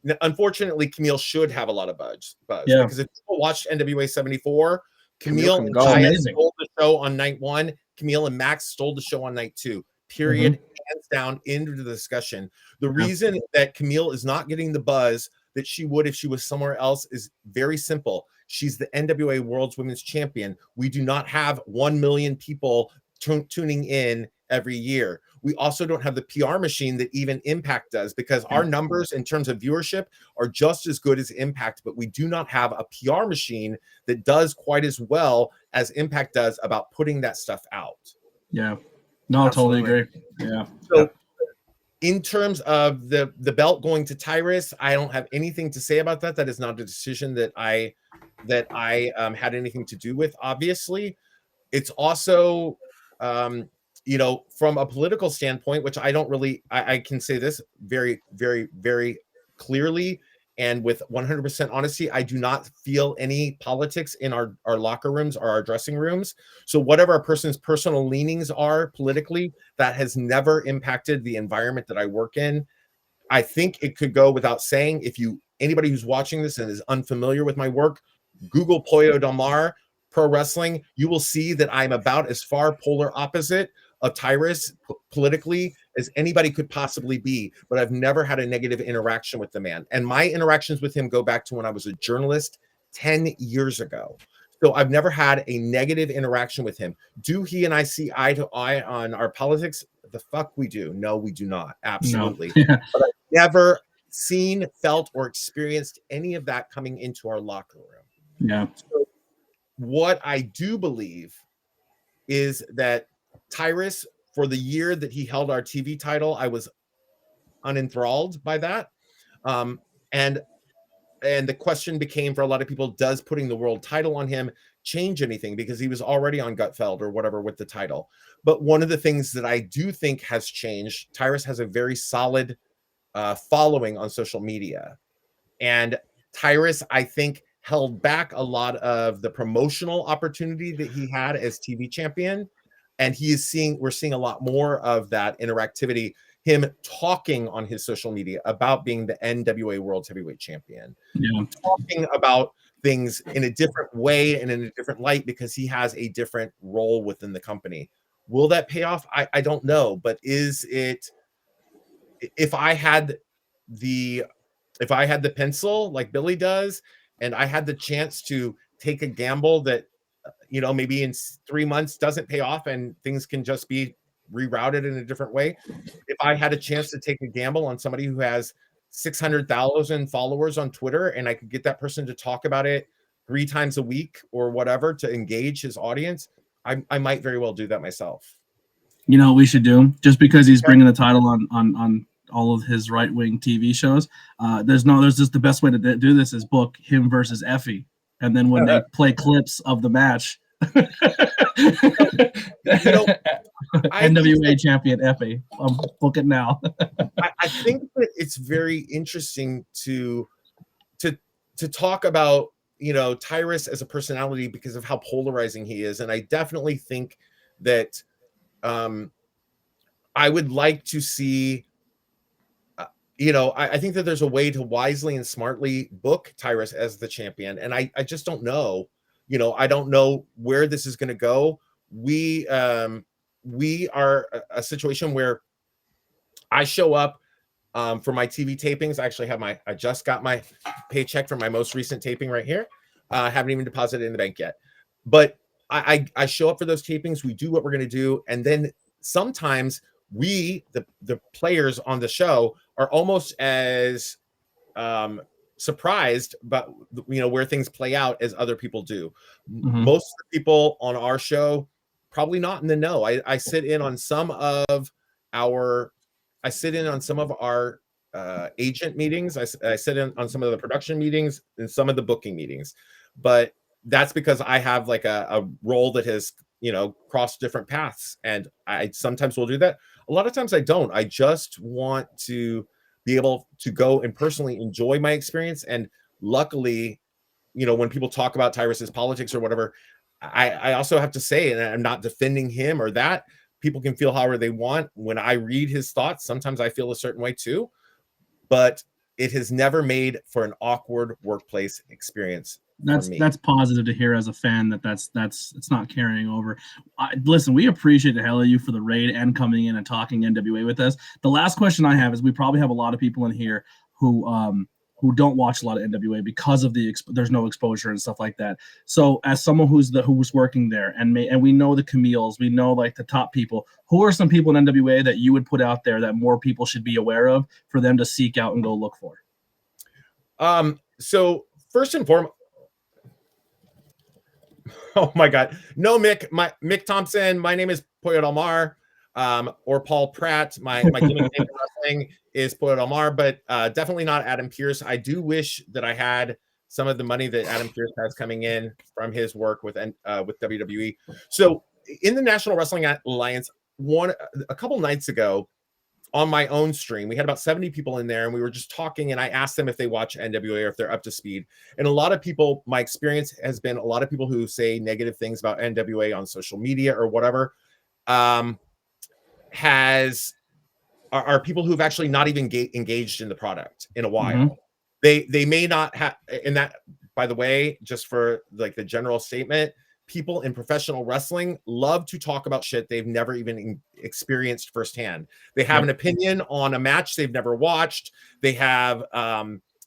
Now, unfortunately, Camille should have a lot of buzz. Yeah. Because if people watched NWA 74. Camille and Camille stole the show on night 1. Camille and Max stole the show on night 2. Period. Hands down, into the discussion. The reason that Camille is not getting the buzz that she would if she was somewhere else is very simple. She's the NWA World's Women's Champion. We do not have 1 million people tuning in every year. We also don't have the PR machine that even Impact does, because our numbers in terms of viewership are just as good as Impact, but we do not have a PR machine that does quite as well as Impact does about putting that stuff out. Yeah. No, Absolutely. I totally agree. Yeah. So in terms of the belt going to Tyrus, I don't have anything to say about that. That is not a decision that I had anything to do with, obviously. It's also you know, from a political standpoint, which I don't really, I can say this very, very, very clearly and with 100% honesty, I do not feel any politics in our locker rooms or our dressing rooms. So whatever a person's personal leanings are politically, that has never impacted the environment that I work in. I think it could go without saying, anybody who's watching this and is unfamiliar with my work, Google Pollo Del Mar Pro Wrestling, you will see that I'm about as far polar opposite of Tyrus politically as anybody could possibly be, but I've never had a negative interaction with the man. And my interactions with him go back to when I was a journalist 10 years ago. So I've never had a negative interaction with him. Do he and I see eye to eye on our politics? The fuck we do. No, we do not. Absolutely. No. But I've never seen, felt, or experienced any of that coming into our locker room. Yeah. So what I do believe is that Tyrus, for the year that he held our TV title, I was unenthralled by that. And the question became for a lot of people, does putting the world title on him change anything? Because he was already on Gutfeld or whatever with the title. But one of the things that I do think has changed, Tyrus has a very solid following on social media. And Tyrus, I think, held back a lot of the promotional opportunity that he had as TV champion. And we're seeing a lot more of that interactivity, him talking on his social media about being the NWA World Heavyweight Champion, talking about things in a different way and in a different light because he has a different role within the company. Will that pay off? I don't know, but is it, if I had the pencil like Billy does, and I had the chance to take a gamble that, maybe in 3 months doesn't pay off and things can just be rerouted in a different way. If I had a chance to take a gamble on somebody who has 600,000 followers on Twitter and I could get that person to talk about it 3 times a week or whatever to engage his audience, I might very well do that myself. You know what we should do? Just because he's bringing the title on all of his right-wing TV shows, there's just the best way to do this is book him versus Effie, and then when they play clips of the match, NWA champion Effie, book it now. I think that it's very interesting to talk about Tyrus as a personality because of how polarizing he is, and I definitely think that I would like to see. I think that there's a way to wisely and smartly book Tyrus as the champion, and I just don't know. I don't know where this is going to go. We are a situation where I show up for my TV tapings. I actually have I just got my paycheck from my most recent taping right here. I haven't even deposited it in the bank yet, but I show up for those tapings. We do what we're going to do, and then sometimes we, the players on the show, are almost as surprised but where things play out as other people do. Most of the people on our show probably not in the know. I sit in on some of our agent meetings. I sit in on some of the production meetings and some of the booking meetings, but that's because I have like a role that has crossed different paths, and I sometimes will do that. A lot of times I don't. I just want to be able to go and personally enjoy my experience. And luckily, when people talk about Tyrus's politics or whatever, I also have to say, and I'm not defending him or that, people can feel however they want. When I read his thoughts, sometimes I feel a certain way too, but it has never made for an awkward workplace experience. That's positive to hear as a fan that's it's not carrying over. Listen, we appreciate the hell of you for the raid and coming in and talking NWA with us. The last question I have is, we probably have a lot of people in here who don't watch a lot of NWA because of there's no exposure and stuff like that. So as someone who was working there, and we know the Camille's, we know like the top people, who are some people in NWA that you would put out there that more people should be aware of for them to seek out and go look for? So first and foremost, oh my God. No, Mick Thompson. My name is Pollo Del Mar, or Paul Pratt. My gimmick name in wrestling is Pollo Del Mar, but definitely not Adam Pearce. I do wish that I had some of the money that Adam Pearce has coming in from his work with WWE. So in the National Wrestling Alliance, a couple nights ago on my own stream, we had about 70 people in there, and we were just talking, and I asked them if they watch NWA or if they're up to speed. And a lot of people, my experience has been a lot of people who say negative things about NWA on social media or whatever, are people who've actually not even engaged in the product in a while. They may not have, and that, by the way, just for like the general statement, people in professional wrestling love to talk about shit they've never even experienced firsthand. They have an opinion on a match they've never watched. They have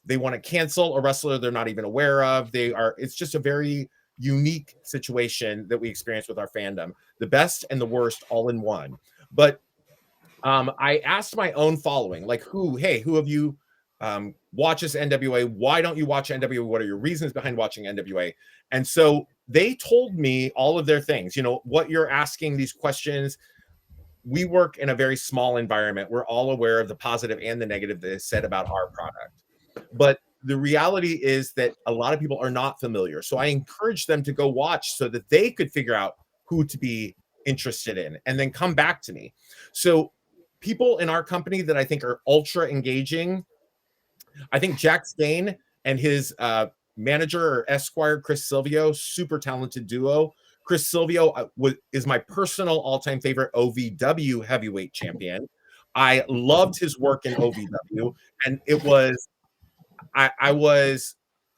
they want to cancel a wrestler they're not even aware of. It's just a very unique situation that we experience with our fandom, the best and the worst all in one. But I asked my own following, like, who of you watches NWA? Why don't you watch NWA? What are your reasons behind watching NWA? And so they told me all of their things. What you're asking these questions, we work in a very small environment. We're all aware of the positive and the negative that is said about our product. But the reality is that a lot of people are not familiar. So I encourage them to go watch so that they could figure out who to be interested in and then come back to me. So people in our company that I think are ultra engaging, I think Jack Stain and his manager or Esquire, Chris Silvio, super talented duo. Chris Silvio is my personal all-time favorite OVW heavyweight champion. I loved his work in OVW, and it was, I was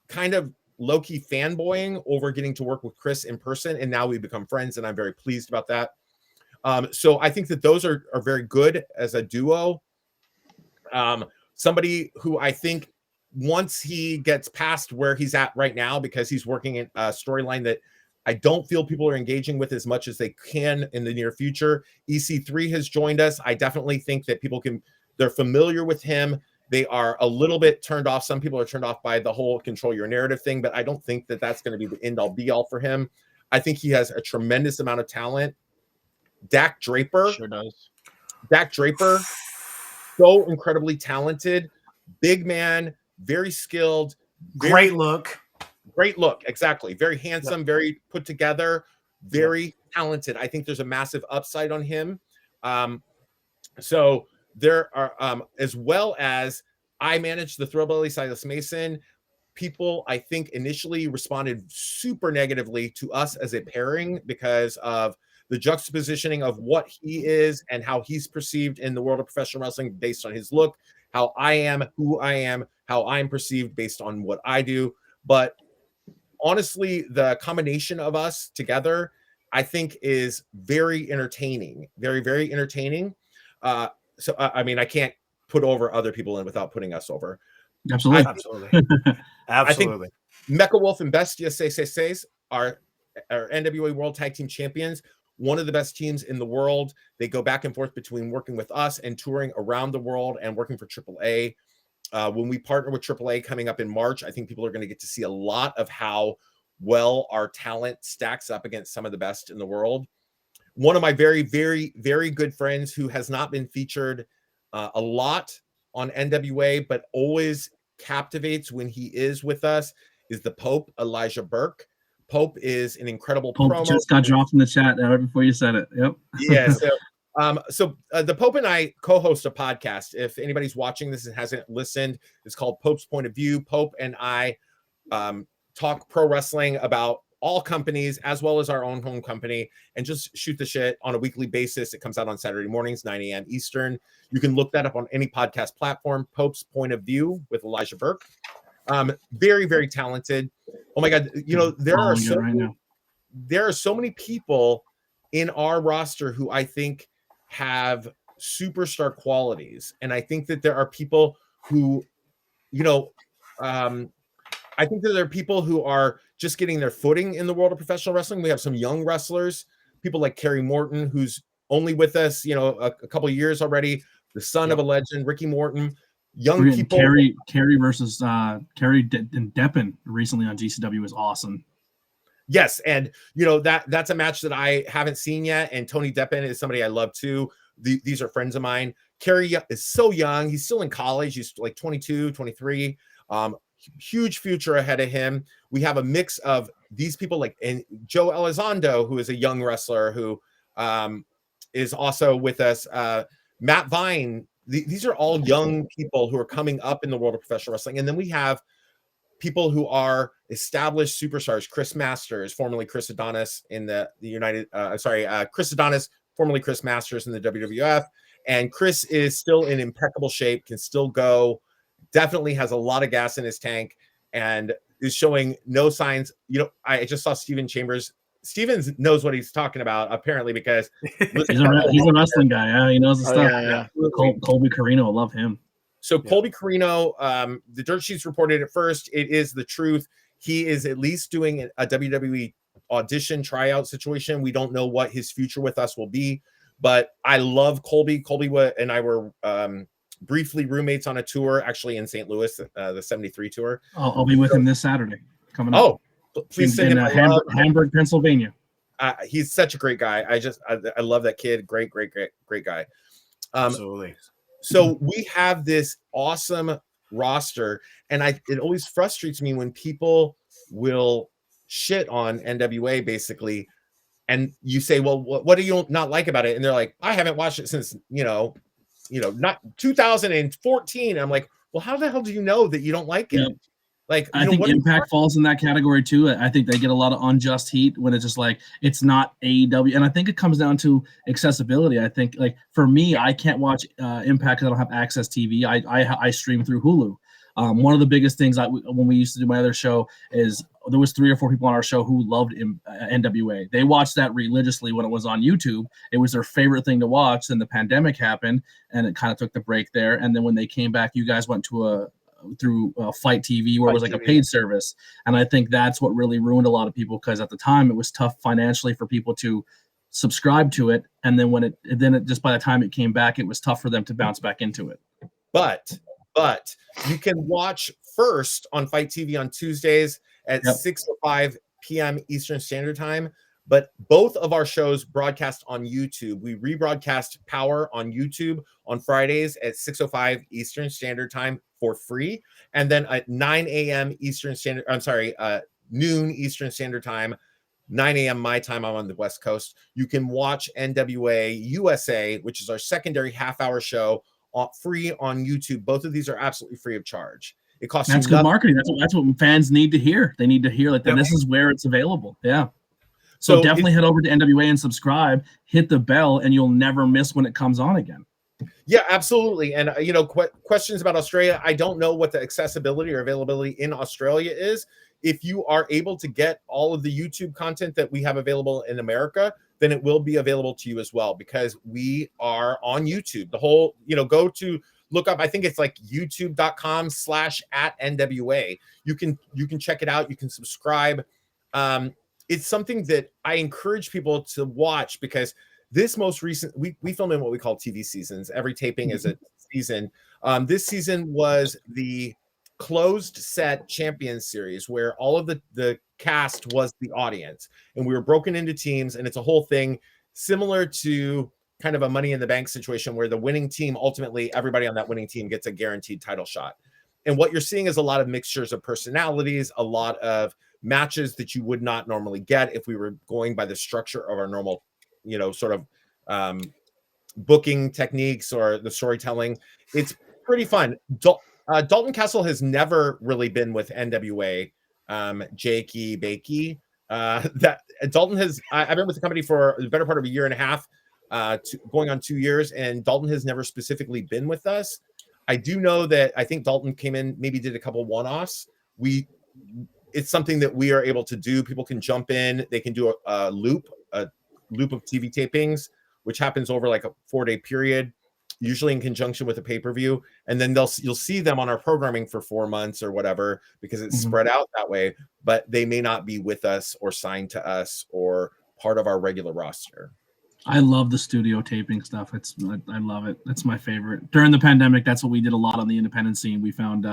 kind of low-key fanboying over getting to work with Chris in person, and now we've become friends, and I'm very pleased about that. So I think that those are very good as a duo. Somebody who I think once he gets past where he's at right now, because he's working in a storyline that I don't feel people are engaging with as much as they can in the near future. EC3 has joined us. I definitely think that they're familiar with him. They are a little bit turned off. Some people are turned off by the whole control your narrative thing, but I don't think that that's going to be the end all be all for him. I think he has a tremendous amount of talent. Dak Draper. Sure does. Dak Draper, so incredibly talented, big man, very skilled, Great look. Great look, exactly. Very handsome, very put together, very talented. I think there's a massive upside on him. So there are, as well as I managed the Throwbelly Silas Mason. People, I think, initially responded super negatively to us as a pairing because of the juxtapositioning of what he is and how he's perceived in the world of professional wrestling based on his look, how I am, who I am, how I'm perceived based on what I do. But honestly, the combination of us together, I think, is very entertaining. Very, very entertaining. So, I mean, I can't put over other people in without putting us over. Absolutely. I think Mecha Wolf and Bestia Seis are NWA World Tag Team Champions. One of the best teams in the world. They go back and forth between working with us and touring around the world and working for AAA. When we partner with AAA coming up in March, I think people are going to get to see a lot of how well our talent stacks up against some of the best in the world. One of my very, very, very good friends who has not been featured a lot on NWA, but always captivates when he is with us, is the Pope, Elijah Burke. Pope is an incredible promo. Just got dropped in the chat right before you said it. Yep. Yeah. So the Pope and I co-host a podcast. If anybody's watching this and hasn't listened, it's called Pope's Point of View. Pope and I talk pro wrestling about all companies as well as our own home company and just shoot the shit on a weekly basis. It comes out on Saturday mornings, 9 a.m. Eastern. You can look that up on any podcast platform. Pope's Point of View with Elijah Burke. Very, very talented. Oh my God. You know, there are so many people in our roster who I think have superstar qualities. And I think that there are people who, you know, I think that there are people who are just getting their footing in the world of professional wrestling. We have some young wrestlers, people like Kerry Morton, who's only with us, you know, a couple of years already, the son of a legend, Ricky Morton. Young people. Kerry versus Kerry and Deppen recently on GCW was awesome. Yes, and you know that's a match that I haven't seen yet. And Tony Deppen is somebody I love too. These are friends of mine. Kerry is so young; he's still in college. He's like 22, 23. Huge future ahead of him. We have a mix of these people like and Joe Elizondo, who is a young wrestler who is also with us. Matt Vine. These are all young people who are coming up in the world of professional wrestling. And then we have people who are established superstars. Chris Masters, formerly Chris Adonis in the United, Chris Adonis, formerly Chris Masters in the WWF. And Chris is still in impeccable shape, can still go, definitely has a lot of gas in his tank and is showing no signs. You know, I just saw Steven Chambers. Stevens knows what he's talking about, apparently, because he's a wrestling guy. Yeah, he knows the stuff. Yeah. Colby Carino, love him. So Colby Carino, the dirt sheets reported at first. It is the truth. He is at least doing a WWE audition tryout situation. We don't know what his future with us will be, but I love Colby. Colby and I were briefly roommates on a tour, actually in St. Louis, the 73 tour. I'll be with him this Saturday coming up. Oh, please send him Hamburg, Pennsylvania. He's such a great guy. I love that kid. Great guy. Absolutely. So we have this awesome roster, and it always frustrates me when people will shit on NWA basically, and you say, well, what do you not like about it? And they're like, I haven't watched it since not 2014. And I'm like, well, how the hell do you know that you don't like it? Yeah. Like, I think Impact falls in that category too. I think they get a lot of unjust heat when it's just like it's not AEW, and I think it comes down to accessibility. I think, like for me, I can't watch Impact because I don't have Access TV. I stream through Hulu. One of the biggest things when we used to do my other show is there was 3 or 4 people on our show who loved NWA. They watched that religiously when it was on YouTube. It was their favorite thing to watch. Then the pandemic happened, and it kind of took the break there. And then when they came back, you guys went to through Fight TV, where it was like a paid service. And I think that's what really ruined a lot of people, because at the time it was tough financially for people to subscribe to it. And then just by the time it came back, it was tough for them to bounce back into it. But you can watch first on Fight TV on Tuesdays at 6:05 p.m. Eastern Standard Time. But both of our shows broadcast on YouTube. We rebroadcast Power on YouTube on Fridays at 6:05 Eastern Standard Time for free. And then at 9 a.m. noon Eastern Standard Time, 9 a.m. my time, I'm on the West Coast. You can watch NWA USA, which is our secondary half-hour show, free on YouTube. Both of these are absolutely free of charge. It costs That's good marketing. That's what fans need to hear. They need to hear that this is where it's available. Yeah. So definitely head over to NWA and subscribe, hit the bell, and you'll never miss when it comes on again. Yeah, absolutely. And, questions about Australia, I don't know what the accessibility or availability in Australia is. If you are able to get all of the YouTube content that we have available in America, then it will be available to you as well, because we are on YouTube. The whole, go to look up, I think it's like youtube.com/@NWA. You can check it out. You can subscribe. It's something that I encourage people to watch, because this most recent, we film in what we call TV seasons. Every taping is a season. This season was the closed set Champions Series, where all of the cast was the audience, and we were broken into teams, and it's a whole thing similar to kind of a Money in the Bank situation, where the winning team, ultimately everybody on that winning team gets a guaranteed title shot. And what you're seeing is a lot of mixtures of personalities, a lot of matches that you would not normally get if we were going by the structure of our normal, sort of booking techniques or the storytelling. It's pretty fun. Dalton Castle has never really been with NWA. Jakey Bakey. That Dalton has. I've been with the company for the better part of a year and a half, going on 2 years, and Dalton has never specifically been with us. I do know that I think Dalton came in, maybe did a couple one-offs. It's something that we are able to do. People can jump in. They can do a loop of TV tapings, which happens over like a 4-day period, usually in conjunction with a pay-per-view. And then you'll see them on our programming for 4 months or whatever, because it's spread out that way, but they may not be with us or signed to us or part of our regular roster. I love the studio taping stuff. I love it. That's my favorite. During the pandemic, that's what we did a lot on the independent scene. We found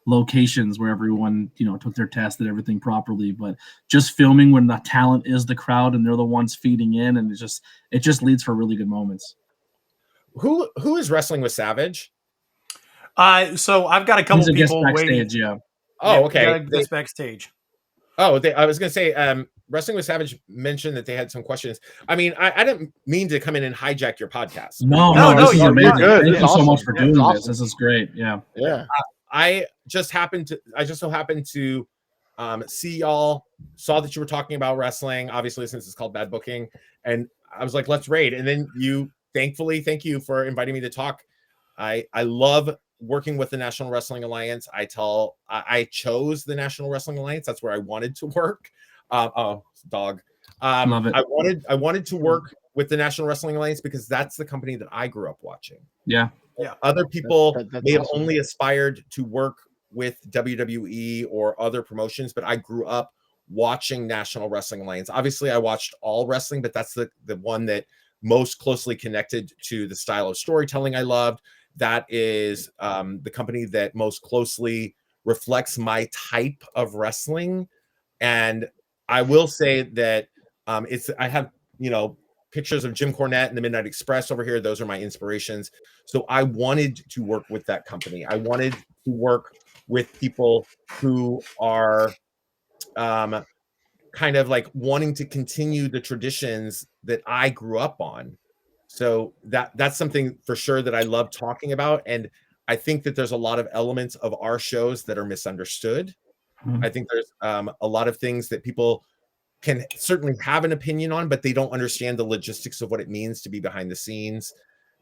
locations where everyone, took their test, did everything properly, but just filming when the talent is the crowd and they're the ones feeding in, and it just leads for really good moments. Who is wrestling with Savage? So I've got a couple people waiting. Yeah. Oh, okay. That's backstage. Oh, I was going to say, Wrestling with Savage mentioned that they had some questions. I mean, I didn't mean to come in and hijack your podcast. No, this is amazing. Thank you so much for doing this. This is great. Yeah. I just so happened to see y'all, saw that you were talking about wrestling, obviously, since it's called Bad Booking. And I was like, let's raid. And then thank you for inviting me to talk. I love working with the National Wrestling Alliance. I chose the National Wrestling Alliance. That's where I wanted to work. Love it. I wanted to work with the National Wrestling Alliance because that's the company that I grew up watching. Yeah. Other people may have only aspired to work with WWE or other promotions, but I grew up watching National Wrestling Alliance. Obviously, I watched all wrestling, but that's the one that most closely connected to the style of storytelling I loved. That is the company that most closely reflects my type of wrestling. And I will say that I have, pictures of Jim Cornette and the Midnight Express over here. Those are my inspirations. So I wanted to work with that company. I wanted to work with people who are kind of like wanting to continue the traditions that I grew up on. So that's something for sure that I love talking about. And I think that there's a lot of elements of our shows that are misunderstood. I think there's a lot of things that people can certainly have an opinion on, but they don't understand the logistics of what it means to be behind the scenes.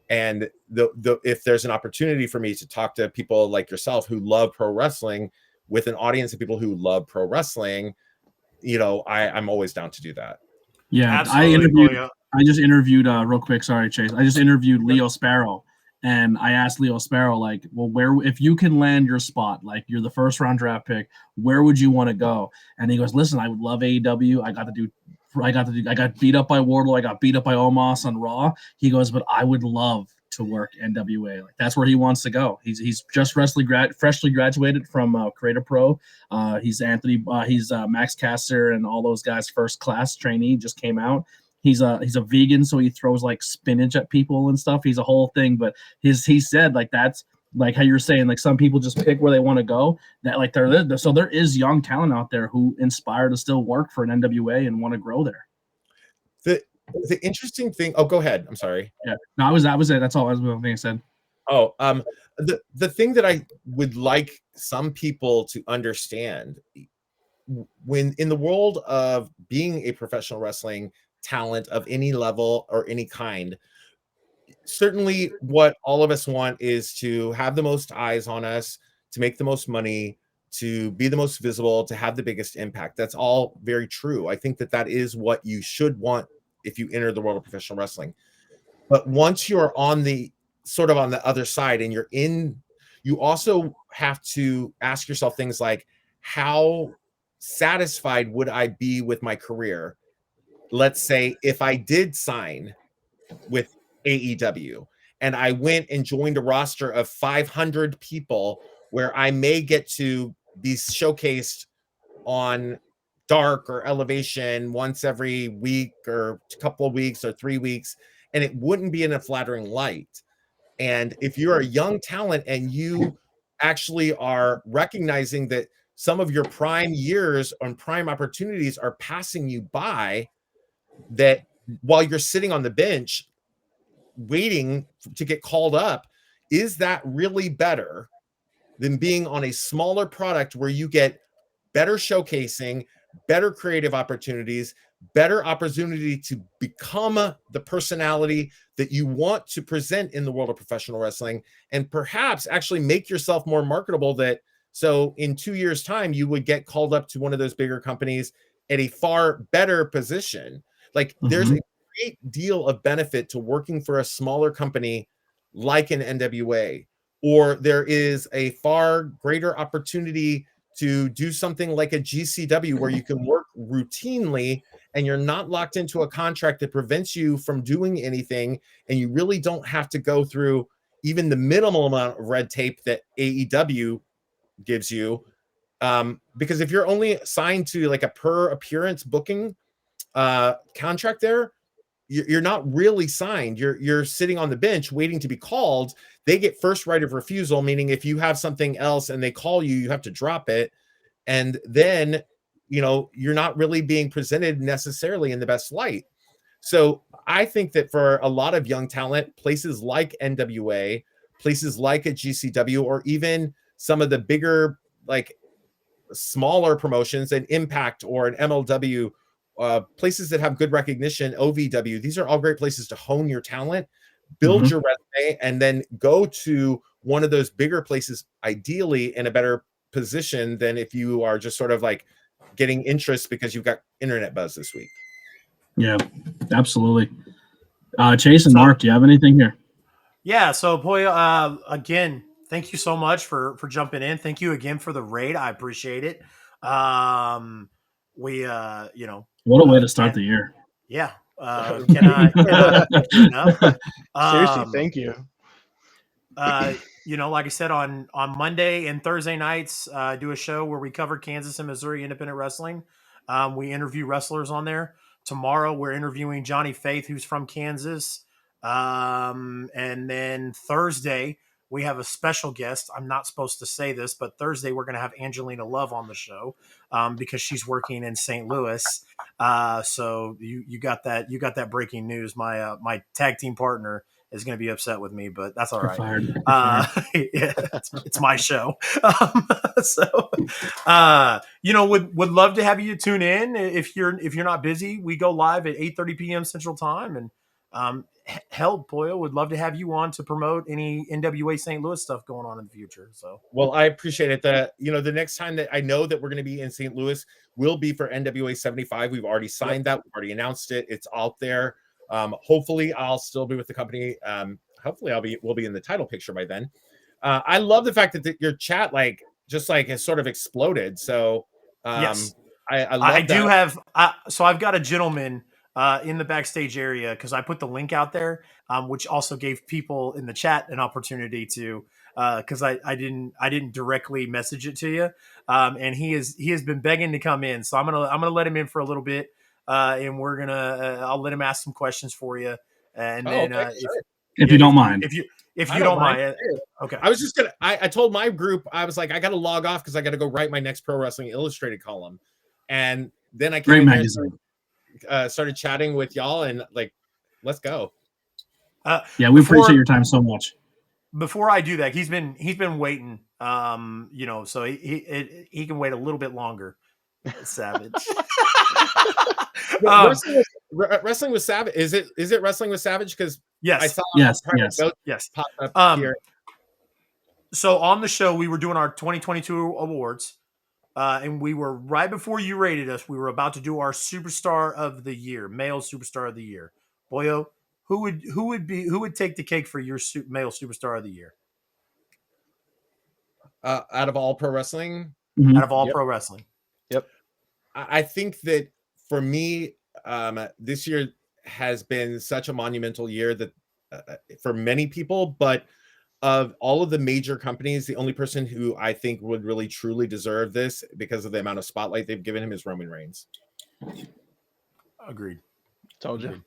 And if there's an opportunity for me to talk to people like yourself who love pro wrestling with an audience of people who love pro wrestling, I'm always down to do that. Yeah, Absolutely, I just interviewed real quick. Sorry, Chase. I just interviewed Leo Sparrow, and I asked Leo Sparrow, like, well, if you can land your spot, like you're the first round draft pick, where would you want to go? And he goes, listen, I would love AEW. I got beat up by Wardlow. I got beat up by Omos on Raw. He goes, but I would love to work NWA. Like that's where he wants to go. He's just freshly graduated from Creator Pro. He's Max Caster and all those guys' first class trainee, just came out. He's a vegan, so he throws like spinach at people and stuff. He's a whole thing, but he said like that's like how you're saying, like some people just pick where they want to go. That like so there is young talent out there who inspire to still work for an NWA and want to grow there. The interesting thing. Oh, go ahead. I'm sorry. Yeah, no, that was it. That's all I was being said. Oh, the thing that I would like some people to understand, when in the world of being a professional wrestling talent of any level or any kind, certainly what all of us want is to have the most eyes on us, to make the most money, to be the most visible, to have the biggest impact. That's all very true. I think that is what you should want if you enter the world of professional wrestling. But once you're on the sort of on the other side and you also have to ask yourself things like, how satisfied would I be with my career? Let's say if I did sign with AEW and I went and joined a roster of 500 people where I may get to be showcased on Dark or Elevation once every week or a couple of weeks or 3 weeks, and it wouldn't be in a flattering light. And if you're a young talent and you actually are recognizing that some of your prime years and prime opportunities are passing you by, that while you're sitting on the bench waiting to get called up, is that really better than being on a smaller product where you get better showcasing, better creative opportunities, better opportunity to become the personality that you want to present in the world of professional wrestling, and perhaps actually make yourself more marketable, that so in 2 years' time you would get called up to one of those bigger companies at a far better position. Like there's a great deal of benefit to working for a smaller company like an NWA, or there is a far greater opportunity to do something like a GCW where you can work routinely and you're not locked into a contract that prevents you from doing anything, and you really don't have to go through even the minimal amount of red tape that AEW gives you. Because if you're only signed to like a per appearance booking contract there, you're not really signed. You're sitting on the bench waiting to be called. They get first right of refusal, meaning if you have something else and they call you, you have to drop it. And then, you're not really being presented necessarily in the best light. So I think that for a lot of young talent, places like NWA, places like a GCW, or even some of the bigger, like smaller promotions, an Impact or an MLW, places that have good recognition, OVW, these are all great places to hone your talent, build your resume, and then go to one of those bigger places, ideally in a better position than if you are just sort of like getting interest because you've got internet buzz this week. Yeah, absolutely. Chase and Mark, do you have anything here? Yeah, so Pollo, again, thank you so much for jumping in. Thank you again for the raid. I appreciate it. What a way to start the year. Yeah. Cannot thank you enough. Seriously, thank you. Like I said, on Monday and Thursday nights, do a show where we cover Kansas and Missouri independent wrestling. We interview wrestlers on there. Tomorrow, we're interviewing Johnny Faith, who's from Kansas. And then Thursday, we have a special guest. I'm not supposed to say this, but Thursday we're going to have Angelina Love on the show because she's working in St. Louis. So you got that breaking news. My tag team partner is going to be upset with me, but that's all right. Yeah, it's my show. Would love to have you tune in if you're not busy. We go live at 8:30 p.m. Central Time, and hell, Pollo, would love to have you on to promote any NWA St. Louis stuff going on in the future. So, well, I appreciate it. The next time that I know that we're going to be in St. Louis will be for NWA 75. We've already signed that. We've already announced it. It's out there. Hopefully, I'll still be with the company. Hopefully, we'll be in the title picture by then. I love the fact that your chat has sort of exploded. So, yes, I love I that. do have. So I've got a gentleman in the backstage area because I put the link out there, which also gave people in the chat an opportunity to. Because I didn't directly message it to you, and he has been begging to come in, so I'm gonna let him in for a little bit, and we're gonna I'll let him ask some questions for you, and then Okay, if you don't mind. If you don't mind, okay. I was just gonna. I told my group I was like I got to log off because I got to go write my next Pro Wrestling Illustrated column, and then I came in here, started chatting with y'all, and let's go. Yeah, we appreciate your time so much. Before I do that, he's been waiting. So he can wait a little bit longer. Savage. Wrestling with Savage. Is it Wrestling with Savage? Because yes, I saw yes. pop up here. So on the show, we were doing our 2022 awards, and we were right before you rated us. We were about to do our Superstar of the Year, male Superstar of the Year. Pollo, who would take the cake for your male Superstar of the Year? Out of all pro wrestling, out of all pro wrestling. Yep. I think that for me, this year has been such a monumental year that for many people, but of all of the major companies, the only person who I think would really truly deserve this because of the amount of spotlight they've given him is Roman Reigns. Agreed. Told you.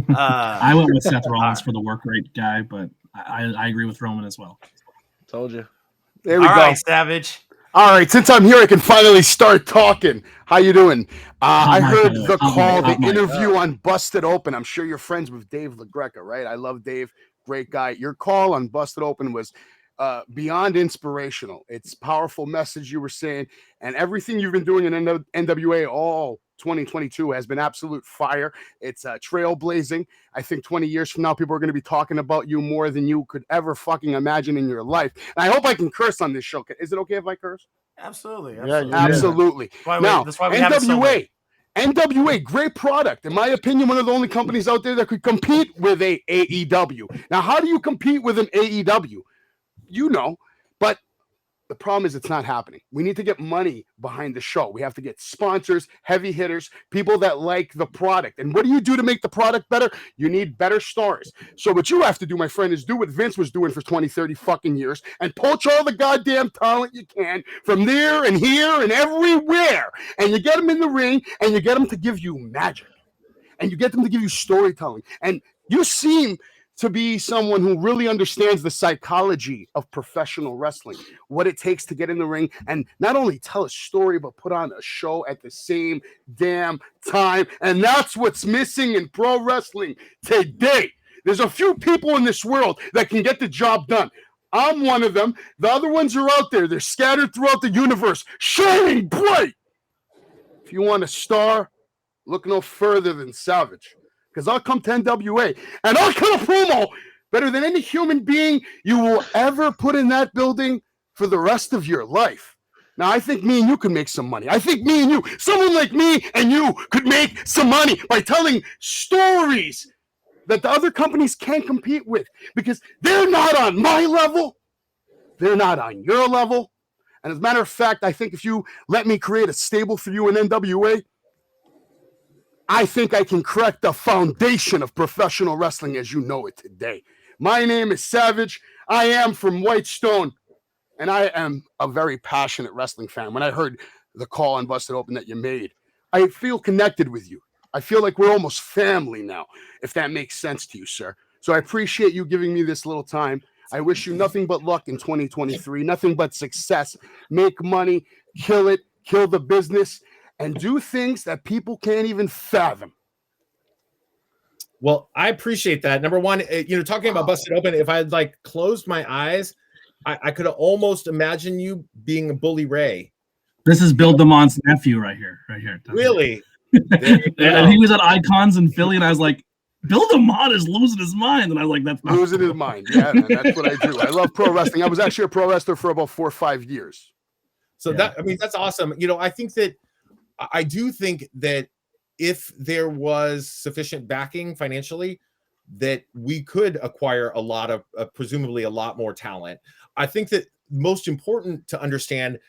I went with Seth Rollins for the work rate guy, but I agree with Roman as well. Told you. There we go. All right, Savage. All right, since I'm here, I can finally start talking. How you doing? I heard the call, the interview on Busted Open. I'm sure you're friends with Dave LaGreca, right? I love Dave. Great guy. Your call on Busted Open was beyond inspirational. It's powerful message you were saying, and everything you've been doing in NWA all 2022 has been absolute fire. It's trailblazing. I think 20 years from now, people are going to be talking about you more than you could ever fucking imagine in your life. And I hope I can curse on this show. Is it okay if I curse? Absolutely. Absolutely. Now, that's why we have it so much. NWA, great product. In my opinion, one of the only companies out there that could compete with a AEW. Now, how do you compete with an AEW? You know, but the problem is it's not happening. We need to get money behind the show. We have to get sponsors, heavy hitters, people that like the product. And what do you do to make the product better? You need better stars. So what you have to do, my friend, is do what Vince was doing for 20, 30 fucking years and poach all the goddamn talent you can from there and here and everywhere. And you get them in the ring and you get them to give you magic. And you get them to give you storytelling. And you seem to be someone who really understands the psychology of professional wrestling, what it takes to get in the ring and not only tell a story, but put on a show at the same damn time. And that's what's missing in pro wrestling today. There's a few people in this world that can get the job done. I'm one of them. The other ones are out there. They're scattered throughout the universe, shining bright. If you want a star, look no further than Savage. Because I'll come to NWA and I'll cut a promo better than any human being you will ever put in that building for the rest of your life. Now, I think me and you could make some money. I think me and you, someone like me and you, could make some money by telling stories that the other companies can't compete with because they're not on my level. They're not on your level. And as a matter of fact, I think if you let me create a stable for you in NWA, I think I can correct the foundation of professional wrestling as you know it today. My name is Savage. I am from Whitestone, and I am a very passionate wrestling fan. When I heard the call on Busted Open that you made, I feel connected with you. I feel like we're almost family now, if that makes sense to you, sir. So I appreciate you giving me this little time. I wish you nothing but luck in 2023, nothing but success. Make money, kill it, kill the business, and do things that people can't even fathom. Well, I appreciate that. Number one, talking about Busted Open, if I had closed my eyes, I could almost imagine you being a Bully Ray. This is Bill DeMont's nephew right here. Really? And he was at Icons in Philly, and I was like, Bill DeMott is losing his mind, and I was like, that's not Losing his mind. Yeah, man, that's what I do. I love pro wrestling. I was actually a pro wrestler for about 4 or 5 years. So that's awesome. I think that I do think that if there was sufficient backing financially, that we could acquire a lot of presumably a lot more talent. I think that most important to understand,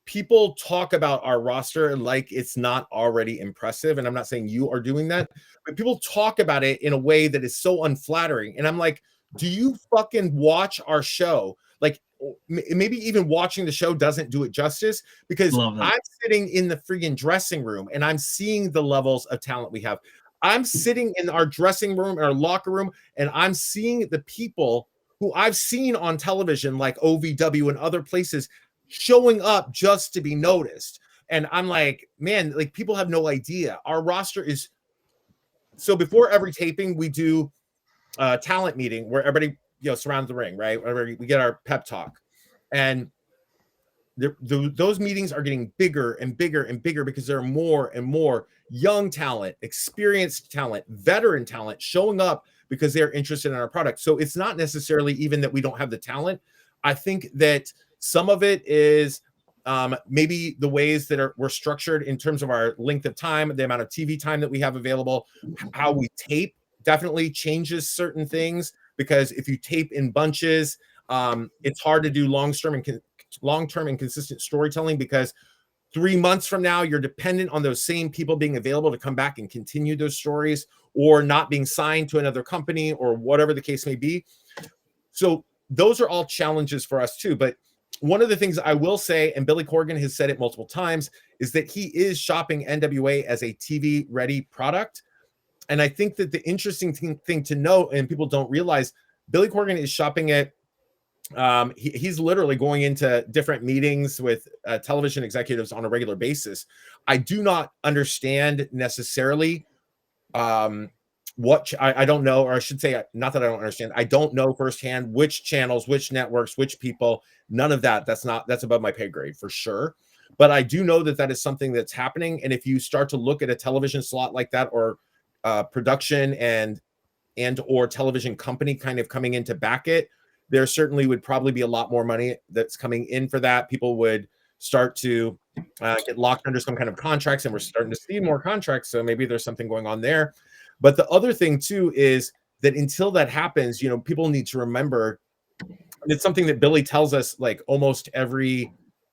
people talk about our roster like it's not already impressive. And I'm not saying you are doing that, but people talk about it in a way that is so unflattering. And I'm like, do you fucking watch our show? Like, maybe even watching the show doesn't do it justice, because I'm sitting in the friggin' dressing room and I'm seeing the levels of talent we have. I'm sitting in our dressing room, in our locker room, and I'm seeing the people who I've seen on television, like OVW and other places, showing up just to be noticed. And I'm like, man, like, people have no idea. Our roster is so, before every taping, we do a talent meeting where everybody surrounds the ring, right? We get our pep talk, and those meetings are getting bigger and bigger and bigger because there are more and more young talent, experienced talent, veteran talent showing up because they're interested in our product. So it's not necessarily even that we don't have the talent. I think that some of it is maybe the ways that we're structured in terms of our length of time, the amount of TV time that we have available, how we tape definitely changes certain things, because if you tape in bunches, it's hard to do long-term and consistent storytelling, because 3 months from now, you're dependent on those same people being available to come back and continue those stories, or not being signed to another company, or whatever the case may be. So those are all challenges for us too. But one of the things I will say, and Billy Corgan has said it multiple times, is that he is shopping NWA as a TV-ready product. And I think that the interesting thing to know, and people don't realize, Billy Corgan is shopping it. He's literally going into different meetings with television executives on a regular basis. I do not understand necessarily what I don't know, or I should say, not that I don't understand. I don't know firsthand which channels, which networks, which people. None of that. That's above my pay grade for sure. But I do know that is something that's happening. And if you start to look at a television slot like that, or production and or television company kind of coming in to back it, there certainly would probably be a lot more money that's coming in for that. People would start to get locked under some kind of contracts, and we're starting to see more contracts. So maybe there's something going on there. But the other thing too is that until that happens, people need to remember, it's something that Billy tells us like almost every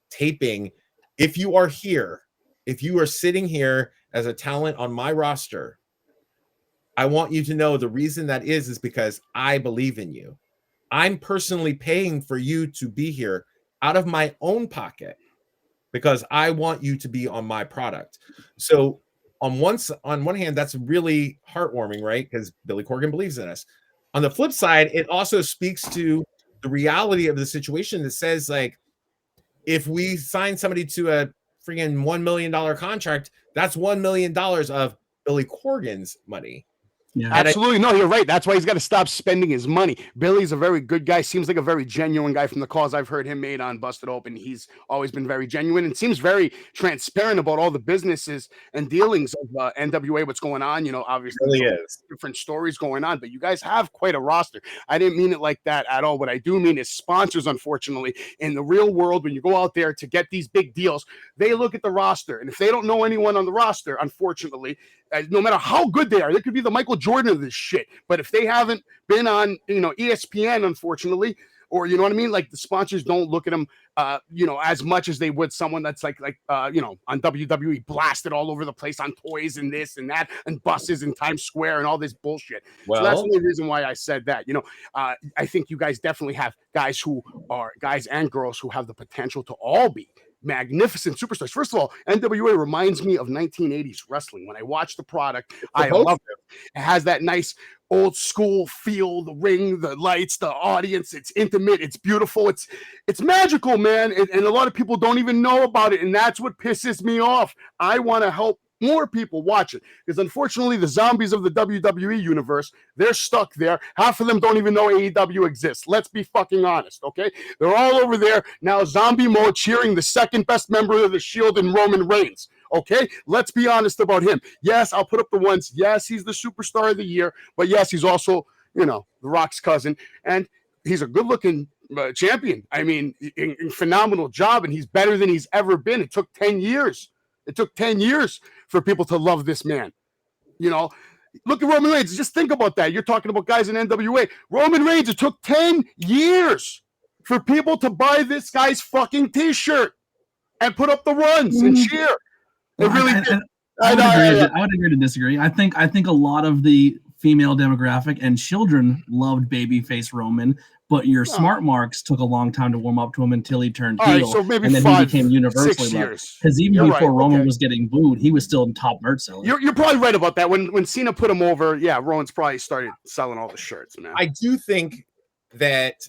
taping. If you are here, if you are sitting here as a talent on my roster, I want you to know the reason that is because I believe in you. I'm personally paying for you to be here out of my own pocket, because I want you to be on my product. So on one hand, that's really heartwarming, right? Because Billy Corgan believes in us. On the flip side, it also speaks to the reality of the situation that says, like, if we sign somebody to a freaking $1 million contract, that's $1 million of Billy Corgan's money. Yeah. Absolutely. No, you're right. That's why he's got to stop spending his money. Billy's a very good guy. Seems like a very genuine guy from the calls I've heard him made on Busted Open. He's always been very genuine and seems very transparent about all the businesses and dealings of NWA, what's going on. Obviously, really is different stories going on, but you guys have quite a roster. I didn't mean it like that at all. What I do mean is sponsors, unfortunately, in the real world, when you go out there to get these big deals, they look at the roster. And if they don't know anyone on the roster, unfortunately, no matter how good they are, they could be the Michael Jordan of this shit. But if they haven't been on, ESPN, unfortunately, or you know what I mean, like the sponsors don't look at them, as much as they would someone that's like on WWE, blasted all over the place on toys and this and that and buses and Times Square and all this bullshit. Well, so that's the only reason why I said that. I think you guys definitely have guys and girls who have the potential to all be magnificent superstars. First of all, NWA reminds me of 1980s wrestling. When I watch the product, I love it. It has that nice old school feel, the ring, the lights, the audience. It's intimate. It's beautiful. It's magical, man. And a lot of people don't even know about it. And that's what pisses me off. I want to help more people watch it, because unfortunately the zombies of the WWE universe, they're stuck there. Half of them don't even know AEW exists. Let's be fucking honest, okay? They're all over there now, zombie mode, cheering the second best member of the Shield in Roman Reigns. Okay, let's be honest about him. Yes, I'll put up the ones. Yes, he's the superstar of the year, but yes, he's also, The Rock's cousin, and he's a good-looking champion. I mean, phenomenal job, and he's better than he's ever been. It took 10 years. It took 10 years for people to love this man. Look at Roman Reigns. Just think about that. You're talking about guys in NWA. Roman Reigns, it took 10 years for people to buy this guy's fucking t-shirt and put up the runs and cheer. It really did. I would agree to disagree. I think a lot of the female demographic and children loved babyface Roman, but your smart marks took a long time to warm up to him until he turned heel. Right, so maybe and then he became universally 6 loved. years. Because even before Roman was getting booed, he was still top merch seller. You're probably right about that. When Cena put him over, Roman's probably started selling all the shirts, man. I do think that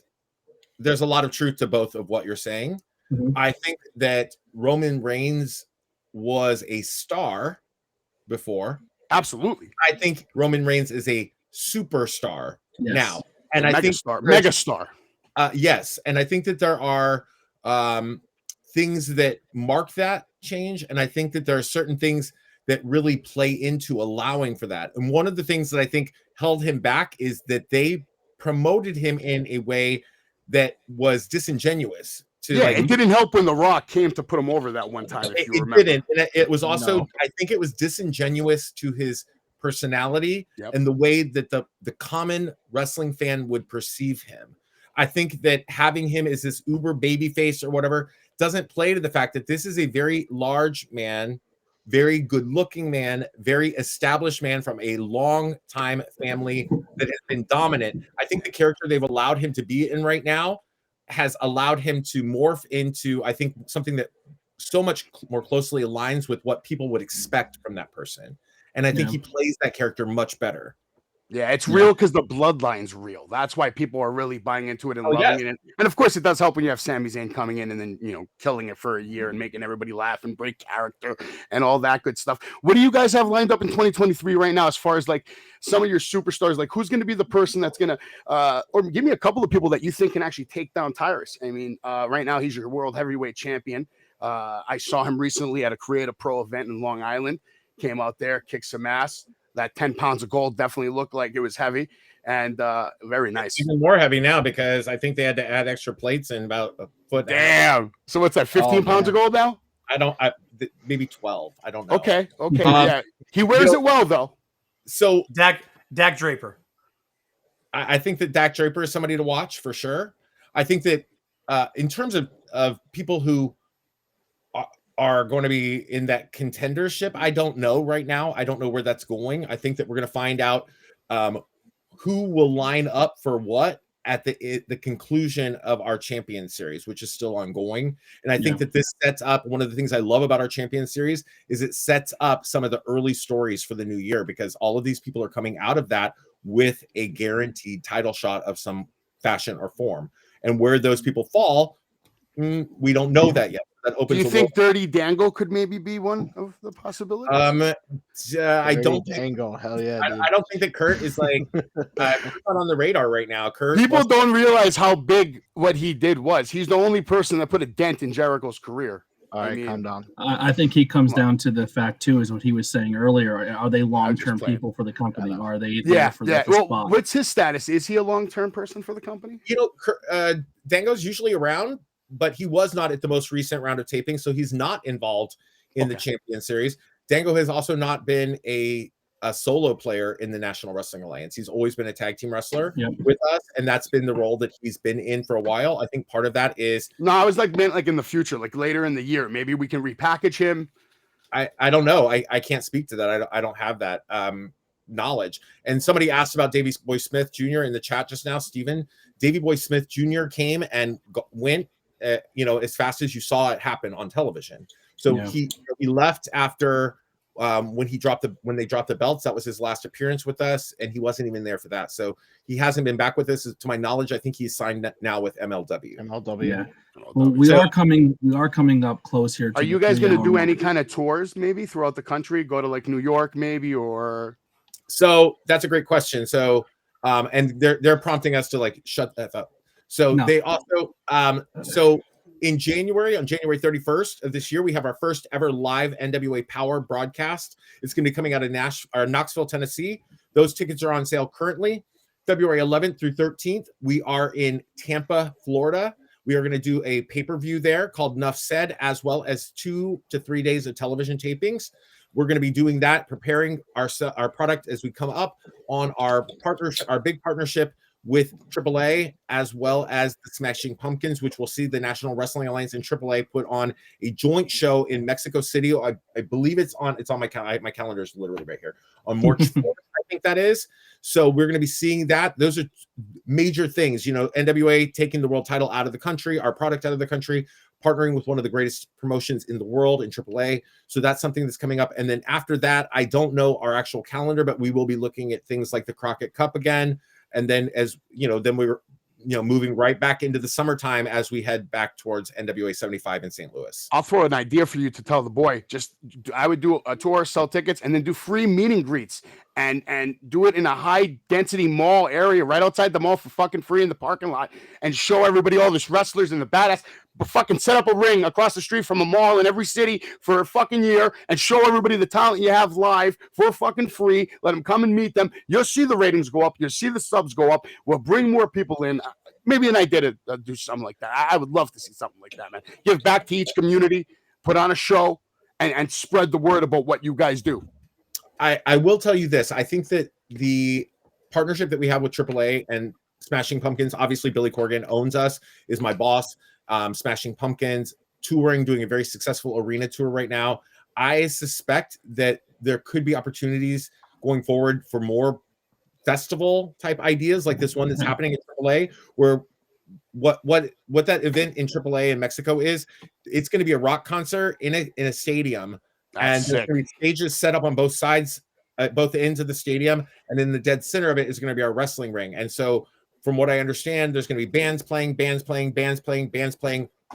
there's a lot of truth to both of what you're saying. Mm-hmm. I think that Roman Reigns was a star before. Absolutely. I think Roman Reigns is a superstar now. And I think megastar. Yes. And I think that there are things that mark that change. And I think that there are certain things that really play into allowing for that. And one of the things that I think held him back is that they promoted him in a way that was disingenuous. It didn't help when The Rock came to put him over that one time. If you remember. It didn't. And it was also, I think it was disingenuous to his personality and the way that the common wrestling fan would perceive him. I think that having him as this uber babyface or whatever doesn't play to the fact that this is a very large man, very good looking man, very established man from a long time family that has been dominant. I think the character they've allowed him to be in right now has allowed him to morph into, I think, something that so much more closely aligns with what people would expect from that person. And I think he plays that character much better. Yeah, it's real because the bloodline's real. That's why people are really buying into it and loving it. And of course, it does help when you have Sami Zayn coming in and then, killing it for a year and making everybody laugh and break character and all that good stuff. What do you guys have lined up in 2023 right now as far as like some of your superstars? Like, who's going to be the person that's going to, or give me a couple of people that you think can actually take down Tyrus? I mean, right now he's your world heavyweight champion. I saw him recently at a Creative Pro event in Long Island. Came out there, kicked some ass. That 10 pounds of gold definitely looked like it was heavy and very nice. Even more heavy now because I think they had to add extra plates in about a foot. Damn. So what's that, 15 pounds of gold now? Maybe 12. I don't know. Okay. Yeah. He wears it well, though. So Dak Draper. I think that Dak Draper is somebody to watch for sure. I think that in terms of people who are going to be in that contendership, I don't know right now. I don't know where that's going. I think that we're going to find out who will line up for what at the conclusion of our Champion Series, which is still ongoing. And I think that this sets up, one of the things I love about our Champion Series is it sets up some of the early stories for the new year, because all of these people are coming out of that with a guaranteed title shot of some fashion or form. And where those people fall, we don't know that yet. Do you think Dirty Dango could maybe be one of the possibilities? I don't think Dango. Hell yeah! I don't think that Kurt is like not on the radar right now. People don't realize how big what he did was. He's the only person that put a dent in Jericho's career. All right, calm down. I think he comes down to the fact too, is what he was saying earlier. Are they long-term people for the company? Are they there for the spot? What's his status? Is he a long-term person for the company? Dango's usually around, but he was not at the most recent round of taping, so he's not involved in the Champion Series. Dango has also not been a solo player in the National Wrestling Alliance. He's always been a tag team wrestler with us, and that's been the role that he's been in for a while. I think part of that is... No, I was meant like in the future, like later in the year. Maybe we can repackage him. I don't know. I can't speak to that. I don't have that knowledge. And somebody asked about Davey Boy Smith Jr. in the chat just now, Steven. Davey Boy Smith Jr. came and went as fast as you saw it happen on television. So he left after when they dropped the belts. That was his last appearance with us, and he wasn't even there for that. So he hasn't been back with us. To my knowledge, I think he's signed now with MLW. Yeah. Well, we are coming up close here. Are you guys going to do any kind of tours maybe throughout the country? Go to like New York maybe, or? So that's a great question. So and they're prompting us to like shut that up. So they also in January, on January 31st of this year, we have our first ever live NWA Power broadcast. It's going to be coming out of Knoxville, Tennessee. Those tickets are on sale currently. February 11th through 13th, we are in Tampa, Florida. We are going to do a pay-per-view there called Nuff Said, as well as 2 to 3 days of television tapings. We're going to be doing that, preparing our product as we come up on our big partnership with AAA, as well as the Smashing Pumpkins, which will see the National Wrestling Alliance and AAA put on a joint show in Mexico City. I believe it's on my calendar is literally right here on March 4th, I think that is. So we're going to be seeing that. Those are major things. You know, NWA taking the world title out of the country, our product out of the country, partnering with one of the greatest promotions in the world in AAA. So that's something that's coming up. And then after that, I don't know our actual calendar, but we will be looking at things like the Crockett Cup again. And then, as you know, then we were, moving right back into the summertime as we head back towards NWA 75 in St. Louis. I'll throw an idea for you to tell the boy. I would do a tour, sell tickets, and then do free meet and greets, and do it in a high density mall area right outside the mall for fucking free in the parking lot, and show everybody all this wrestlers and the badass. But fucking set up a ring across the street from a mall in every city for a fucking year and show everybody the talent you have live for fucking free. Let them come and meet them. You'll see the ratings go up. You'll see the subs go up. We'll bring more people in. Maybe an idea to do something like that. I would love to see something like that, man. Give back to each community, put on a show, and spread the word about what you guys do. I will tell you this. I think that the partnership that we have with AAA and Smashing Pumpkins, obviously Billy Corgan owns us, is my boss. Smashing Pumpkins touring, doing a very successful arena tour right now. I suspect that there could be opportunities going forward for more festival type ideas like this one that's happening at AAA, where what that event in AAA in Mexico is, it's going to be a rock concert in a stadium. That's and there's going to be stages set up on both sides, at both ends of the stadium, and in the dead center of it is going to be our wrestling ring. And so from what I understand, there's going to be bands playing,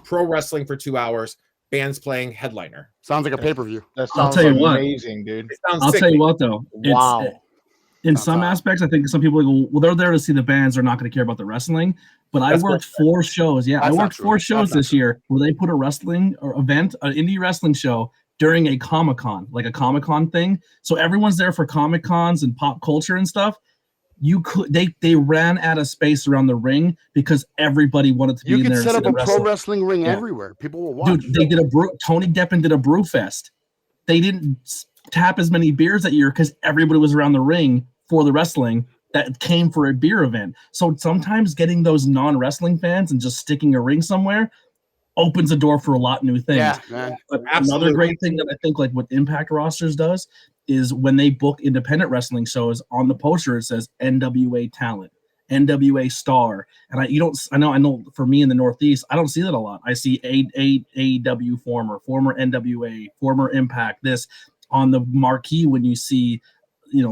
pro wrestling for 2 hours, bands playing, headliner. Sounds like a pay-per-view. That sounds amazing, dude. I'll tell you what, though. Wow. In some aspects, I think some people go, well, they're there to see the bands. They're not going to care about the wrestling. But I worked 4 shows. Yeah, I worked 4 shows this year where they put a wrestling or event, an indie wrestling show during a Comic-Con, like a Comic-Con thing. So everyone's there for Comic-Cons and pop culture and stuff. They ran out of space around the ring because everybody wanted to be in there. You could set up a pro wrestling ring everywhere. People will watch. Dude, they did Tony Deppen did a brew fest. They didn't tap as many beers that year because everybody was around the ring for the wrestling that came for a beer event. So sometimes getting those non-wrestling fans and just sticking a ring somewhere opens the door for a lot of new things. Yeah, man. But another great thing that I think like what Impact Rosters does is when they book independent wrestling shows, on the poster it says NWA talent, NWA star. And I know for me in the Northeast, I don't see that a lot. I see AEW former NWA, former Impact, this on the marquee when you see,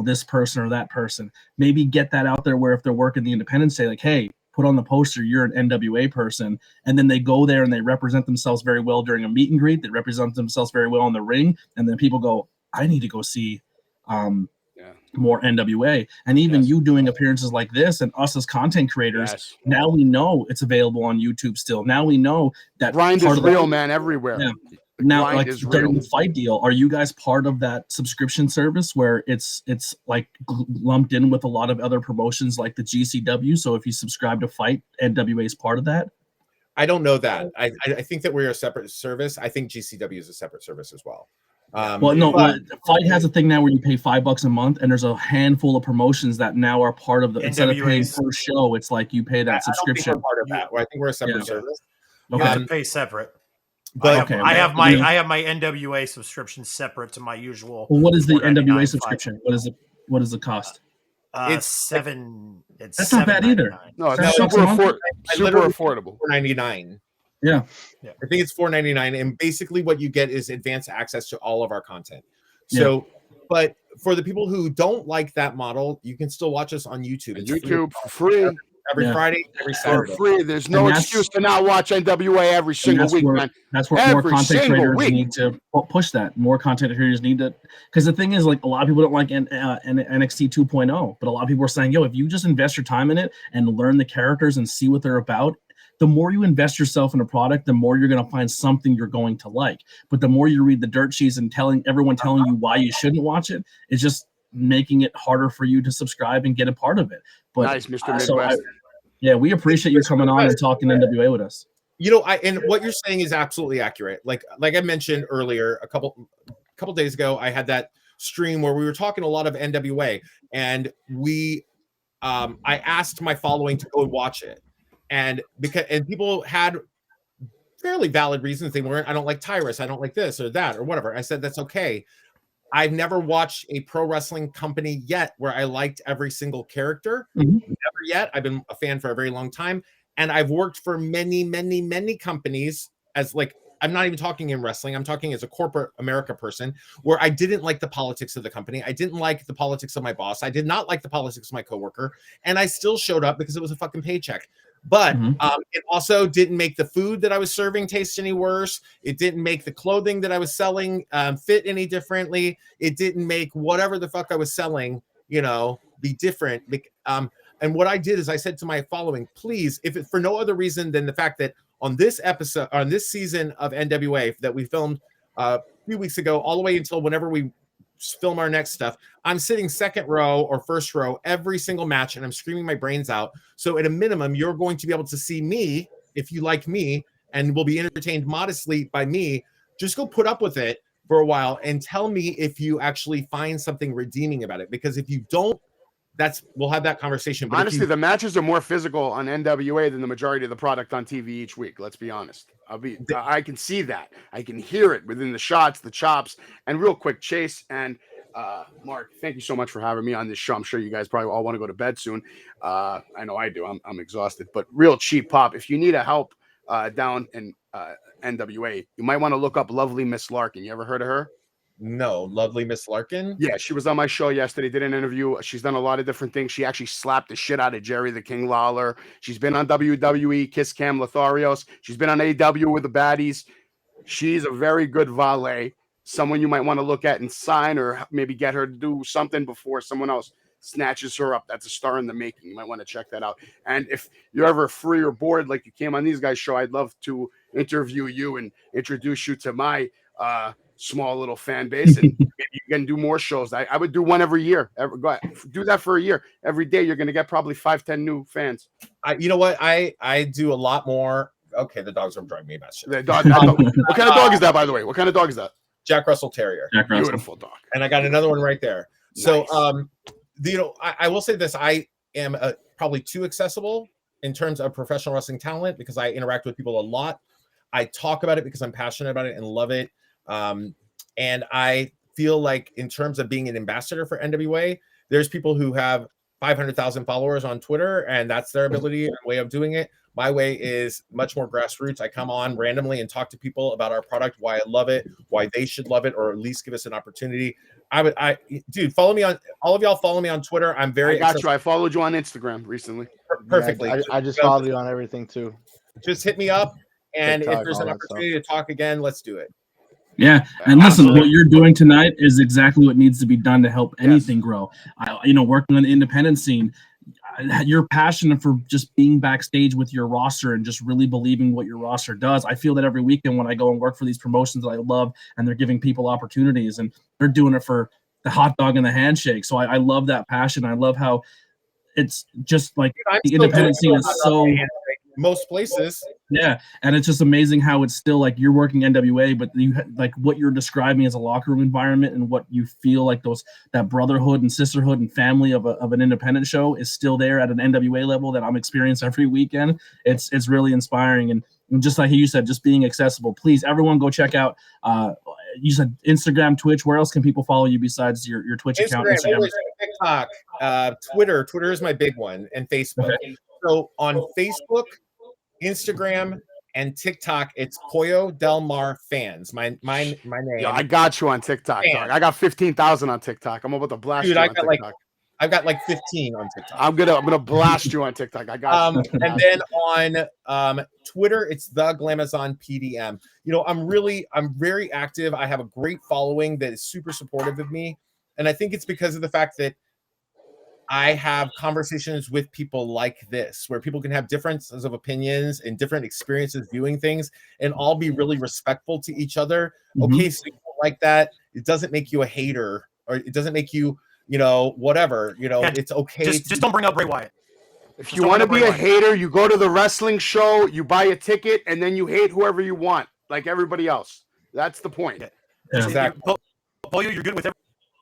this person or that person. Maybe get that out there where if they're working the independents, say like, hey, put on the poster, you're an NWA person. And then they go there and they represent themselves very well during a meet and greet. They represent themselves very well in the ring. And then people go, I need to go see more NWA. And even you doing appearances like this and us as content creators, now we know it's available on YouTube still. Now we know that grind is real, man, everywhere. Yeah. Now, like during the fight deal, are you guys part of that subscription service where it's like lumped in with a lot of other promotions like the GCW? So if you subscribe to Fight, NWA is part of that? I don't know that. I think that we're a separate service. I think GCW is a separate service as well. Fight has a thing now where you pay $5 a month, and there's a handful of promotions that now are part of the. Instead of paying per show, it's like you pay that subscription. I don't think we're part of that. I think we're a separate service. You have to pay separate. But I have my NWA subscription separate to my usual. Well, what is the NWA subscription? What is the cost? It's $7. That's not bad either. No, it's super affordable. $4.99. Yeah. I think it's $4.99, and basically what you get is advanced access to all of our content. So, but for the people who don't like that model, you can still watch us on YouTube. It's YouTube free. Every Friday, every Saturday. Free. There's no excuse to not watch NWA every single week, man. That's where more content creators need to push that. More content creators need to, because the thing is, like, a lot of people don't like NXT 2.0, but a lot of people are saying, yo, if you just invest your time in it and learn the characters and see what they're about, the more you invest yourself in a product, the more you're going to find something you're going to like. But the more you read the dirt sheets and telling you why you shouldn't watch it, it's just making it harder for you to subscribe and get a part of it. But Nice, Mr. Midwest. yeah, we appreciate you coming on and talking NWA with us. You know, and what you're saying is absolutely accurate. Like I mentioned earlier, a couple days ago, I had that stream where we were talking a lot of NWA, and I asked my following to go and watch it, and people had fairly valid reasons. They weren't, I don't like Tyrus, I don't like this or that or whatever. I said that's okay. I've never watched a pro wrestling company yet where I liked every single character. Never yet. I've been a fan for a very long time, and I've worked for many, many, many companies as like, I'm not even talking in wrestling. I'm talking as a corporate America person where I didn't like the politics of the company. I didn't like the politics of my boss. I did not like the politics of my coworker, and I still showed up because it was a fucking paycheck. But it also didn't make the food that I was serving taste any worse. It didn't make the clothing that I was selling fit any differently. It didn't make whatever the fuck I was selling, you know, be different. And what I did is I said to my following, please, if it, for no other reason than the fact that on this episode, on this season of NWA that we filmed a few weeks ago, all the way until whenever we film our next stuff, I'm sitting second row or first row every single match, and I'm screaming my brains out. So at a minimum, you're going to be able to see me if you like me, and will be entertained modestly by me. Just go put up with it for a while and tell me if you actually find something redeeming about it. Because if you don't, we'll have that conversation. But honestly, the matches are more physical on NWA than the majority of the product on TV each week. Let's be honest. I can see that. I can hear it within the shots, the chops. And real quick, Chase and Mark, thank you so much for having me on this show. I'm sure you guys probably all want to go to bed soon. I know I do. I'm exhausted. But real cheap pop, if you need a help down in NWA, you might want to look up Lovely Miss Larkin. You ever heard of her? No, Lovely Miss Larkin. Yeah, she was on my show yesterday, did an interview. She's done a lot of different things. She actually slapped the shit out of Jerry the King Lawler. She's been on WWE, Kiss Cam Lotharios. She's been on AW with the baddies. She's a very good valet, someone you might want to look at and sign, or maybe get her to do something before someone else snatches her up. That's a star in the making. You might want to check that out. And if you're ever free or bored, like you came on these guys' show, I'd love to interview you and introduce you to my small little fan base, and maybe you can do more shows. I would do one every year. Go ahead, do that for a year. Every day you're going to get probably 5-10 new fans. You know what? I do a lot more. Okay, the dogs are driving me about shit. The dog, what kind of dog is that, by the way? What kind of dog is that? Jack Russell Terrier. Jack Russell. Beautiful dog. And I got another one right there. Nice. So, you know, I will say this: I am probably too accessible in terms of professional wrestling talent because I interact with people a lot. I talk about it because I'm passionate about it and love it. And I feel like in terms of being an ambassador for NWA, there's people who have 500,000 followers on Twitter, and that's their ability and way of doing it. My way is much more grassroots. I come on randomly and talk to people about our product, why I love it, why they should love it, or at least give us an opportunity. Dude, follow me on, all of y'all follow me on Twitter. I'm very I got you. I followed you on Instagram recently. Perfectly. Yeah, I just followed you on everything too. Just hit me up, and TikTok, if there's an opportunity to talk again, let's do it. Yeah, and listen, what you're doing tonight is exactly what needs to be done to help anything grow. Working on the independent scene, your passion for just being backstage with your roster and just really believing what your roster does. I feel that every weekend when I go and work for these promotions that I love, and they're giving people opportunities, and they're doing it for the hot dog and the handshake. So I love that passion. I love how it's just like the independent scene is so. Most places. Yeah, and it's just amazing how it's still like you're working NWA, but you like what you're describing as a locker room environment and what you feel like that brotherhood and sisterhood and family of an independent show is still there at an NWA level that I'm experiencing every weekend. It's really inspiring, and just like you said, just being accessible. Please, everyone, go check out. You said Instagram, Twitch. Where else can people follow you besides your Twitch account? Instagram, TikTok, Twitter. Twitter is my big one, and Facebook. Okay. So on Facebook, Instagram, and TikTok, it's Pollo Del Mar Fans. My name. Yeah, I got you on TikTok, dog. I got 15,000 on TikTok. I'm about to blast you on TikTok. I've got like 15 on TikTok. I'm gonna blast you on TikTok. I got you. And then on Twitter, it's the Glamazon PDM. You know, I'm very active. I have a great following that is super supportive of me, and I think it's because of the fact that I have conversations with people like this, where people can have differences of opinions and different experiences viewing things and all be really respectful to each other. Okay, so you don't like that. It doesn't make you a hater, or it doesn't make you, whatever. Yeah, it's okay. Just don't bring up Bray Wyatt. If you want to be a hater, you go to the wrestling show, you buy a ticket, and then you hate whoever you want, like everybody else. That's the point. Yeah. Exactly. Pollo, you're good with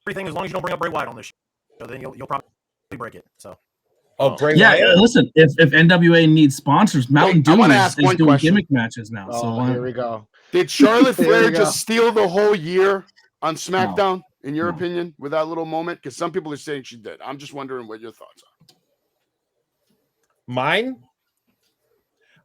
everything as long as you don't bring up Bray Wyatt on this show. Then you'll probably break it. So. Bray Yeah, Wyatt? listen, if NWA needs sponsors, Mountain Dew is doing question. gimmick matches now. Oh, here we go. Did Charlotte Here Flair we go. just steal the whole year on SmackDown, in your opinion, with that little moment? Because some people are saying she did. I'm just wondering what your thoughts are.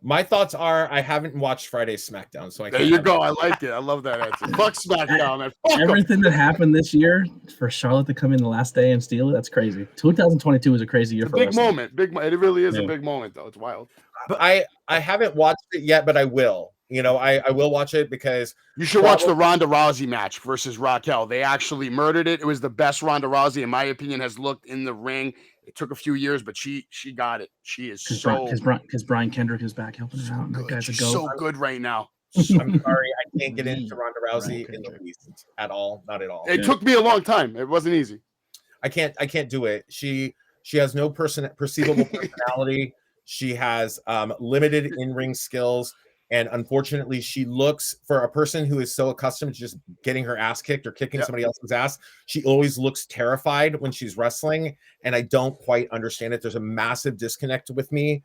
My thoughts are I haven't watched Friday's SmackDown, so There you go. I like it. I love that answer. Fuck SmackDown, man. Fuck 'em. Everything that happened this year for Charlotte to come in the last day and steal it, that's crazy. 2022 was a crazy year It's a for big wrestling. moment. It really is a big moment, though. It's wild. But I haven't watched it yet, but I will. I will watch it because you should watch the Ronda Rousey match versus Raquel. They actually murdered it. It was the best Ronda Rousey, in my opinion, has looked in the ring. It took a few years, but she got it. She is because Brian Kendrick is back helping her out. And that guy's a so good right now. I'm sorry, I can't get into Ronda Rousey in the least at all. Not at all. It took me a long time. It wasn't easy. I can't do it. She has no perceivable personality. She has limited in-ring skills. And unfortunately, she looks, for a person who is so accustomed to just getting her ass kicked or kicking somebody else's ass, she always looks terrified when she's wrestling. And I don't quite understand it. There's a massive disconnect with me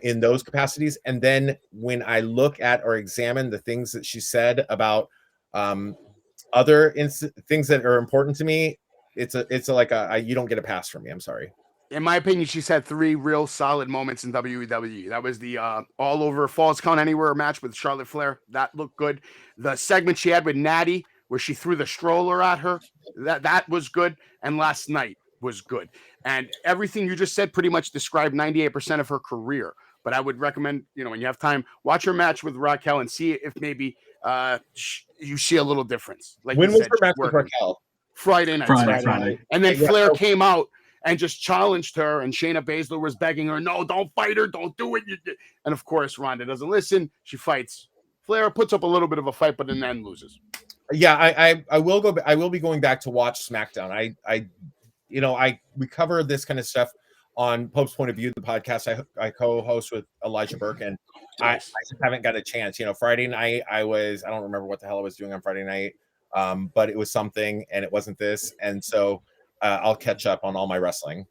in those capacities. And then when I look at or examine the things that she said about other things that are important to me, it's you don't get a pass from me. I'm sorry. In my opinion, she's had 3 real solid moments in WWE. That was the all over Falls Count Anywhere match with Charlotte Flair. That looked good. The segment she had with Natty, where she threw the stroller at her, that was good. And last night was good. And everything you just said pretty much described 98% of her career. But I would recommend, when you have time, watch her match with Raquel and see if maybe you see a little difference. Like when was her match with Raquel? Friday night. Friday. And then Flair came out and just challenged her, and Shayna Baszler was begging her, no, don't fight her, don't do it. And of course, Ronda doesn't listen. She fights. Flair puts up a little bit of a fight, but in the end loses. Yeah, I will go. I will be going back to watch SmackDown. We cover this kind of stuff on Pope's Point of View, the podcast I co-host with Elijah Burke, and I just haven't got a chance. Friday night I don't remember what the hell I was doing on Friday night, but it was something, and it wasn't this, and so. I'll catch up on all my wrestling.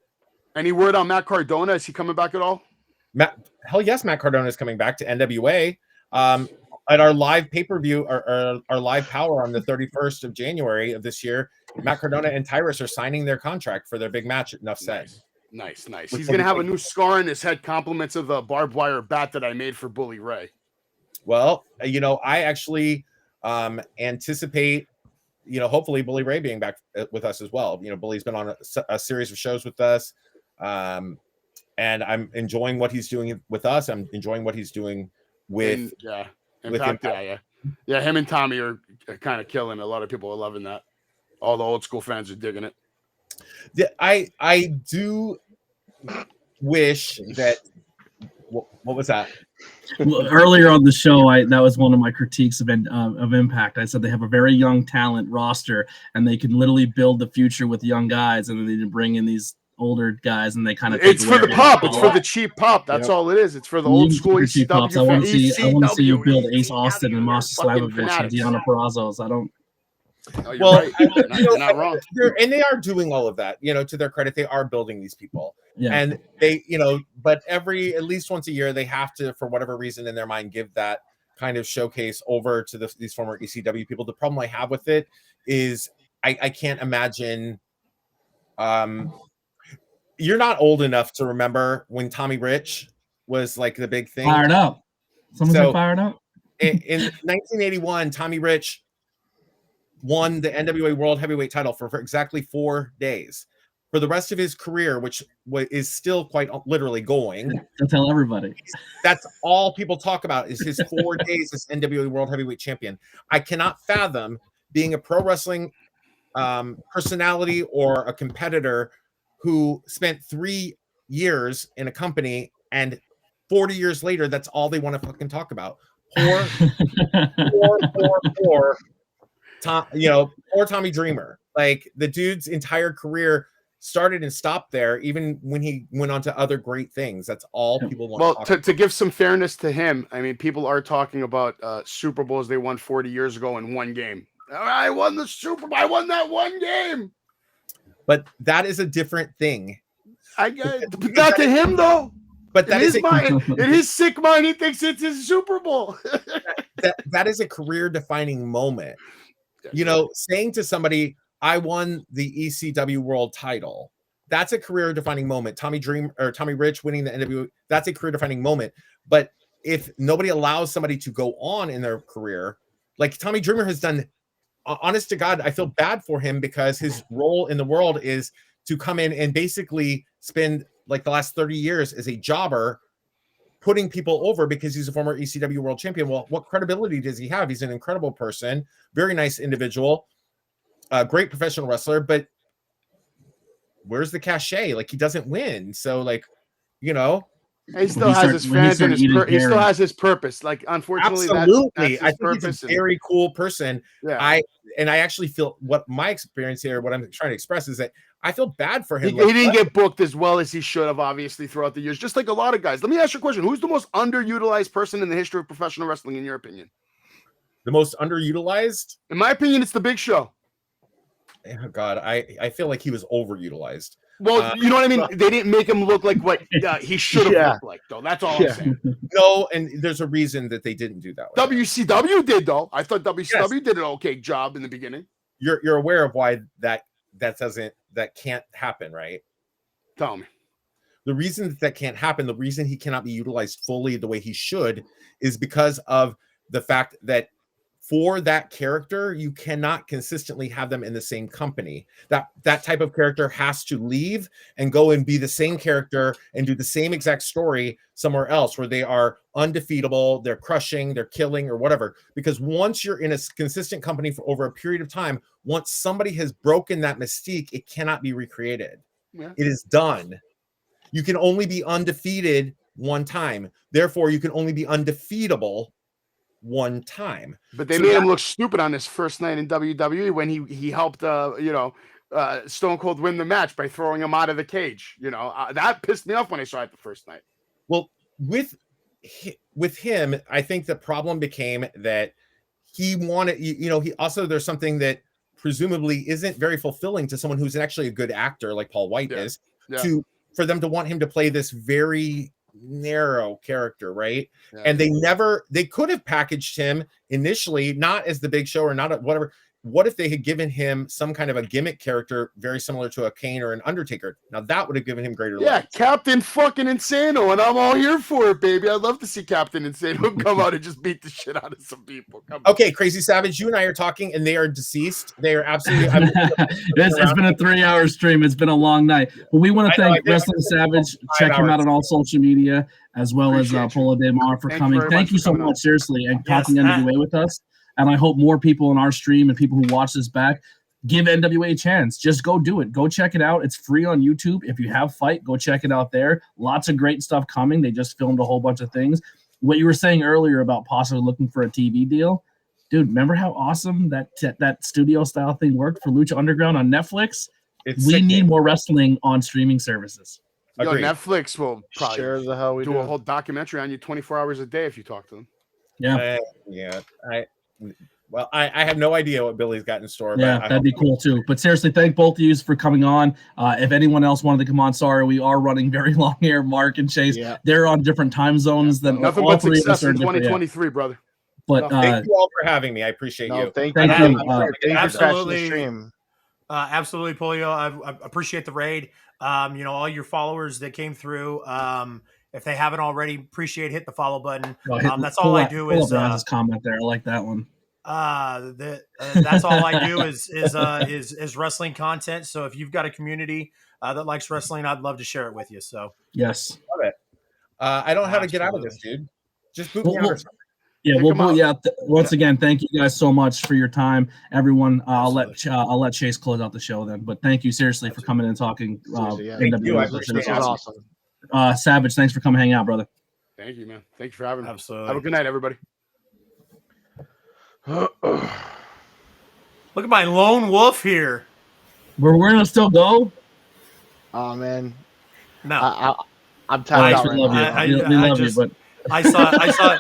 Any word on Matt Cardona? Is he coming back at all? Hell yes, Matt Cardona is coming back to NWA. At our live pay-per-view, our live power on the 31st of January of this year, Matt Cardona and Tyrus are signing their contract for their big match at Enough Said. Nice. He's going to have a new scar in his head, compliments of the barbed wire bat that I made for Bully Ray. Well, I actually anticipate hopefully Bully Ray being back with us as well. Bully's been on a series of shows with us. And I'm enjoying what he's doing with us. I'm enjoying what he's doing with Impact. Yeah. Him and Tommy are kind of killing. A lot of people are loving that. All the old school fans are digging it. I do wish that. What was that? Well, earlier on the show, that was one of my critiques of Impact. I said they have a very young talent roster, and they can literally build the future with young guys, and then they bring in these older guys, and they kind of. It's for the pop. It's for the cheap pop. That's all it is. It's for the old school cheap pops. I want to see you build Ace Austin and Master Slavovich and Deanna Purrazos. I don't. Right. You're not wrong. And they are doing all of that. To their credit, they are building these people. Yeah. And they, but at least once a year, they have to, for whatever reason in their mind, give that kind of showcase over to these former ECW people. The problem I have with it is I can't imagine. You're not old enough to remember when Tommy Rich was like the big thing. Fired up. Someone fired up. In 1981, Tommy Rich won the NWA World Heavyweight title for exactly 4 days. For the rest of his career, which is still quite literally going. To tell everybody. That's all people talk about is his 4 days as NWA World Heavyweight Champion. I cannot fathom being a pro wrestling personality or a competitor who spent 3 years in a company and 40 years later, that's all they want to fucking talk about. Poor Tom, poor Tommy Dreamer. Like the dude's entire career started and stopped there, even when he went on to other great things. That's all people want Well, to talk about. to give some fairness to him, I mean, people are talking about Super Bowls they won 40 years ago in one game. I won the Super Bowl. I won that one game. But that is a different thing. Not to him, though. But that is in his sick mind, he thinks it's his Super Bowl. that is a career-defining moment. Saying to somebody, I won the ECW world title. That's a career-defining moment. Tommy Rich winning the NWA, that's a career-defining moment. But if nobody allows somebody to go on in their career, like Tommy Dreamer has done, honest to God, I feel bad for him because his role in the world is to come in and basically spend like the last 30 years as a jobber, putting people over because he's a former ECW world champion. Well, what credibility does he have? He's an incredible person, very nice individual, great professional wrestler, but where's the cachet? Like he doesn't win. So he still has his fans and he still has his purpose. Like, unfortunately, absolutely, that's I think he's a very cool person. Yeah. I actually feel what my experience here, what I'm trying to express is that I feel bad for him. He didn't get booked as well as he should have, obviously, throughout the years, just like a lot of guys. Let me ask you a question. Who's the most underutilized person in the history of professional wrestling, in your opinion? The most underutilized? In my opinion, it's the Big Show. Oh, God, I feel like he was overutilized. Well, you know what I mean? They didn't make him look like what he should have looked like, though. That's all I'm saying. No, and there's a reason that they didn't do that. WCW did, though. I thought WCW did an okay job in the beginning. You're aware of why that can't happen, right? Tell me. The reason that can't happen, the reason he cannot be utilized fully the way he should, is because of the fact that for that character, you cannot consistently have them in the same company. That type of character has to leave and go and be the same character and do the same exact story somewhere else where they are undefeatable, they're crushing, they're killing, or whatever. Because once you're in a consistent company for over a period of time, once somebody has broken that mystique, it cannot be recreated. Yeah. It is done. You can only be undefeated one time. Therefore, you can only be undefeatable one time. But they made him look stupid on his first night in WWE when he helped Stone Cold win the match by throwing him out of the cage. That pissed me off when I saw it the first night. Well, with him, I think the problem became that he wanted, he also, there's something that presumably isn't very fulfilling to someone who's actually a good actor like Paul White is, for them to want him to play this very narrow character, right? Yeah. And they could have packaged him initially not as the Big Show or not whatever. What if they had given him some kind of a gimmick character very similar to a Kane or an Undertaker? Now that would have given him greater legs. Captain fucking Insano, and I'm all here for it, baby. I'd love to see Captain Insano come out and just beat the shit out of some people. Okay, Crazy Savage, you and I are talking, and they are deceased. They are absolutely. It's been a 3-hour stream. It's been a long night. But we want to thank Wrestling Savage. Check him out on all social media, as well as Pollo de Mar for coming. Thank you so much, seriously, and talking NWA with us. And I hope more people in our stream and people who watch this back give NWA a chance. Just go do it. Go check it out. It's free on YouTube. If you have Fight, go check it out there. Lots of great stuff coming. They just filmed a whole bunch of things. What you were saying earlier about possibly looking for a TV deal, dude, remember how awesome that studio-style thing worked for Lucha Underground on Netflix? We need more wrestling on streaming services. Yo, Netflix will probably do a whole documentary on you 24 hours a day if you talk to them. Yeah. I have no idea what Billy's got in store. Yeah, that'd be cool too. But seriously, thank both of you for coming on. If anyone else wanted to come on, sorry, we are running very long here. Mark and Chase, they're on different time zones than nothing all but three success of us in 2023, brother. But thank you all for having me. I appreciate you. Thank you. Absolutely. Absolutely, Pollo. I appreciate the raid. All your followers that came through. If they haven't already, appreciate hit the follow button. That's all I do is comment there. I like that one. That's all I do is wrestling content. So if you've got a community that likes wrestling, I'd love to share it with you. So yes, love it. I don't know how to get out of this, dude. Just boot me out or something. Yeah, Pick well, 'em up. once again, thank you guys so much for your time, everyone. I'll let Chase close out the show then. But thank you seriously for coming and talking. Seriously, yeah. Thank you. I This appreciate was it. awesome. Savage, thanks for coming hang out, brother. Thank you, man. Thanks for having me. Absolutely. Have a good night, everybody. Look at my lone wolf here. We're gonna still go. Oh man, No, I'm tapped out we right love now. you. We love you, but I saw.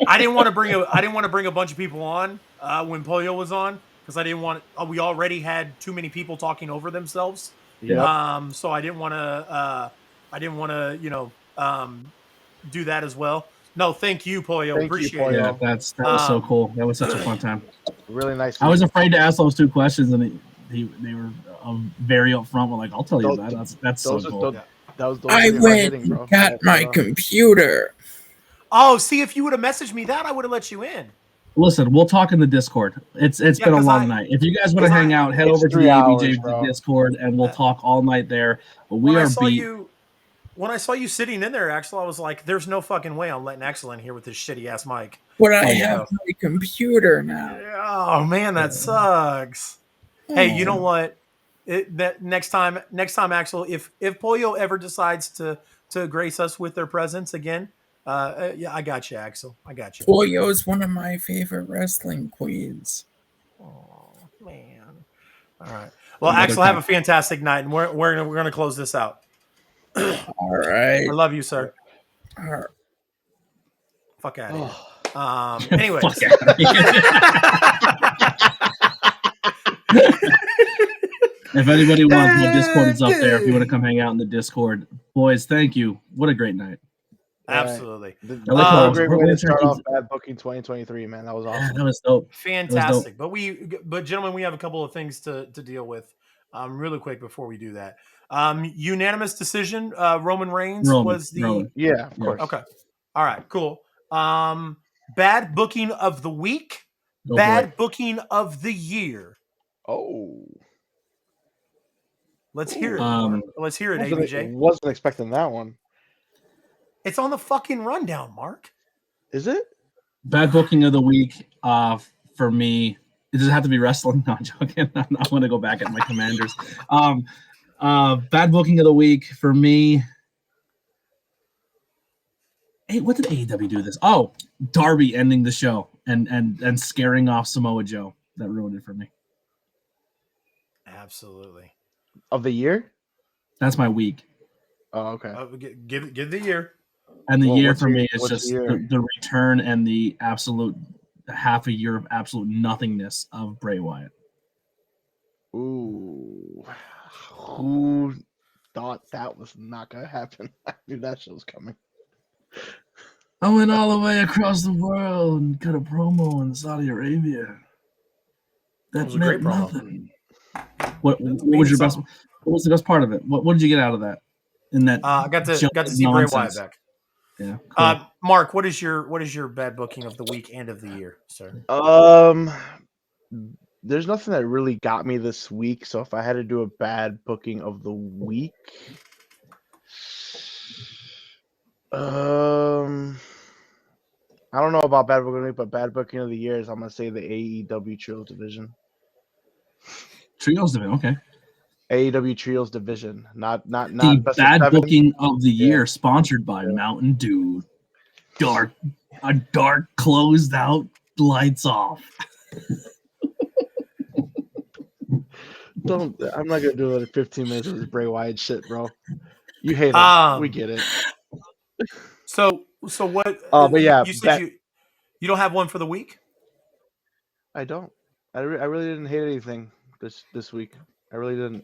I didn't want to bring a bunch of people on when Pollo was on because I didn't want. We already had too many people talking over themselves. Yep. So I didn't want to. Do that as well. No, thank you, Pollo. Thank you, Appreciate Pollo. it. yeah, that was so cool. That was such a fun time. Really nice. I was afraid to ask those two questions, and they were very upfront. We're like, I'll tell you that. That's so cool. Those I went hitting, bro. and got my computer. Oh, see, if you would have messaged me that, I would have let you in. Listen, we'll talk in the Discord. It's been a long night. If you guys want to hang out, head over to the ABJ Discord, and we'll talk all night there. But we are beat. When I saw you sitting in there, Axel, I was like, "There's no fucking way I'm letting Axel in here with this shitty ass mic." But I have my computer now. Oh man, that sucks. Hey, you know what? Next time, Axel, if Pollo ever decides to grace us with their presence again, yeah, I got you, Axel. I got you. Pollo is one of my favorite wrestling queens. Oh man. All right. Well, Axel, have a fantastic night, and we're gonna close this out. All right. I love you, sir. All right. Fuck out of here. Anyways. If anybody wants, my Discord is up there. If you want to come hang out in the Discord, boys, thank you. What a great night. Absolutely. Great way to start off Bad Booking 2023, man. That was awesome. Yeah, that was dope. Fantastic. But gentlemen, we have a couple of things to deal with really quick before we do that. Unanimous decision. Roman Reigns was the yeah, of course. Okay. All right, cool. Bad booking of the week. Bad booking of the year. Oh. Let's hear it. Let's hear it, ABJ. Wasn't expecting that one. It's on the fucking rundown, Mark. Is it? Bad booking of the week for me. Does it have to be wrestling? No, I'm joking. I want to go back at my commanders. Bad booking of the week for me. Hey, what did AEW do this? Oh, Darby ending the show and scaring off Samoa Joe. That ruined it for me. Absolutely. Of the year? That's my week. Oh, okay. Give the year. And the year for me is just the return and the absolute half a year of absolute nothingness of Bray Wyatt. Ooh. Who thought that was not going to happen? I knew that shit was coming. I went all the way across the world and cut a promo in Saudi Arabia. That meant nothing. What was your best? What was the best part of it? What did you get out of that? In that, I got to see Bray Wyatt back. Yeah. Cool. Mark, what is your bad booking of the week and of the year, sir? There's nothing that really got me this week. So if I had to do a bad booking of the week, I don't know about bad booking of the week, but bad booking of the year is I'm gonna say the AEW Trios division. Trios division, okay. AEW Trios division, not the bad booking of the year, sponsored by Mountain Dew. A dark closed out, lights off. I'm not gonna do another 15 minutes of this Bray Wyatt shit, bro. You hate it. We get it. So what? But yeah, you said you don't have one for the week. I don't. I really didn't hate anything this week. I really didn't.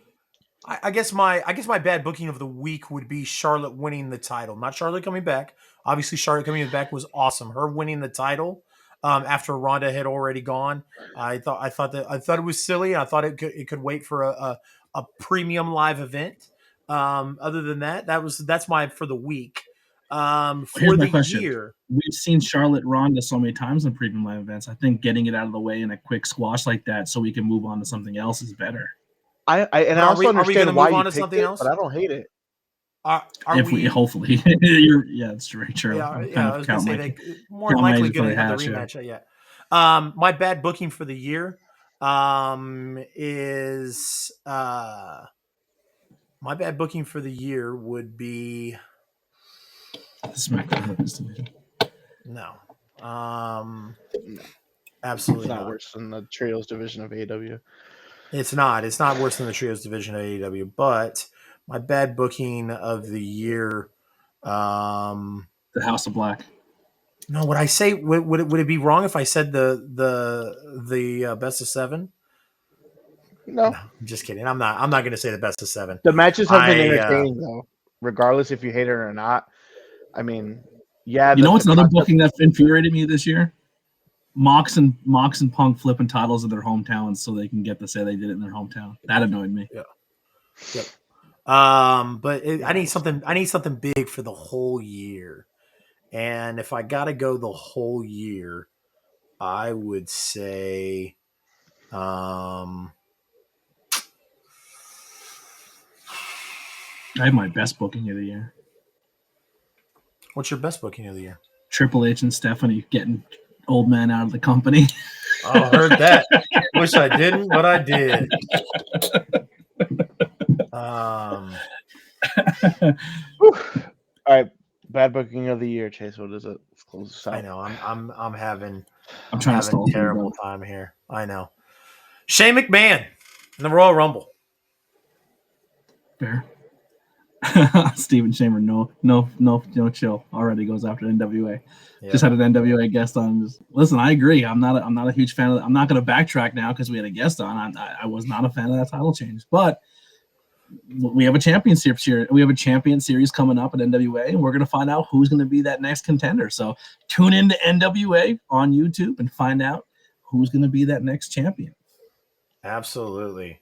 I guess my bad booking of the week would be Charlotte winning the title. Not Charlotte coming back. Obviously, Charlotte coming back was awesome. Her winning the title after Ronda had already gone. I thought it was silly. I thought it could wait for a premium live event. Other than that's my for the week. For the year, we've seen Charlotte Ronda so many times in premium live events. I think getting it out of the way in a quick squash like that, so we can move on to something else, is better. I also understand why you picked it, but I don't hate it. Are if we hopefully, it's very true. Yeah, I'm yeah. kind I of was gonna say they more than count my likely eggs before going to they have the hatch, rematch. Yeah. My bad booking for the year is my bad booking for the year would be SmackDown Women's Division. no. No, Absolutely it's not not. worse than the trios division of AEW. It's not. It's not worse than the trios division of AEW. But my bad booking of the year. The House of Black. No, would I say would it be wrong if I said the best of seven? No, No, I'm just kidding. I'm not going to say the best of seven. the matches have been I entertaining though, regardless if you hate it or not. I mean, yeah, You know what's the another concept. booking that infuriated me this year? Mox and Punk flipping titles in their hometowns so they can get to say they did it in their hometown. That annoyed me. Yeah. Yep. But I need something. I need something big for the whole year. And if I got to go the whole year, I would say, I have my best booking of the year. what's your best booking of the year? Triple H and Stephanie getting old man out of the company. Oh, heard that. Wish I didn't, but I did. Whew. All right, bad booking of the year, Chase. What is it? Let's close this out. I know. I'm having I'm trying to having stall a for you, terrible bro. time here. I know. Shane McMahon in the Royal Rumble. Fair. Steven Shamer, no chill. Already goes after NWA. Yeah. Just had an NWA guest on. Listen, I agree. I'm not a huge fan of. I'm not going to backtrack now because we had a guest on. I was not a fan of that title change, but we have a champion series here. We have a champion series coming up at NWA, and we're going to find out who's going to be that next contender. So tune into NWA on YouTube and find out who's going to be that next champion. Absolutely.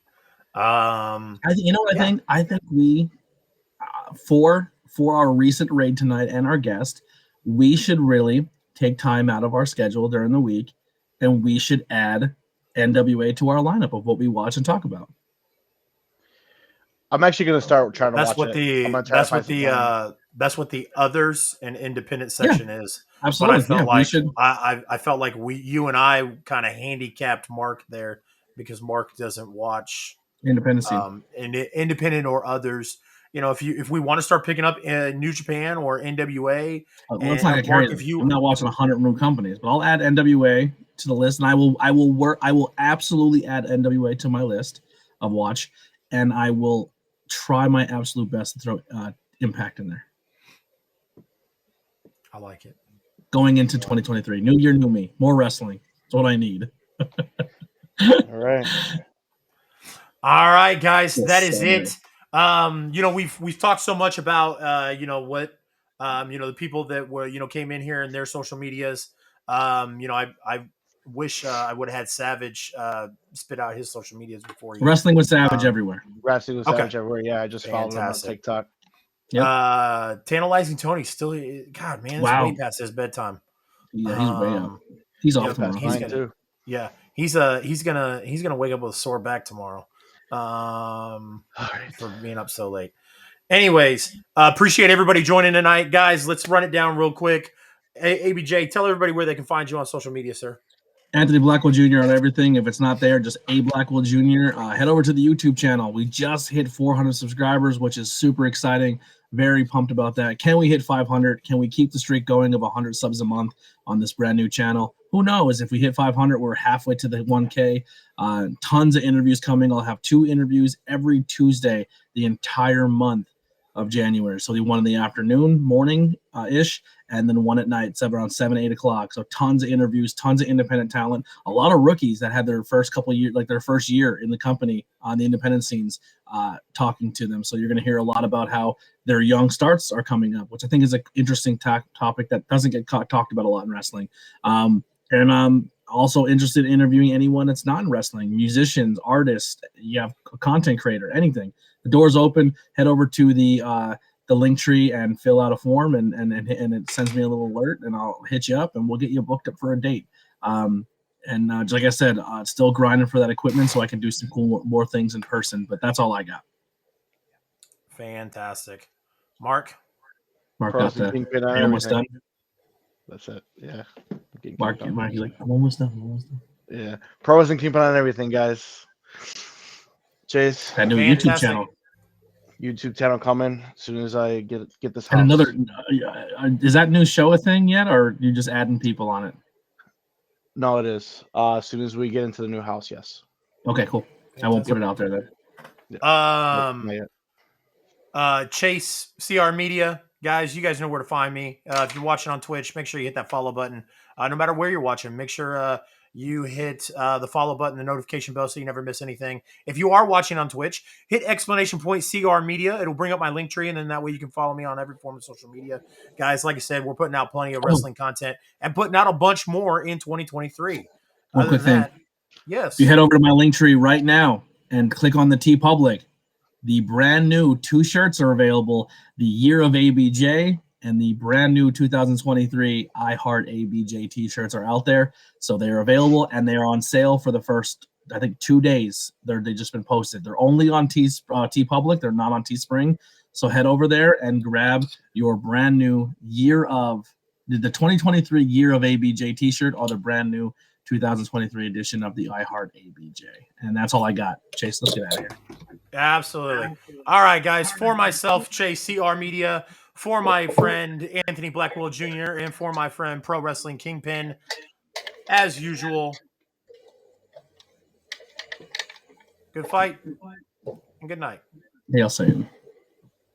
You know what I think? I think we for our recent raid tonight and our guest, we should really take time out of our schedule during the week, and we should add NWA to our lineup of what we watch and talk about. I'm actually gonna start trying to That's watch what it. the I'm gonna try to find some time. that's what the others and independent section is. Absolutely. But I felt we like should. I felt like you and I kind of handicapped Mark there because Mark doesn't watch Independent scene. independent or others. You know, if we want to start picking up New Japan or NWA, Well, it's not gonna carry Mark, them. I'm not watching 100 room companies, but I'll add NWA to the list, and I will absolutely add NWA to my list of watch, and I will try my absolute best to throw Impact in there. I like it. Going into 2023, new year, new me, more wrestling. That's what I need. All right. All right, guys, Yes, that is sir. it. You know, we've talked so much about you know what the people that were came in here and their social medias. You know, I wish I would have had Savage spit out his social medias before he Wrestling with Savage everywhere. Wrestling with Okay. Savage everywhere. Yeah, I just followed him on Fantastic. TikTok. Yep. Tantalizing Tony still, God, man, it's Wow. way past his bedtime. Yeah, he's way up. He's yeah, off tomorrow. he's Mine gonna- too. Yeah, he's gonna wake up with a sore back tomorrow. All right. For being up so late. Anyways, appreciate everybody joining tonight, guys. Let's run it down real quick. ABJ, tell everybody where they can find you on social media, sir. Anthony Blackwell Jr. on everything. If it's not there, just A Blackwell Jr. Head over to the YouTube channel. We just hit 400 subscribers, which is super exciting. Very pumped about that. Can we hit 500? Can we keep the streak going of 100 subs a month on this brand new channel? Who knows? If we hit 500, we're halfway to the 1K. Tons of interviews coming. I'll have 2 interviews every Tuesday the entire month of January. So the one in the afternoon, morning ish, and then one at night, around 7, 8 o'clock. So tons of interviews, tons of independent talent, a lot of rookies that had their first couple of years, like their first year in the company on the independent scenes, talking to them. So you're going to hear a lot about how their young starts are coming up, which I think is an interesting topic that doesn't get talked about a lot in wrestling. And I'm also interested in interviewing anyone that's not in wrestling, musicians, artists, you have a content creator, anything. The door's open. Head over to the link tree and fill out a form, and it sends me a little alert, and I'll hit you up, and we'll get you booked up for a date. Like I said, still grinding for that equipment so I can do some cool more things in person. But that's all I got. Fantastic. Mark. Mark Pro got Wrestling the. Kingpin Are on you almost done? everything. That's it. Yeah. Getting Mark, kicked off. Mark, you're like, I'm almost done. I'm almost done. Yeah. Pro Wrestling Kingpin on everything, guys. Chase, That new YouTube Fantastic. channel. YouTube channel coming as soon as I get this house. And another. Is that new show a thing yet, or you just adding people on it? No, it is. As soon as we get into the new house, yes. Okay, cool. I won't put it out there then. Um, Not yet. Chase CR Media, guys. You guys know where to find me. If you're watching on Twitch, make sure you hit that follow button. No matter where you're watching, make sure you hit the follow button, the notification bell, so you never miss anything. If you are watching on Twitch, hit !CR Media. It'll bring up my link tree, and then that way you can follow me on every form of social media, guys. Like I said, we're putting out plenty of wrestling content and putting out a bunch more in 2023. One quick thing. Yes. If you head over to my link tree right now and click on the T Public, the brand new 2 shirts are available. The Year of ABJ and the brand new 2023 I Heart ABJ t-shirts are out there. So they are available and they are on sale for the first, I think, 2 days. They've just been posted. They're only on T Public. They're not on Teespring. So head over there and grab your brand new the 2023 Year of ABJ t-shirt or the brand new 2023 edition of the I Heart ABJ. And that's all I got. Chase, let's get out of here. Absolutely. All right, guys. For myself, Chase CR Media, for my friend Anthony Blackwell Jr., and for my friend Pro Wrestling Kingpin, as usual, good fight and good night. Hail Satan.